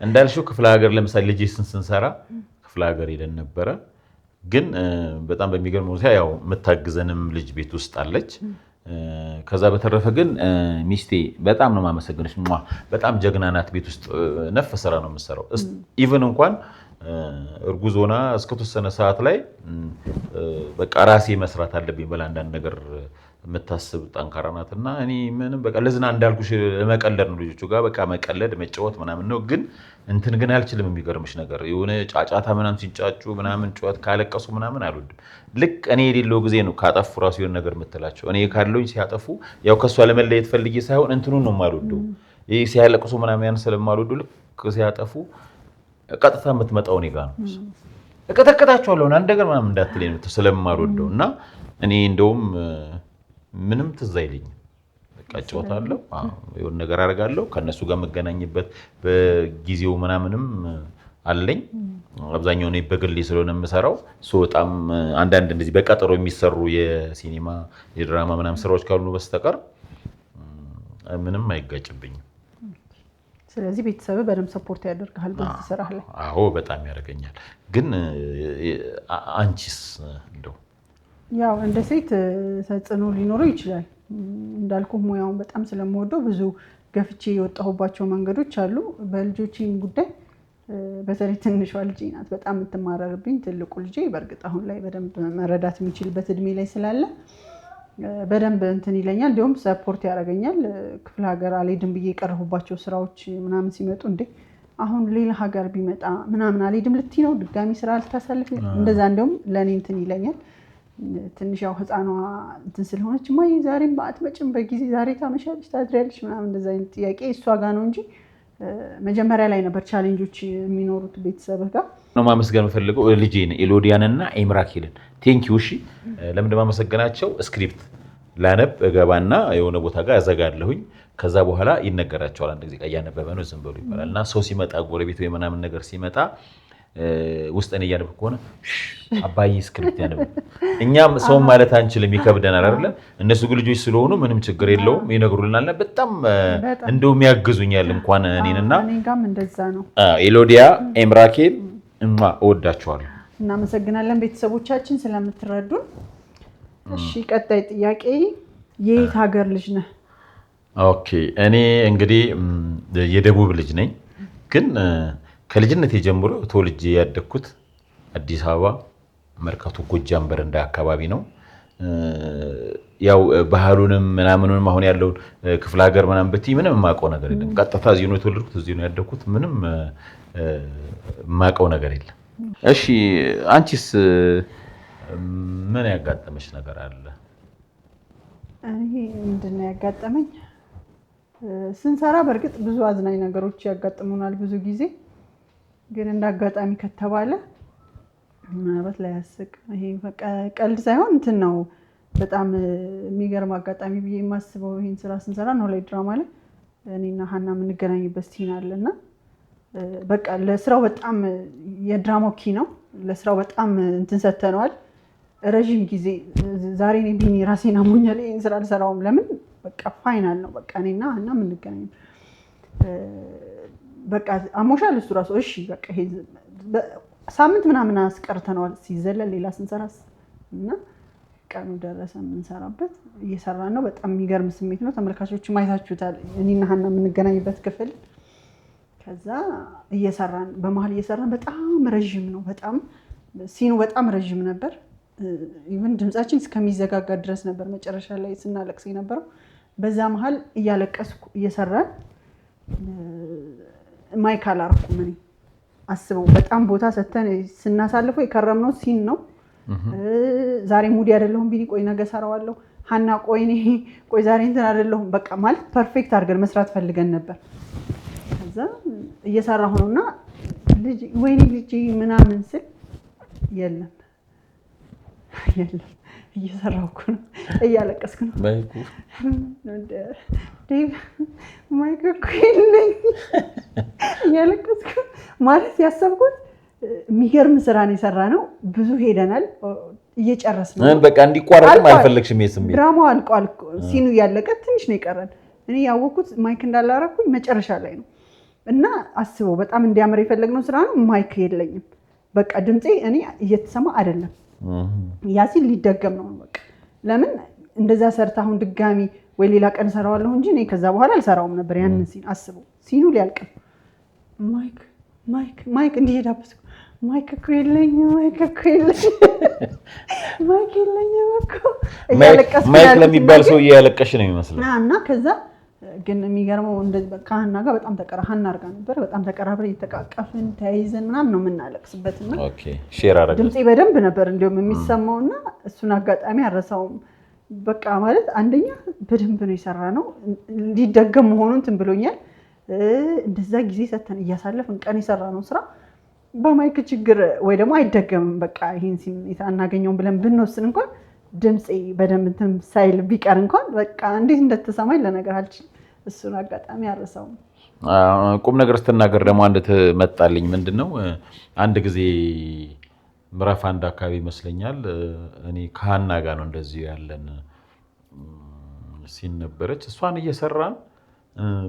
እንዳልሽው ክፍለ ሀገር ለምሳሌ ልጅ ስንሰራ ክፍለ ሀገር ሄደን ነበረ። ግን በጣም በሚገርም ሁኔታ ያው የምታግዘንም ልጅ ቤት ውስጥ አለች። ከዛ በተረፈ ግን ሚስቴ በጣም ነው ማመሰግንሽ። በጣም ጀግና ናት። ቤት ውስጥ ነፍ ስራ ነው የምትሰራው። ኢቭን እንኳን እርጉዝ ሆና እስከተወሰነ ሰዓት ላይ በቃ ራሴ መስራት አለብኝ ብላ አንዳንድ ነገር የምታስብ ጠንካራ ናት። እና እኔ ምንም በቃ ለዝና እንዳልኩሽ መቀለድ ነው ልጆቹ ጋር በቃ መቀለድ መጫወት ምናምን ነው። ግን እንትን ግን አልችልም። የሚገርምሽ ነገር የሆነ ጫጫታ ምናምን ሲንጫጩ ምናምን ጩኸት ካለቀሱ ምናምን አልወድም። ልክ እኔ የሌለው ጊዜ ነው ካጠፉ ራሱ የሆነ ነገር የምትላቸው። እኔ ካለሁኝ ሲያጠፉ ያው ከእሷ ለመለየት ፈልጌ ሳይሆን እንትኑን ነው የማልወደው። ይህ ሲያለቅሱ ምናምን ያን ስለማልወደው ልክ ሲያጠፉ ቀጥታ የምትመጣው እኔ ጋር ነው። እቀጠቅጣቸዋለሁ አንድ ነገር ምናምን እንዳትለኝ ነው ስለማልወደው። እና እኔ እንደውም ምንም ትዝ አይለኝም። በቃ እጫወታለሁ፣ የሆነ ነገር አደርጋለሁ። ከእነሱ ጋር የምገናኝበት በጊዜው ምናምንም አለኝ። አብዛኛው እኔ በግሌ ስለሆነ የምሰራው በጣም አንዳንድ እንደዚህ በቀጠሮ የሚሰሩ የሲኒማ የድራማ ምናምን ስራዎች ካሉ በስተቀር ምንም አይጋጭብኝም። ስለዚህ ቤተሰብ በደንብ ሰፖርት ያደርጋል በዚህ ስራ ላይ? አዎ በጣም ያደርገኛል። ግን አንቺስ? እንደው ያው እንደ ሴት ተጽዕኖ ሊኖረው ይችላል። እንዳልኩ ሙያውን በጣም ስለምወደው ብዙ ገፍቼ የወጣሁባቸው መንገዶች አሉ። በልጆቼም ጉዳይ በተለይ ትንሿ ልጄ ናት በጣም የምትማረርብኝ። ትልቁ ልጄ በእርግጥ አሁን ላይ በደንብ መረዳት የሚችልበት እድሜ ላይ ስላለ በደንብ እንትን ይለኛል። እንዲሁም ሰፖርት ያደርገኛል። ክፍለ ሀገር አልሄድም ብዬ የቀረሁባቸው ስራዎች ምናምን ሲመጡ እንዴ አሁን ሌላ ሀገር ቢመጣ ምናምን አልሄድም ልትይ ነው ድጋሚ ስራ ልታሳልፍ እንደዛ እንዲሁም ለእኔ እንትን ይለኛል። ትንሽ ያው ህፃኗ እንትን ስለሆነች ማይ ዛሬም በአትመጭም በጊዜ ዛሬ ታመሻለች ታድሪያለች ምናምን እንደዛ አይነት ጥያቄ እሷ ጋር ነው እንጂ መጀመሪያ ላይ ነበር ቻሌንጆች የሚኖሩት ቤተሰብህ ጋር ነው። ማመስገን የምፈልገው ልጄን ኤሎዲያንና ኤምራኬልን ቴንኪው። እሺ ለምንድን ማመሰግናቸው? ስክሪፕት ላነብ እገባና የሆነ ቦታ ጋር ያዘጋለሁኝ። ከዛ በኋላ ይነገራቸዋል። አንድ ጊዜ እያነበበ ነው ዝም በሉ ይባላል። እና ሰው ሲመጣ ጎረቤት ወይ ምናምን ነገር ሲመጣ ውስጥን እያነበብ ከሆነ አባዬ ስክሪፕት ያነብ። እኛም ሰው ማለት አንችልም ይከብደናል አይደለ? እነሱ ግን ልጆች ስለሆኑ ምንም ችግር የለውም ይነግሩልናል። በጣም እንደውም ያግዙኛል እንኳን እኔንና እኔጋም እንደዛ ነው። ኤሎዲያ ኤምራኬል እወዳቸዋለሁ። እናመሰግናለን ቤተሰቦቻችን ስለምትረዱን። እሺ ቀጣይ ጥያቄ የየት ሀገር ልጅ ነህ? ኦኬ እኔ እንግዲህ የደቡብ ልጅ ነኝ። ግን ከልጅነቴ ጀምሮ ተወልጄ ያደግኩት አዲስ አበባ መርካቶ ጎጃም በረንዳ አካባቢ ነው። ያው ባህሉንም ምናምኑንም አሁን ያለውን ክፍለ ሀገር ምናምን ብትይ ምንም የማውቀው ነገር የለም። ቀጥታ እዚህ ነው የተወለድኩት፣ እዚህ ነው ያደግኩት። ምንም የማውቀው ነገር የለም። እሺ አንቺስ ምን ያጋጠመሽ ነገር አለ? እኔ ምንድን ነው ያጋጠመኝ? ስንሰራ በእርግጥ ብዙ አዝናኝ ነገሮች ያጋጥሙናል ብዙ ጊዜ። ግን እንደ አጋጣሚ ከተባለ ምናልባት ላይ ያስቅ ይሄ ቀልድ ሳይሆን እንትን ነው በጣም የሚገርም አጋጣሚ ብዬ የማስበው ይሄን ስራ ስንሰራ ነው ላይ ድራማ ላይ እኔና ሀና የምንገናኝበት ሲን አለ እና በቃ ለስራው በጣም የድራማው ኪ ነው። ለስራው በጣም እንትን ሰተነዋል። ረዥም ጊዜ ዛሬ እኔ ቢኒ ራሴን አሞኛል ይሄን ስራ አልሰራውም። ለምን በቃ ፋይናል ነው በቃ እኔና ሀና የምንገናኝ በቃ አሞሻል እሱ ራሱ እሺ በቃ ይሄ ሳምንት ምናምን አስቀርተነዋል ሲዘለል ሌላ ስንሰራስ እና ቀኑ ደረሰ የምንሰራበት እየሰራን ነው። በጣም የሚገርም ስሜት ነው። ተመልካቾች ማየታችሁታል እኔና ሀና የምንገናኝበት ክፍል። ከዛ እየሰራን በመሀል እየሰራን በጣም ረዥም ነው። በጣም ሲኑ በጣም ረዥም ነበር። ኢቭን ድምጻችን እስከሚዘጋጋ ድረስ ነበር መጨረሻ ላይ ስናለቅስ የነበረው። በዛ መሀል እያለቀስኩ እየሰራን ማይክ አላረኩም። እኔ አስበው በጣም ቦታ ሰተን ስናሳልፈው የከረምነው ሲን ነው። ዛሬ ሙዲ አይደለሁም ቢኒ ቆይ ነገ ሰራዋለሁ። ሀና ቆይ ዛሬ እንትን አይደለሁም በቃ ማለት ፐርፌክት አድርገን መስራት ፈልገን ነበር። ከዛ እየሰራሁ ነውና ወይኔ ልጅ ምናምን ስል የለም እየሰራሁ እኮ ነው እያለቀስኩ ነው። ማይክ እኮ የለኝ እያለቀስኩ ማለት ያሰብኩት የሚገርም ስራ ነው የሰራነው። ብዙ ሄደናል እየጨረስን ነው። በቃ እንዲቋረጥም አልፈለግሽም። የስሜት ድራማው አልቋል። ሲኑ እያለቀ ትንሽ ነው የቀረን። እኔ ያወኩት ማይክ እንዳላረኩኝ መጨረሻ ላይ ነው እና አስበው በጣም እንዲያምር የፈለግነው ስራ ነው። ማይክ የለኝም። በቃ ድምፄ እኔ እየተሰማ አይደለም። ያ ሲል ሊደገም ነው በቃ ለምን እንደዛ ሰርታ አሁን ድጋሚ ወይ ሌላ ቀን ሰራዋለሁ እንጂ እኔ ከዛ በኋላ አልሰራውም ነበር። ያንን ሲን አስበው ሲኑ ሊያልቅ ማይክ እንዲሄዳበት ማይክ እኮ የለኝም እኮ ማይክ ለሚባል ሰው እያለቀሽ ነው የሚመስለው። እና ከዛ ግን የሚገርመው እንደዚህ በቃ ሀና ጋር በጣም ሀና አድርጋ ነበር። በጣም ተቀራብረን እየተቃቀፍን ተያይዘን ምናምን ነው የምናለቅስበትና ድምፄ በደንብ ነበር እንዲሁም የሚሰማውና እሱን አጋጣሚ አልረሳውም። በቃ ማለት አንደኛ በደንብ ነው የሰራ ነው ሊደገም መሆኑን እንትን ብሎኛል። እንደዛ ጊዜ ሰተን እያሳለፍን ቀን የሰራ ነው ስራ በማይክ ችግር ወይ ደግሞ አይደገምም። በቃ ይሄን ሲል አናገኘውም ብለን ብንወስን እንኳን ድምፄ በደንብ እንትን ሳይል ቢቀር እንኳን በቃ እንዴት እንደተሰማኝ ለነገር አልችልም። እሱን አጋጣሚ አልረሳውም። ቁም ነገር ስትናገር ደግሞ አንድ ትመጣልኝ ምንድነው አንድ ጊዜ ምዕራፍ 1 አካባቢ ይመስለኛል እኔ ከሀና ጋር ነው እንደዚህ ያለን ሲን ነበረች እሷን እየሰራን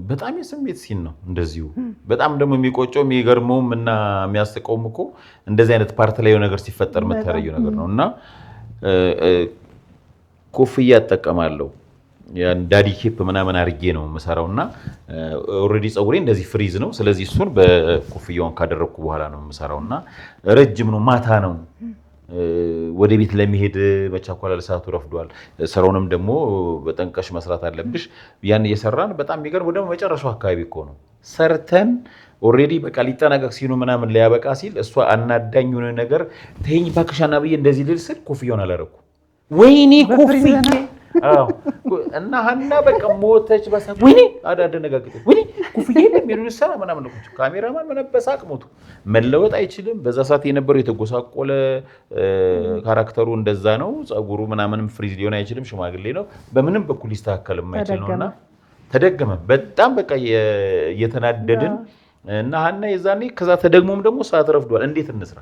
በጣም የስሜት ሲን ነው እንደዚሁ በጣም ደግሞ የሚቆጨው የሚገርመውም እና የሚያስቀውም እኮ እንደዚህ አይነት ፓርት ላይ የሆነ ነገር ሲፈጠር መተረዩ ነገር ነውና ኮፍያ እጠቀማለሁ ያን ዳዲ ኬፕ ምናምን አድርጌ ነው የምሰራውና ኦሬዲ ፀጉሬ እንደዚህ ፍሪዝ ነው። ስለዚህ እሱን በኮፍያውን ካደረኩ በኋላ ነው የምሰራውና ረጅም ነው ማታ ነው ወደ ቤት ለመሄድ በቻኳላ ሰዓቱ ረፍዷል። ስራውንም ደግሞ በጠንቀሽ መስራት አለብሽ። ያን እየሰራን በጣም የሚገርም ደግሞ መጨረሻው አካባቢ እኮ ነው ሰርተን ኦሬዲ በቃ ሊጠናቀቅ ሲኑ ምናምን ሊያበቃ ሲል እሷ አናዳኝ የሆነ ነገር ተይኝ ባክሻና ብዬ እንደዚህ ልል ስል ኮፍያውን አላረኩ ወይኔ ኮፍያ እና ሀና በቃ ሞተች በሳቅ ወይኔ አዳደነጋግጠች ወይኔ ኮፍያ የሚሉን ሰራ ምናምን ነው ካሜራማን መነበሳቅ ሞቱ መለወጥ አይችልም። በዛ ሰዓት የነበረው የተጎሳቆለ ካራክተሩ እንደዛ ነው። ፀጉሩ ምናምንም ፍሪዝ ሊሆን አይችልም። ሽማግሌ ነው በምንም በኩል ሊስተካከል የማይችል ነውና ተደገመ። በጣም በቃ እየተናደድን እና ሀና የዛኔ ከዛ ተደግሞም ደግሞ ሰዓት ረፍዷል። እንዴት እንስራ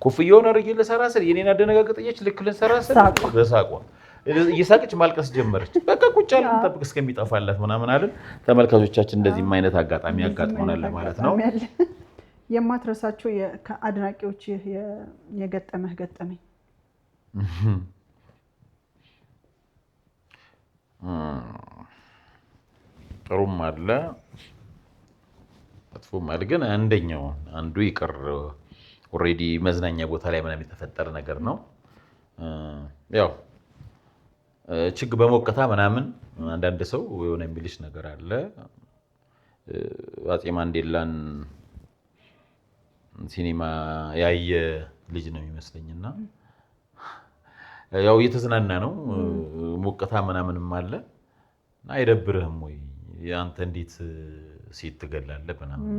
ኮፍያውን አድርጌ ልሰራ ስል የኔን አደነጋገጠች ልክ ልንሰራ ስል በሳቋ እየሳቀች ማልቀስ ጀመረች። በቃ ቁጭ ያልን እንጠብቅ እስከሚጠፋላት ምናምን አለን። ተመልካቾቻችን እንደዚህም አይነት አጋጣሚ ያጋጥመናል ማለት ነው። የማትረሳቸው ከአድናቂዎች የገጠመህ ገጠመኝ? ጥሩም አለ መጥፎም አለ። ግን አንዱ ይቅር ኦሬዲ መዝናኛ ቦታ ላይ ምናምን የተፈጠረ ነገር ነው። ያው ችግር በሞቀታ ምናምን አንዳንድ ሰው የሆነ የሚልሽ ነገር አለ። አፄ ማንዴላን ሲኒማ ያየ ልጅ ነው የሚመስለኝና ያው እየተዝናና ነው ሞቀታ ምናምንም አለ እና አይደብርህም ወይ አንተ እንዴት ሴት ትገላለህ ምናምን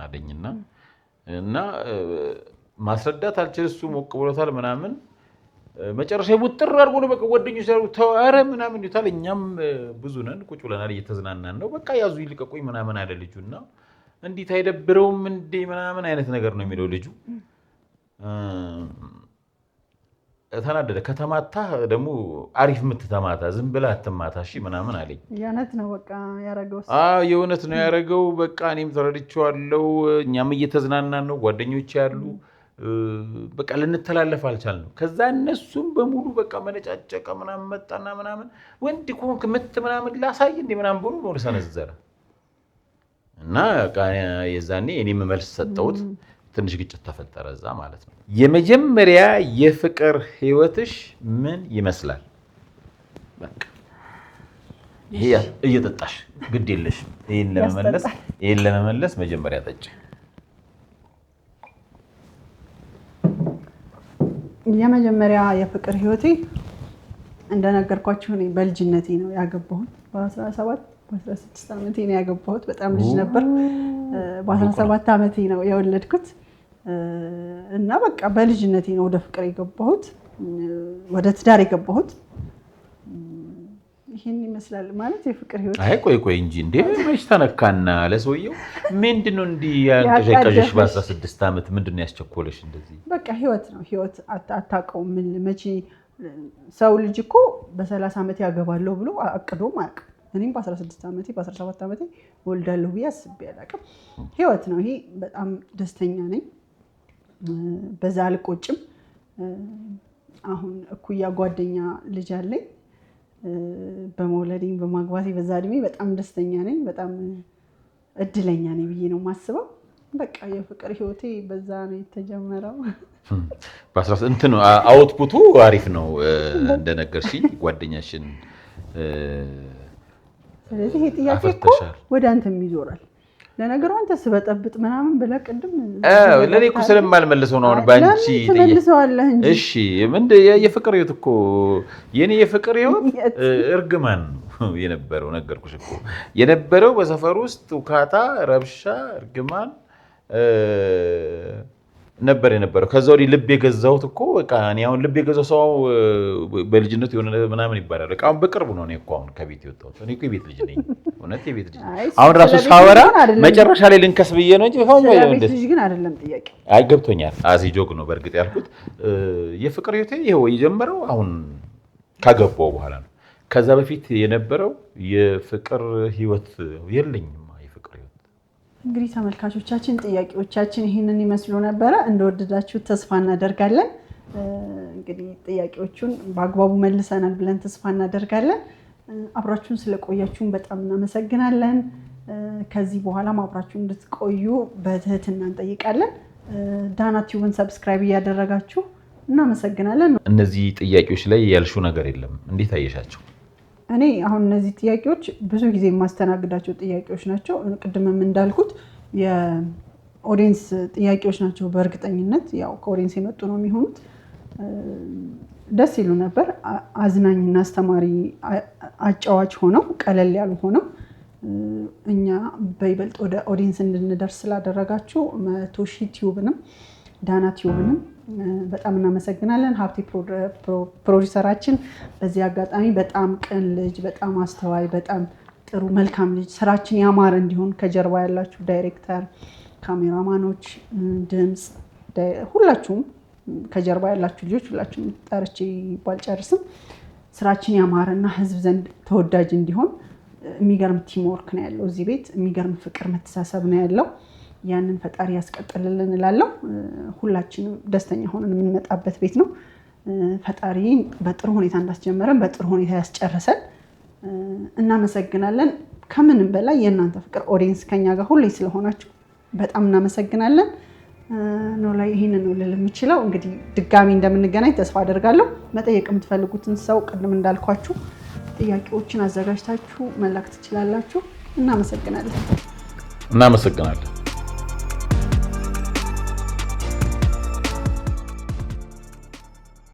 አለኝና እና ማስረዳት አልችል እሱ ሞቅ ብሎታል ምናምን መጨረሻ ውጥር አድርጎ ነው በቃ ጓደኞች ተዋረ ምናምን ይታል። እኛም ብዙ ነን ቁጭ ብለናል እየተዝናናን ነው። በቃ ያዙ ይልቀቁኝ ምናምን አለ ልጁና እንዴት አይደብረውም እንዴ ምናምን አይነት ነገር ነው የሚለው ልጁ። ተናደደ። ከተማታ ደግሞ አሪፍ የምትተማታ ዝም ብላ አትማታ እሺ ምናምን አለኝ። የእውነት ነው በቃ ያረገው። የእውነት ነው ያረገው። በቃ እኔም ተረድቼዋለሁ። እኛም እየተዝናናን ነው ጓደኞች ያሉ በቃ ልንተላለፍ አልቻልንም። ከዛ እነሱም በሙሉ በቃ መነጫጨቀ ምናምን መጣና ምናምን ወንድ ኮንክ ምት ምናምን ላሳይ እንደ ምናምን ብሎ ነው ሰነዘረ እና የዛኔ እኔም መልስ ሰጠሁት። ትንሽ ግጭት ተፈጠረ እዛ ማለት ነው። የመጀመሪያ የፍቅር ህይወትሽ ምን ይመስላል? በቃ ይሄ እየጠጣሽ ግድ የለሽም። ይሄን ለመመለስ መጀመሪያ ጠጪ። የመጀመሪያ የፍቅር ህይወቴ እንደነገርኳችሁ እኔ በልጅነቴ ነው ያገባሁት። በ17 በ16 ዓመቴ ነው ያገባሁት። በጣም ልጅ ነበር። በ17 ዓመቴ ነው የወለድኩት እና በቃ በልጅነቴ ነው ወደ ፍቅር የገባሁት፣ ወደ ትዳር የገባሁት። ይሄን ይመስላል ማለት የፍቅር ህይወት። አይ ቆይ እንጂ እንዴ መች ተነካና ለሰውየው ምንድነው እንዲህ ያንቀዠቀዠሽ? በ16 ዓመት ምንድነው ያስቸኮለሽ እንደዚህ? በቃ ህይወት ነው። ህይወት አታውቀውም። መቼ ሰው ልጅ እኮ በ30 ዓመት ያገባለሁ ብሎ አቅዶም አያውቅም። እኔም በ16 ዓመቴ በ17 ዓመቴ ወልዳለሁ ብዬ አስቤ አላውቅም። ህይወት ነው ይሄ። በጣም ደስተኛ ነኝ። በዛ አልቆጭም። አሁን እኩያ ጓደኛ ልጅ አለኝ። በመውለዴም በማግባቴ በዛ እድሜ በጣም ደስተኛ ነኝ። በጣም እድለኛ ነኝ ብዬ ነው የማስበው። በቃ የፍቅር ህይወቴ በዛ ነው የተጀመረው። እንትን አውትፑቱ አሪፍ ነው እንደነገርሽኝ ጓደኛሽን። ስለዚህ ይሄ ጥያቄ እኮ ወደ አንተም ይዞራል። ለነገሩ አንተ ስበጠብጥ ምናምን ብለህ ቅድም ለኔ እኮ ስለማልመልሰው ነው አሁን ባንቺ ትመልሰዋለህ እንጂ። እሺ የፍቅር ህይወት እኮ የኔ የፍቅር ህይወት እርግማን ነው የነበረው። ነገርኩሽ እኮ የነበረው በሰፈር ውስጥ ውካታ፣ ረብሻ፣ እርግማን ነበር የነበረው። ከዛ ወዲህ ልብ የገዛሁት እኮ በቃ እኔ አሁን ልብ የገዛው ሰው በልጅነት የሆነ ምናምን ይባላል። በቃ አሁን በቅርቡ ነው እኔ እኮ አሁን ከቤት የወጣሁት። እኔ እኮ የቤት ልጅ ነኝ፣ እውነት የቤት ልጅ ነኝ። አሁን ራሱ ሳወራ መጨረሻ ላይ ልንከስ ብዬ ነው እንጂ የቤት ልጅ ግን አይደለም ጥያቄ። አይ ገብቶኛል። አዚ ጆግ ነው በእርግጥ ያልኩት። የፍቅር ህይወቴ ይኸው የጀመረው አሁን ካገባው በኋላ ነው። ከዛ በፊት የነበረው የፍቅር ህይወት የለኝም። እንግዲህ ተመልካቾቻችን ጥያቄዎቻችን ይህንን ይመስሉ ነበረ። እንደወደዳችሁ ተስፋ እናደርጋለን። እንግዲህ ጥያቄዎቹን በአግባቡ መልሰናል ብለን ተስፋ እናደርጋለን። አብራችሁን ስለቆያችሁን በጣም እናመሰግናለን። ከዚህ በኋላም አብራችሁን እንድትቆዩ በትህትና እንጠይቃለን። ዳና ቲዩብን ሰብስክራይብ እያደረጋችሁ እናመሰግናለን። እነዚህ ጥያቄዎች ላይ ያልሽው ነገር የለም፣ እንዴት አየሻቸው? እኔ አሁን እነዚህ ጥያቄዎች ብዙ ጊዜ የማስተናግዳቸው ጥያቄዎች ናቸው። ቅድምም እንዳልኩት የኦዲየንስ ጥያቄዎች ናቸው። በእርግጠኝነት ያው ከኦዲየንስ የመጡ ነው የሚሆኑት። ደስ ይሉ ነበር። አዝናኝና አስተማሪ አጫዋች ሆነው ቀለል ያሉ ሆነው እኛ በይበልጥ ወደ ኦዲየንስ እንድንደርስ ስላደረጋችሁ 100,000 ቲዩብንም ዳና ቲዩብንም በጣም እናመሰግናለን። ሀብቴ ፕሮዲሰራችን በዚህ አጋጣሚ በጣም ቅን ልጅ፣ በጣም አስተዋይ፣ በጣም ጥሩ መልካም ልጅ፣ ስራችን ያማረ እንዲሆን ከጀርባ ያላችሁ ዳይሬክተር፣ ካሜራማኖች፣ ድምፅ፣ ሁላችሁም ከጀርባ ያላችሁ ልጆች ሁላችሁም ጠርቼ ባልጨርስም ስራችን ያማረና ህዝብ ዘንድ ተወዳጅ እንዲሆን የሚገርም ቲም ወርክ ነው ያለው እዚህ ቤት። የሚገርም ፍቅር፣ መተሳሰብ ነው ያለው። ያንን ፈጣሪ ያስቀጥልልን እላለሁ። ሁላችንም ደስተኛ ሆነን የምንመጣበት ቤት ነው። ፈጣሪ በጥሩ ሁኔታ እንዳስጀመረን በጥሩ ሁኔታ ያስጨርሰን። እናመሰግናለን። ከምንም በላይ የእናንተ ፍቅር ኦዲየንስ ከኛ ጋር ሁሌ ስለሆናችሁ በጣም እናመሰግናለን። ነው ላይ ይሄንን ነው ልል የምችለው። እንግዲህ ድጋሚ እንደምንገናኝ ተስፋ አደርጋለሁ። መጠየቅ የምትፈልጉትን ሰው ቅድም እንዳልኳችሁ ጥያቄዎችን አዘጋጅታችሁ መላክ ትችላላችሁ። እናመሰግናለን።